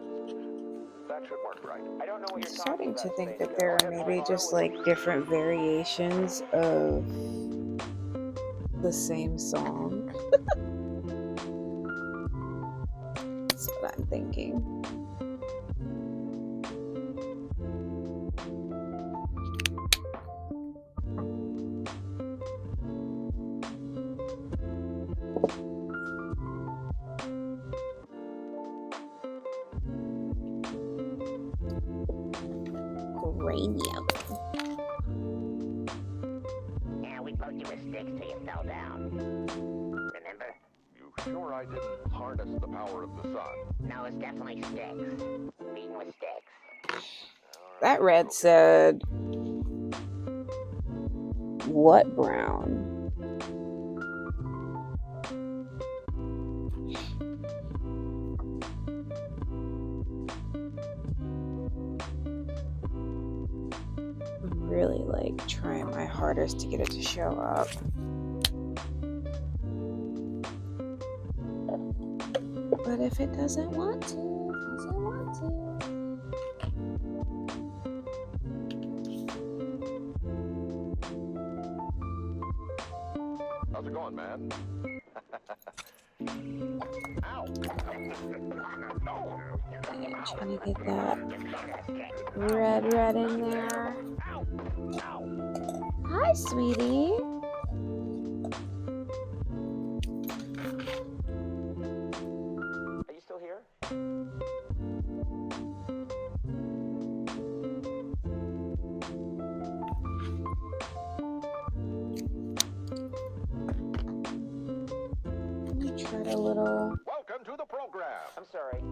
That should work, right? I don't know what you're talking Starting about. to think that there are maybe just like different variations of the same song. That's what I'm thinking. Cranium. Yeah, we poked you with sticks till you fell down. Remember? You sure I didn't harness the power of the sun? No, it's definitely sticks. Beaten with sticks. That red said, what brown? I'm really like trying my hardest to get it to show up. But if it doesn't want to, it doesn't want to. How's it going, man? Ow! Okay, I'm trying to get that red in there. Hi, sweetie. Are you still here? Let me try a little. Welcome to the program. I'm sorry.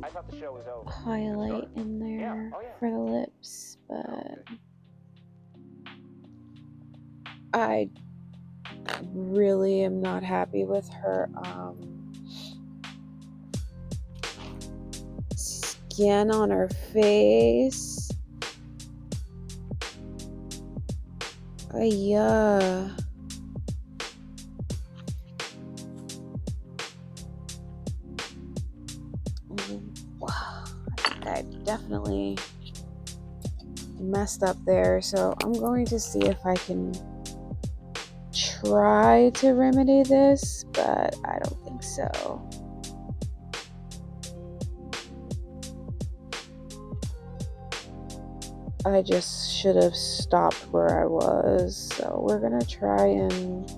I thought the show was over. highlight in there Yeah. Oh, yeah. for the lips, but Okay. I really am not happy with her skin on her face. Yeah. Wow. I think I definitely messed up there, so I'm going to see if I can try to remedy this, but I don't think so. I just should have stopped where I was, so we're gonna try and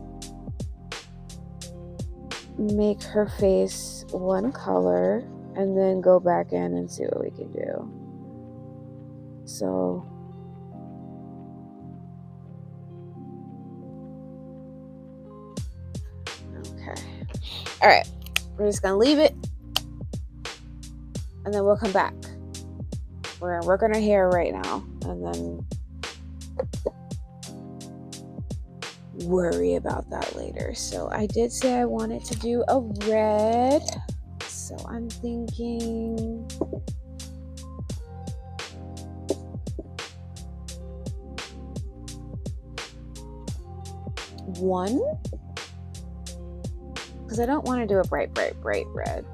make her face one color and then go back in and see what we can do. So okay, all right, we're just gonna leave it and then we'll come back. We're gonna work on her hair right now and then worry about that later. So I did say I wanted to do a red, so I'm thinking one, because I don't want to do a bright red.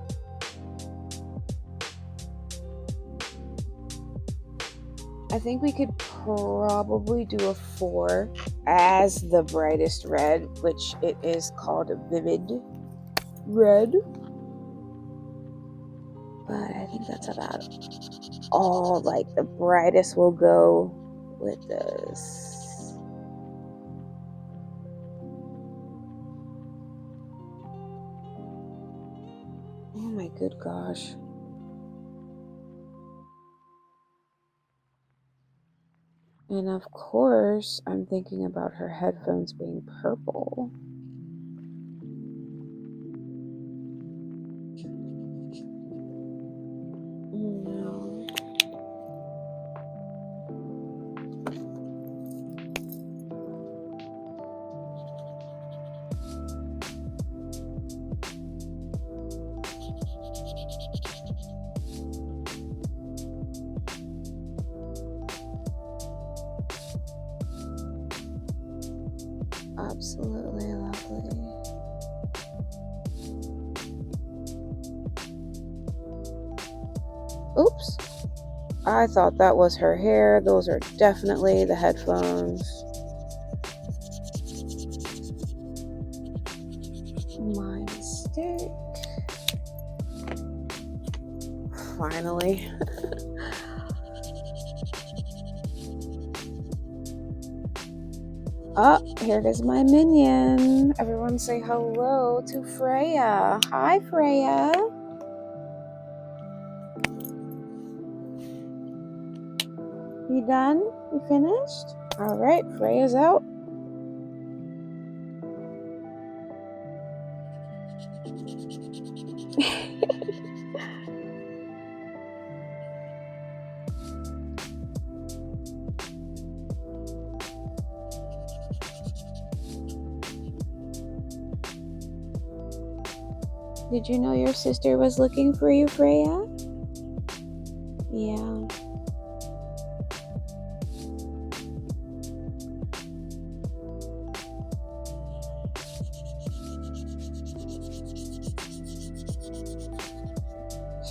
I think we could probably do a 4 as the brightest red, which it is called a vivid red. But I think that's about all, like the brightest will go with this. Oh my good gosh. And of course, I'm thinking about her headphones being purple. No. Absolutely lovely. Oops. I thought that was her hair. Those are definitely the headphones. My mistake. Finally. Oh, here goes my minion. Everyone say hello to Freya. Hi, Freya. You done? You finished? All right, Freya's out. Did you know your sister was looking for you, Freya? Yeah.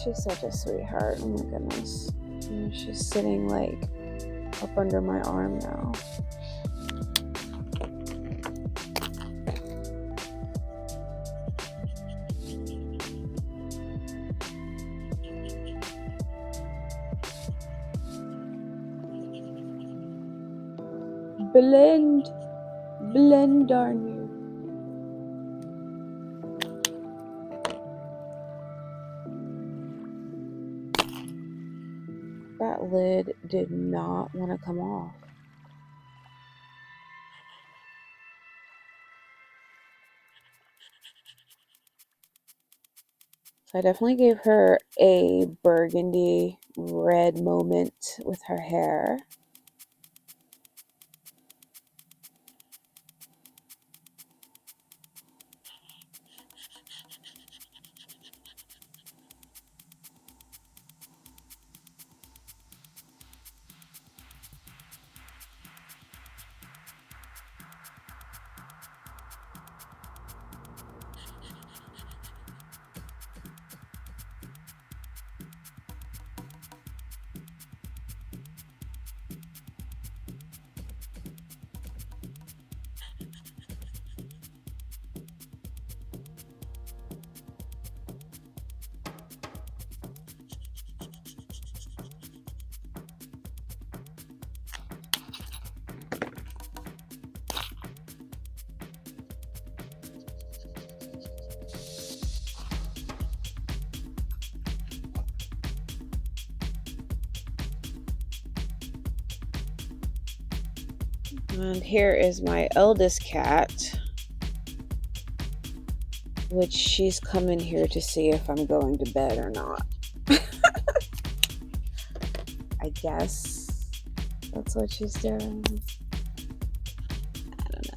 She's such a sweetheart. Oh my goodness. And she's sitting like up under my arm now. Blend, darn you. That lid did not want to come off. So I definitely gave her a burgundy red moment with her hair. And here is my eldest cat, which she's coming here to see if I'm going to bed or not. I guess that's what she's doing. I don't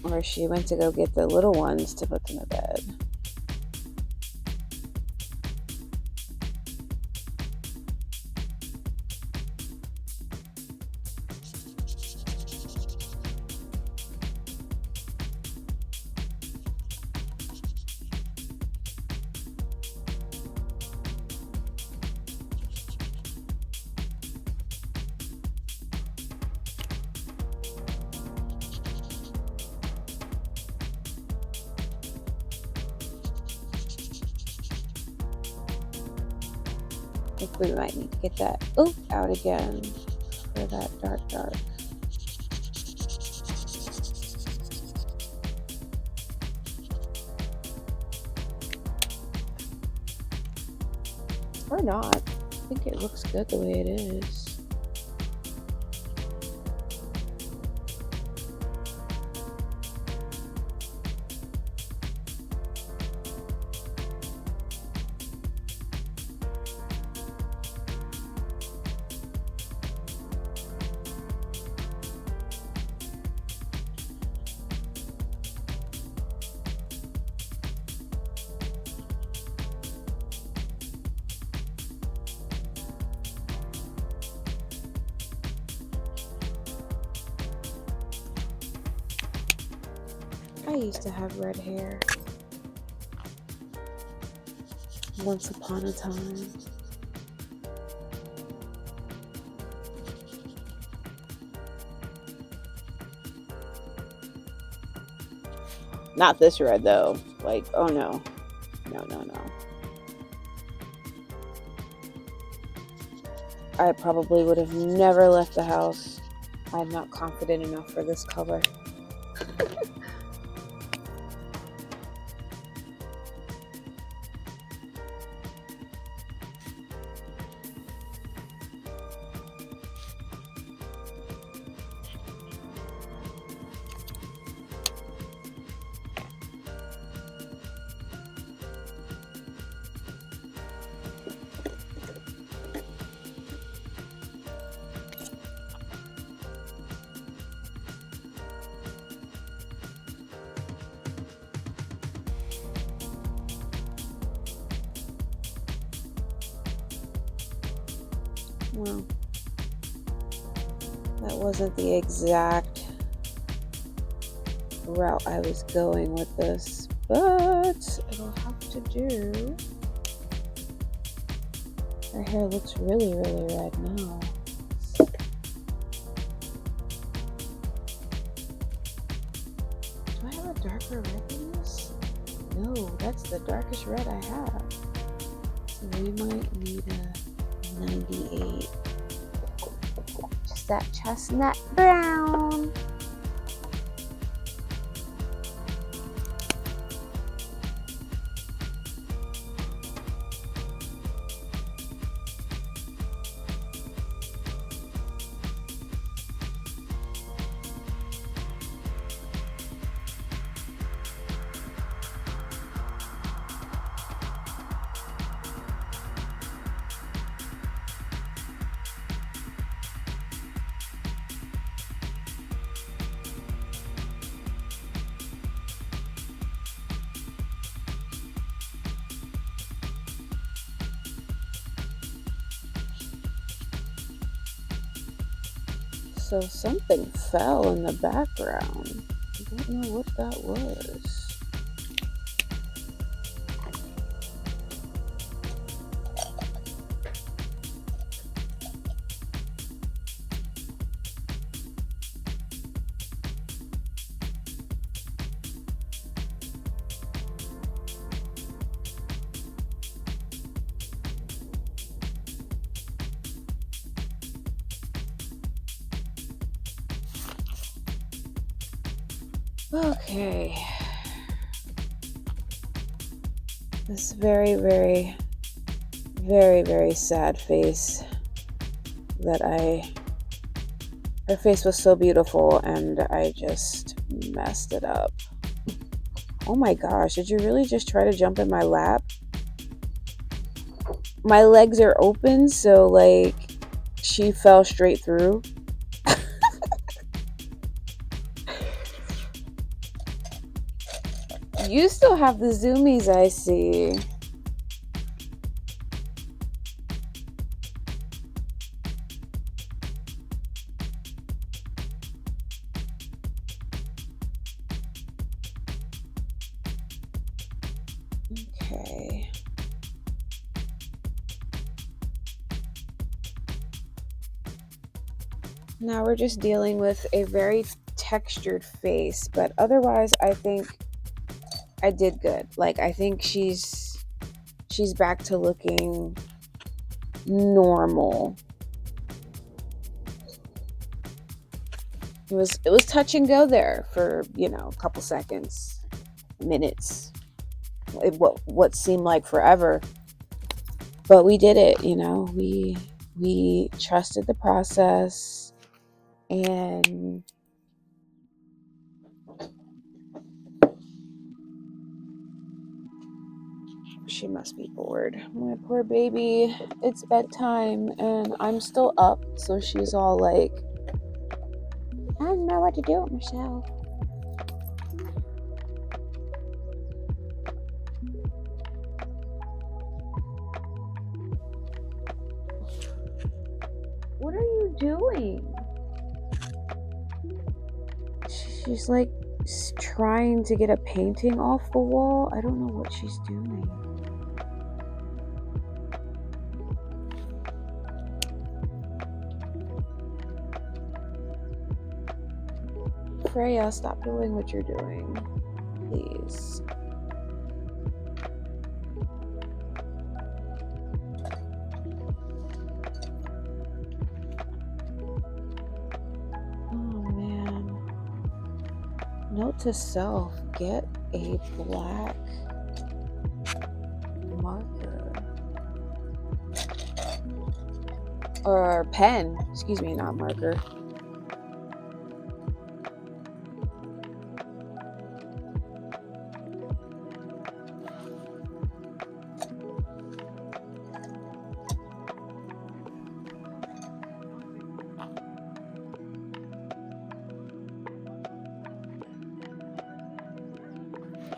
know. Or she went to go get the little ones to put them to bed. I think we might need to get that out again for that dark. Or not. I think it looks good the way it is. I used to have red hair once upon a time. Not this red though. Like, oh no. No. I probably would have never left the house. I'm not confident enough for this color. Well, that wasn't the exact route I was going with this, but it'll have to do. Her hair looks really red now. Do I have a darker red than this? No, that's the darkest red I have. So we might need a 98. Just that chestnut brown. So something fell in the background. I don't know what that was. Okay. This very, very, very, very sad face that her face was so beautiful and I just messed it up. Oh my gosh, did you really just try to jump in my lap? My legs are open, so like she fell straight through. You still have the zoomies, I see. Okay. Now we're just dealing with a very textured face, but otherwise I think I did good. Like I think she's back to looking normal. It was touch and go there for, a couple seconds, minutes. What seemed like forever. But we did it, we trusted the process, and she must be bored. My poor baby. It's bedtime and I'm still up, so she's all like, I don't know what to do with myself. What are you doing? She's like trying to get a painting off the wall. I don't know what she's doing. Freya, stop doing what you're doing, please. Oh man. Note to self, get a black marker. Or pen, excuse me, not marker.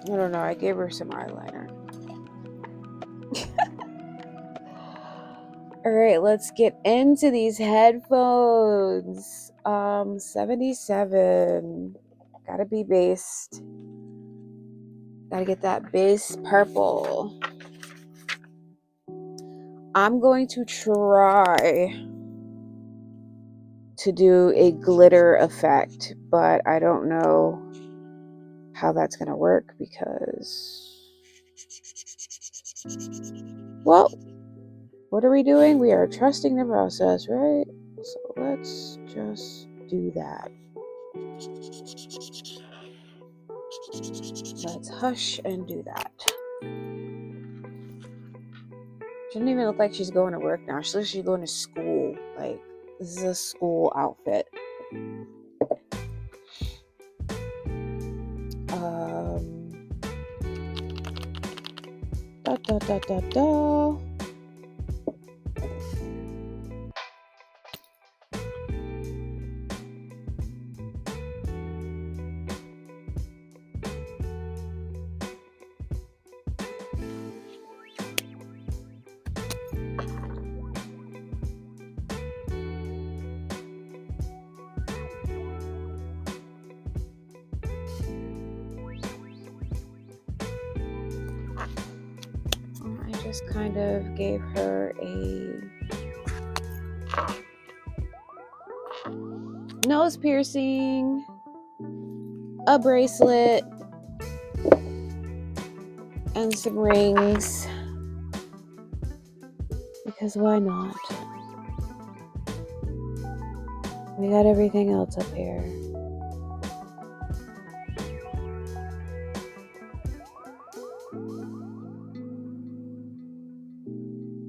I don't know, I gave her some eyeliner. Alright, let's get into these headphones. 77. Gotta be based. Gotta get that base purple. I'm going to try to do a glitter effect, but I don't know how that's gonna work because, well, what are we doing? We are trusting the process, right? So let's just do that. Let's hush and do that. She doesn't even look like she's going to work now. She looks like she's going to school. Like, this is a school outfit. Da da da da da. just kind of gave her a nose piercing, a bracelet, and some rings. Because why not? We got everything else up here.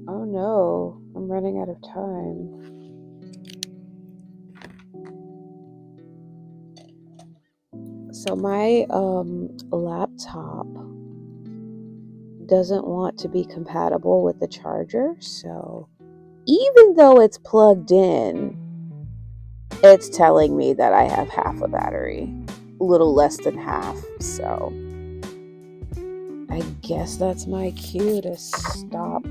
Oh no, I'm running out of time. So my laptop doesn't want to be compatible with the charger, so even though it's plugged in, it's telling me that I have half a battery, a little less than half. So I guess that's my cue to stop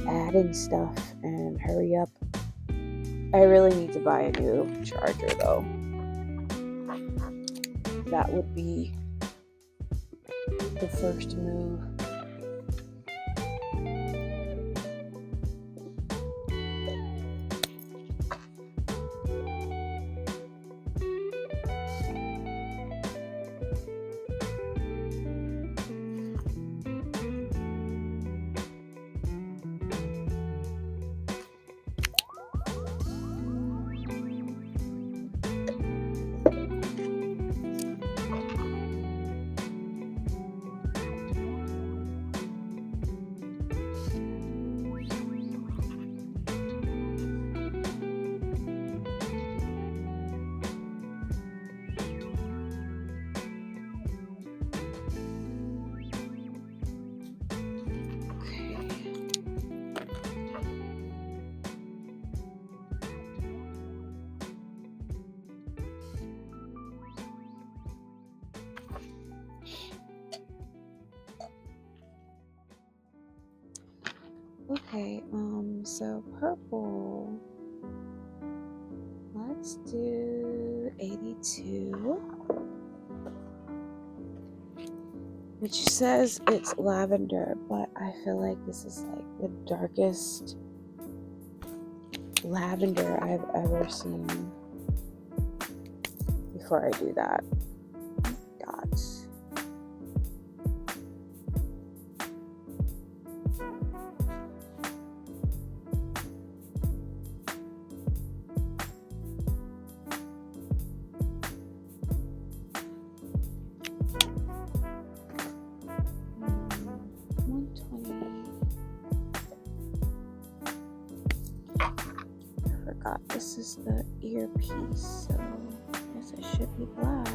adding stuff and hurry up. I really need to buy a new charger though. That would be the first move. Okay, so purple. Let's do 82. Which says it's lavender, but I feel like this is like the darkest lavender I've ever seen. Before I do that, dots. This is the earpiece, so I guess it should be black.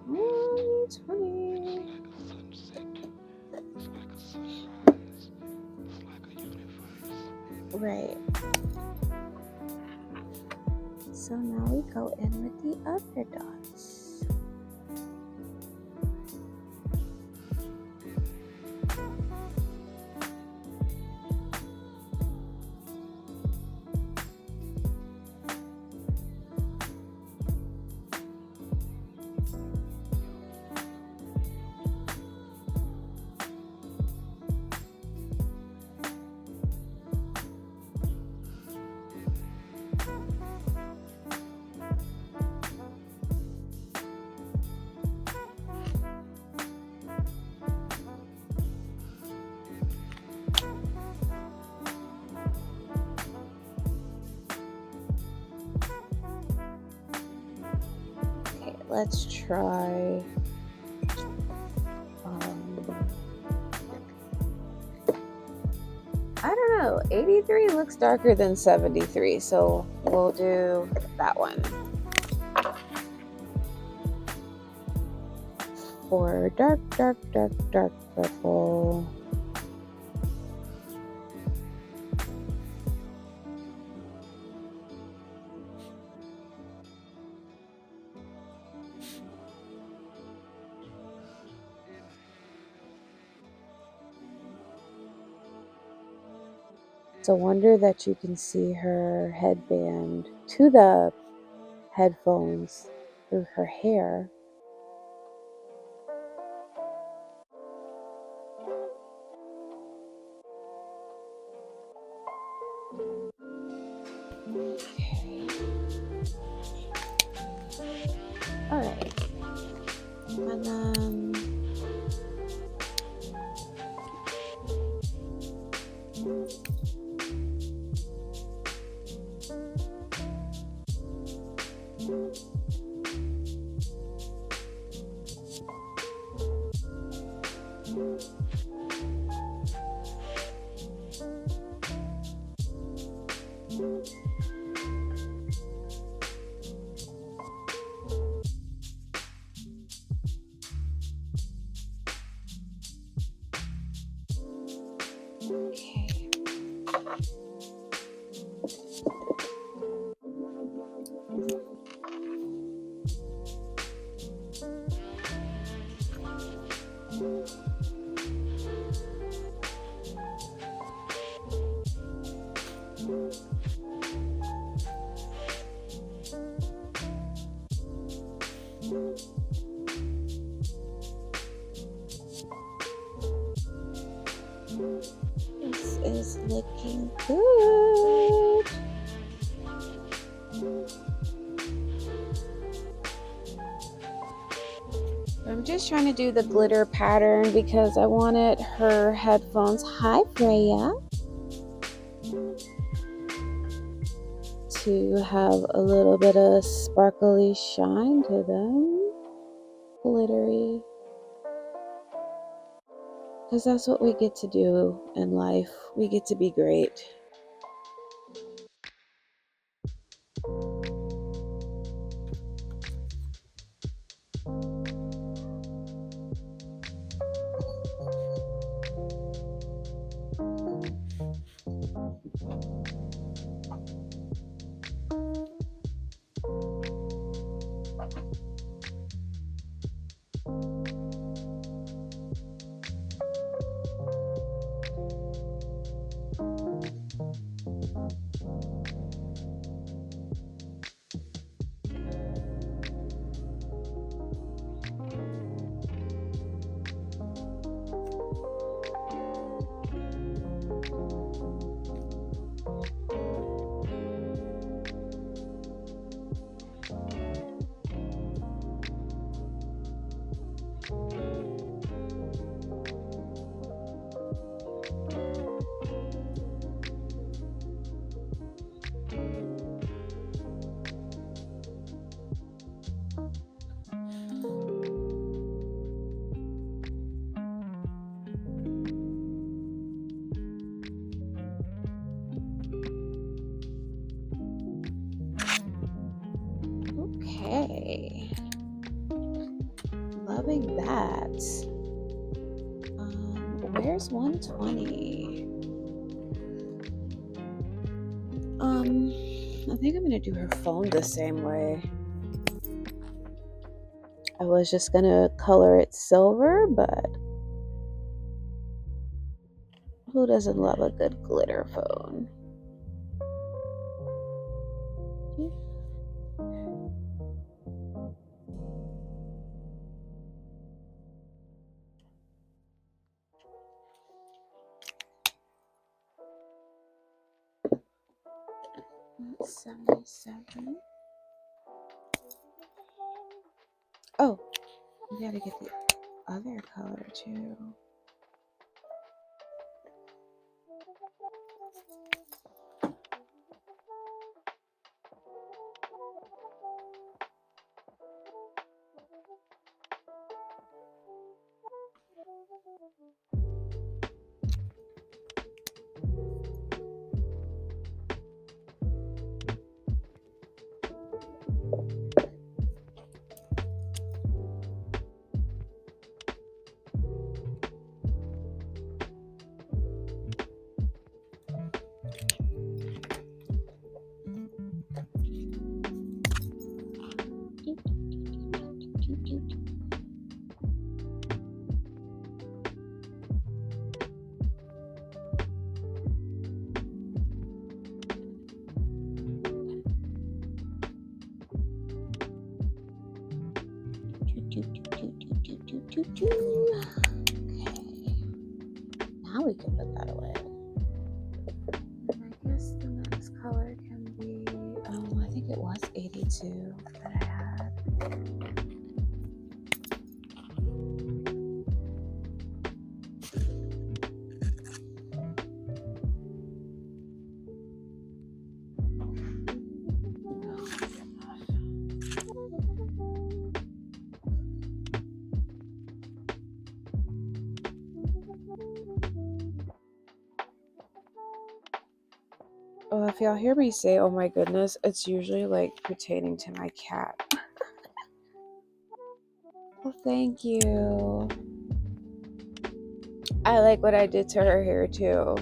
Ooh, 20. Right. So now we go in with the other dots. Let's try I don't know, 83 looks darker than 73, so we'll do that one. For dark purple. It's a wonder that you can see her headband to the headphones through her hair. Okay. All right. And then okay. This is looking good. I'm just trying to do the glitter pattern because I wanted her headphones, hi Freya, to have a little bit of sparkly shine to them, glittery, because that's what we get to do in life. We get to be great. Okay, loving that. Where's 120? I think I'm gonna do her phone the same way. I was just gonna color it silver, but who doesn't love a good glitter phone? 77. Oh, we gotta get the other color too. Now we can put that away. I guess the next color can be, I think it was 82 that I had. Oh, if y'all hear me say, oh my goodness, it's usually like pertaining to my cat. Well, thank you. I like what I did to her hair too.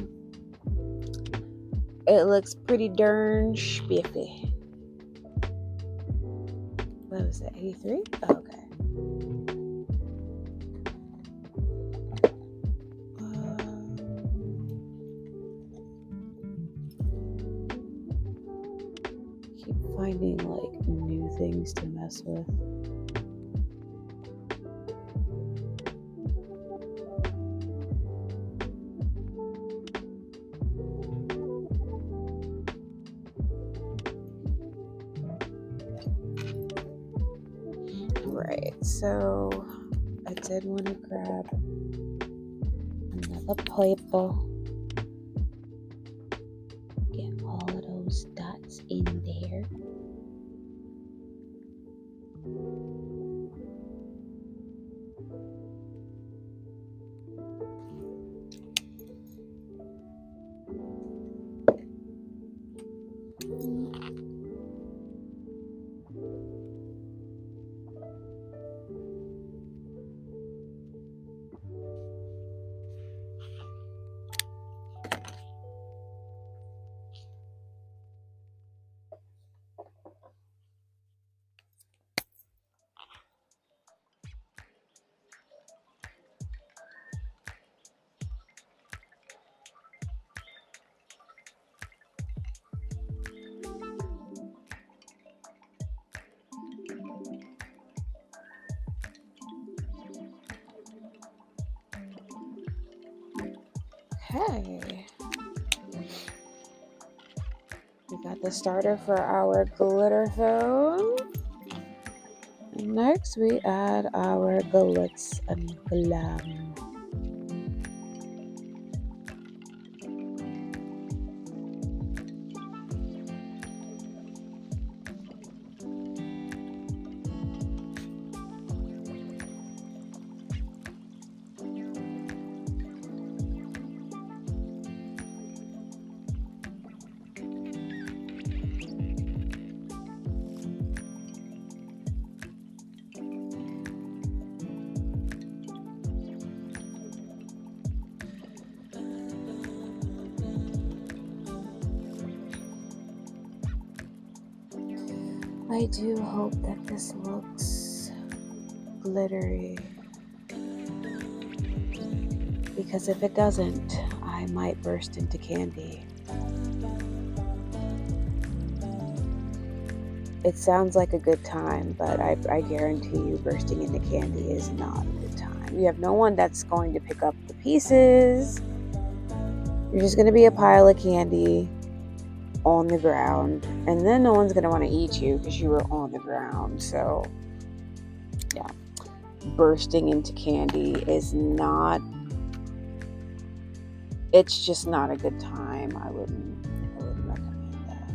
It looks pretty darn spiffy. What was it, 83? Oh, okay. Keep finding like new things to mess with. Right, so I did want to grab another paper. Get all of those dots in there. Okay. We got the starter for our glitter phone. Next, we add our glitz and glam. I do hope that this looks glittery, because if it doesn't, I might burst into candy. It sounds like a good time, but I guarantee you bursting into candy is not a good time. You have no one that's going to pick up the pieces. You're just going to be a pile of candy on the ground, and then no one's going to want to eat you because you were on the ground. So yeah, bursting into candy is not, it's just not a good time. I wouldn't recommend that.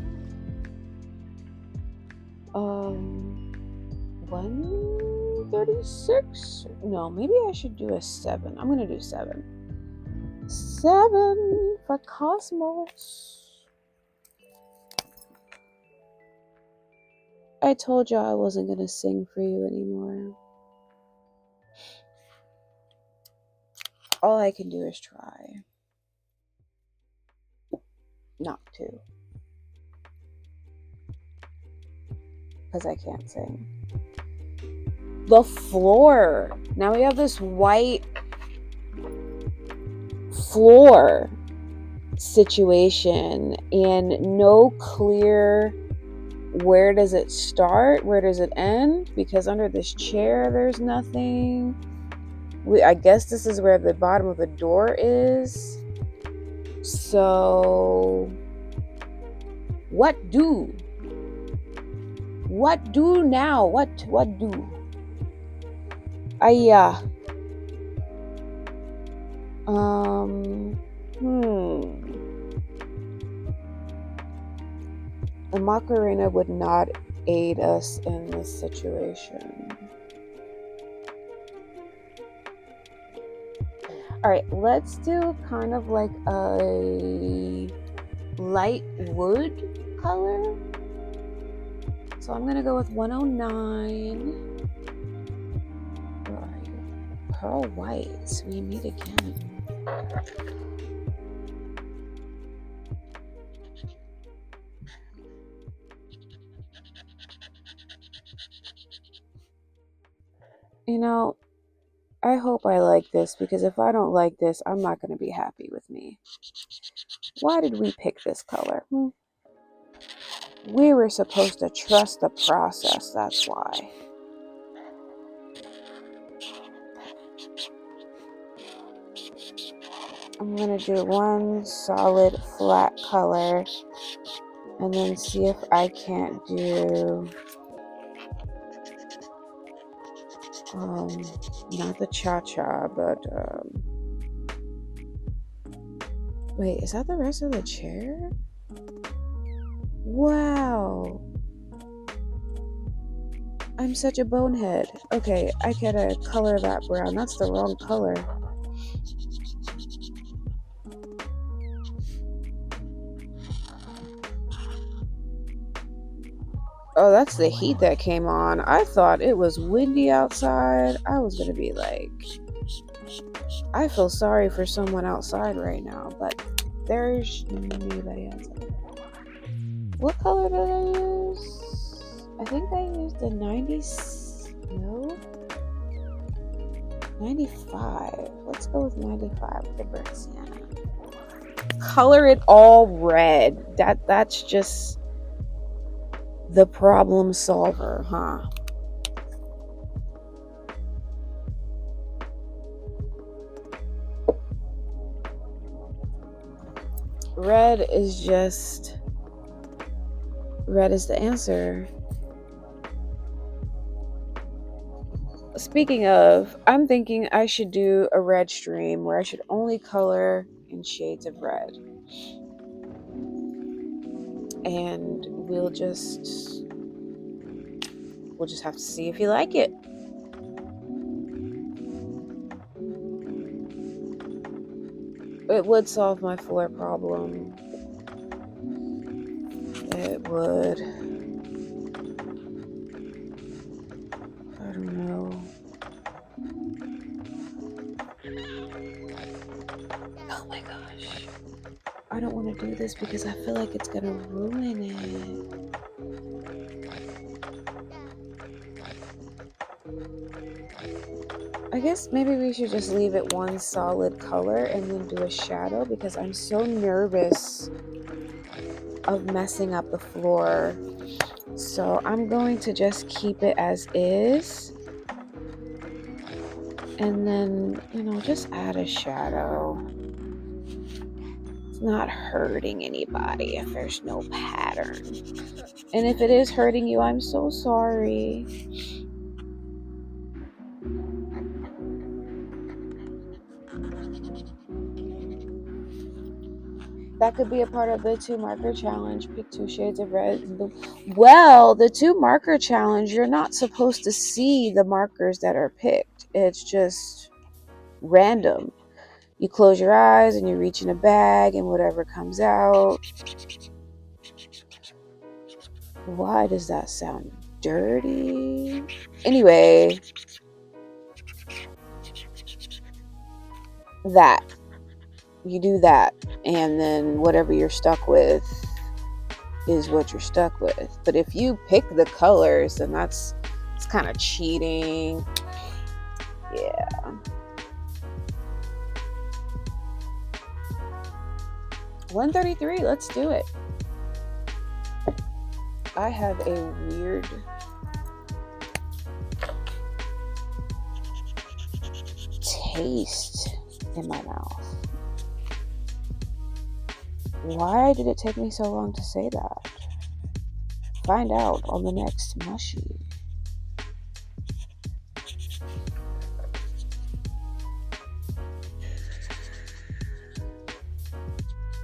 136? No, maybe I should do a 7. I'm gonna do 7 for Cosmos. I told you I wasn't gonna sing for you anymore. All I can do is try not to, because I can't sing. The floor. Now we have this white floor situation and no clear where does it start, where does it end, because under this chair there's nothing. I guess this is where the bottom of the door is. So what do now? What do? Yeah. The Macarena would not aid us in this situation. All right, let's do kind of like a light wood color. So I'm gonna go with 109. Where are you? Pearl whites. We meet again. You know, I hope I like this, because if I don't like this, I'm not going to be happy with me. Why did we pick this color? We were supposed to trust the process, that's why. I'm going to do one solid flat color and then see if I can't do not the cha-cha, but wait, is that the rest of the chair? Wow, I'm such a bonehead. Okay, I gotta color that brown. That's the wrong color. Oh, that's the heat that came on. I thought it was windy outside. I was gonna be like, I feel sorry for someone outside right now, but there's nobody outside. What color did I use? I think I used the 95. Let's go with 95 with the burnt sienna. Color it all red. That's just the problem solver, huh? Red is the answer. Speaking of, I'm thinking I should do a red stream where I should only color in shades of red. And we'll just have to see if you like it. It would solve my floor problem. It would. I don't know. Oh my gosh. I don't want to do this because I feel like it's gonna ruin it. I guess maybe we should just leave it one solid color and then do a shadow, because I'm so nervous of messing up the floor. So I'm going to just keep it as is. And then, just add a shadow. It's not hurting anybody if there's no pattern. And if it is hurting you, I'm so sorry. That could be a part of the 2 marker challenge. Pick 2 shades of red. Well, the 2 marker challenge, you're not supposed to see the markers that are picked. It's just random. You close your eyes and you reach in a bag and whatever comes out. Why does that sound dirty? Anyway, that. You do that, and then whatever you're stuck with is what you're stuck with. But if you pick the colors, then it's kind of cheating. Yeah. $133, let's do it. I have a weird taste in my mouth. Why did it take me so long to say that? Find out on the next mushy.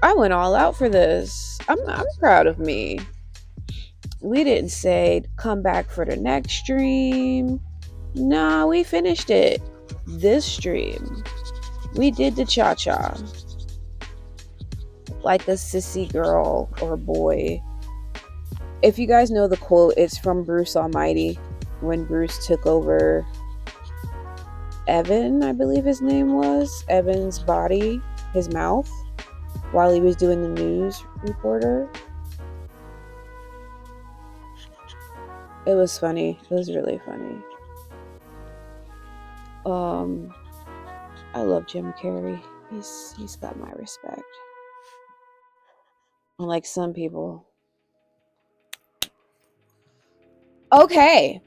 I went all out for this. I'm proud of me. We didn't say come back for the next stream. Nah, we finished it. This stream. We did the cha-cha. Like a sissy girl or boy. If you guys know the quote, it's from Bruce Almighty when Bruce took over Evan, I believe his name was. Evan's body, his mouth, while he was doing the news reporter. It was funny. It was really funny. I love Jim Carrey. He's got my respect. Unlike some people. Okay.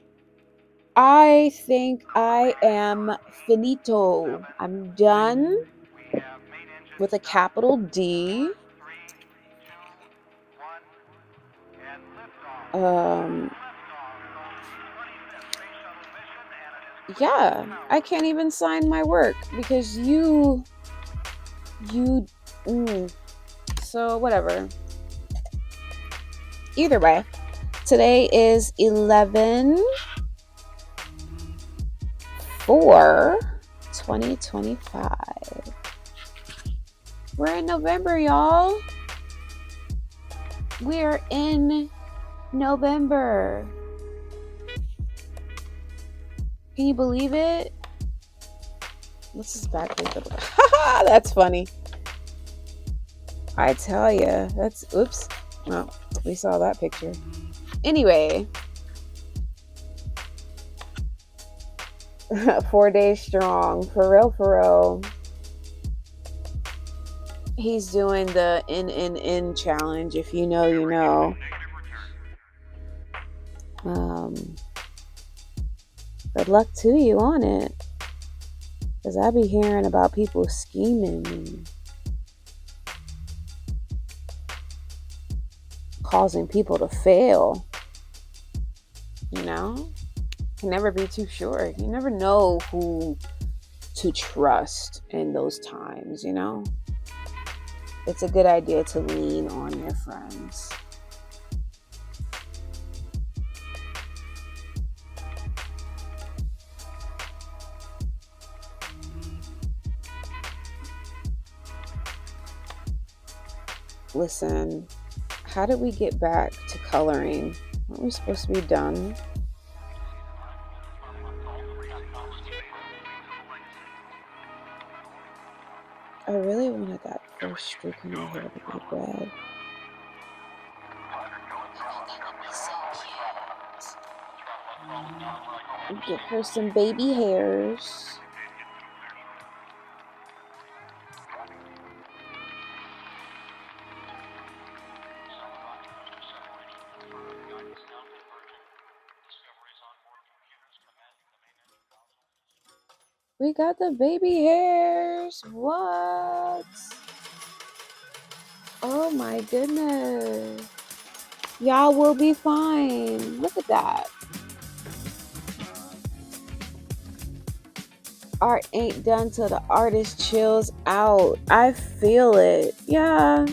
I think I am finito. I'm done with a capital D. Yeah, I can't even sign my work because so whatever. Either way, today is 11/4/2025. We're in November, y'all. We're in November. Can you believe it? This is back. That's funny. I tell ya, that's oops. Oh, we saw that picture. Anyway, 4 days strong, for real. He's doing the in challenge. If you know, you know. Good luck to you on it, because I be hearing about people scheming and causing people to fail. You know, can never be too sure. You never know who to trust in those times. You know, it's a good idea to lean on your friends. Listen, how did we get back to coloring? Aren't we supposed to be done? I really wanted that first streak in my hair to be red. Give her some baby hairs. We got the baby hairs. What? Oh my goodness. Y'all will be fine. Look at that. Art ain't done till the artist chills out. I feel it. Yeah.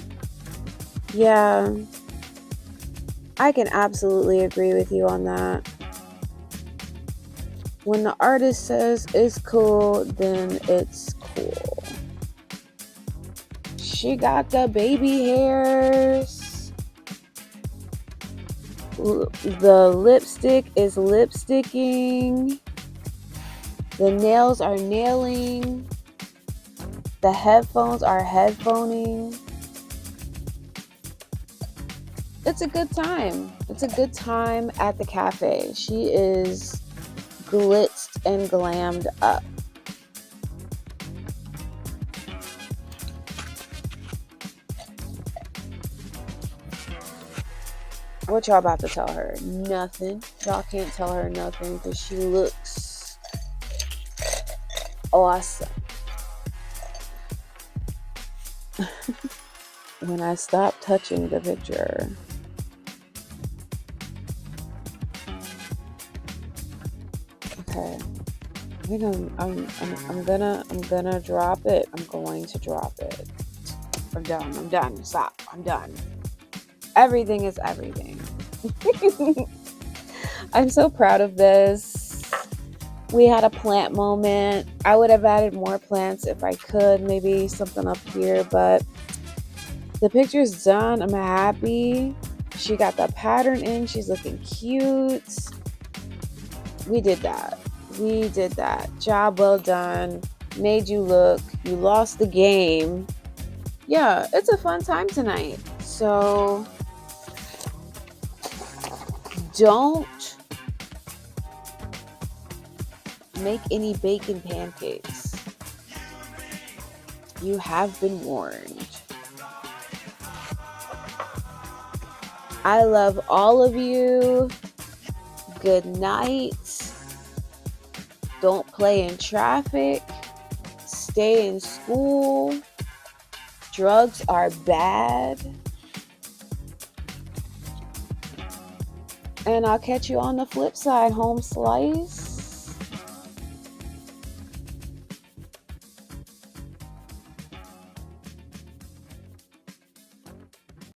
I can absolutely agree with you on that. When the artist says it's cool, then it's cool. She got the baby hairs. The lipstick is lipsticking. The nails are nailing. The headphones are headphoning. It's a good time. It's a good time at the cafe. She is glitzed and glammed up. What y'all about to tell her? Nothing. Y'all can't tell her nothing because she looks awesome. when I stop touching the picture. Okay. I think I'm gonna drop it. I'm going to drop it. I'm done. Stop. I'm done. Everything is everything. I'm so proud of this. We had a plant moment. I would have added more plants if I could, maybe something up here, but the picture's done. I'm happy. She got the pattern in. She's looking cute. We did that. Job well done. Made you look. You lost the game. Yeah, it's a fun time tonight. So don't make any bacon pancakes. You have been warned. I love all of you. Good night. Don't play in traffic. Stay in school. Drugs are bad. And I'll catch you on the flip side, home slice.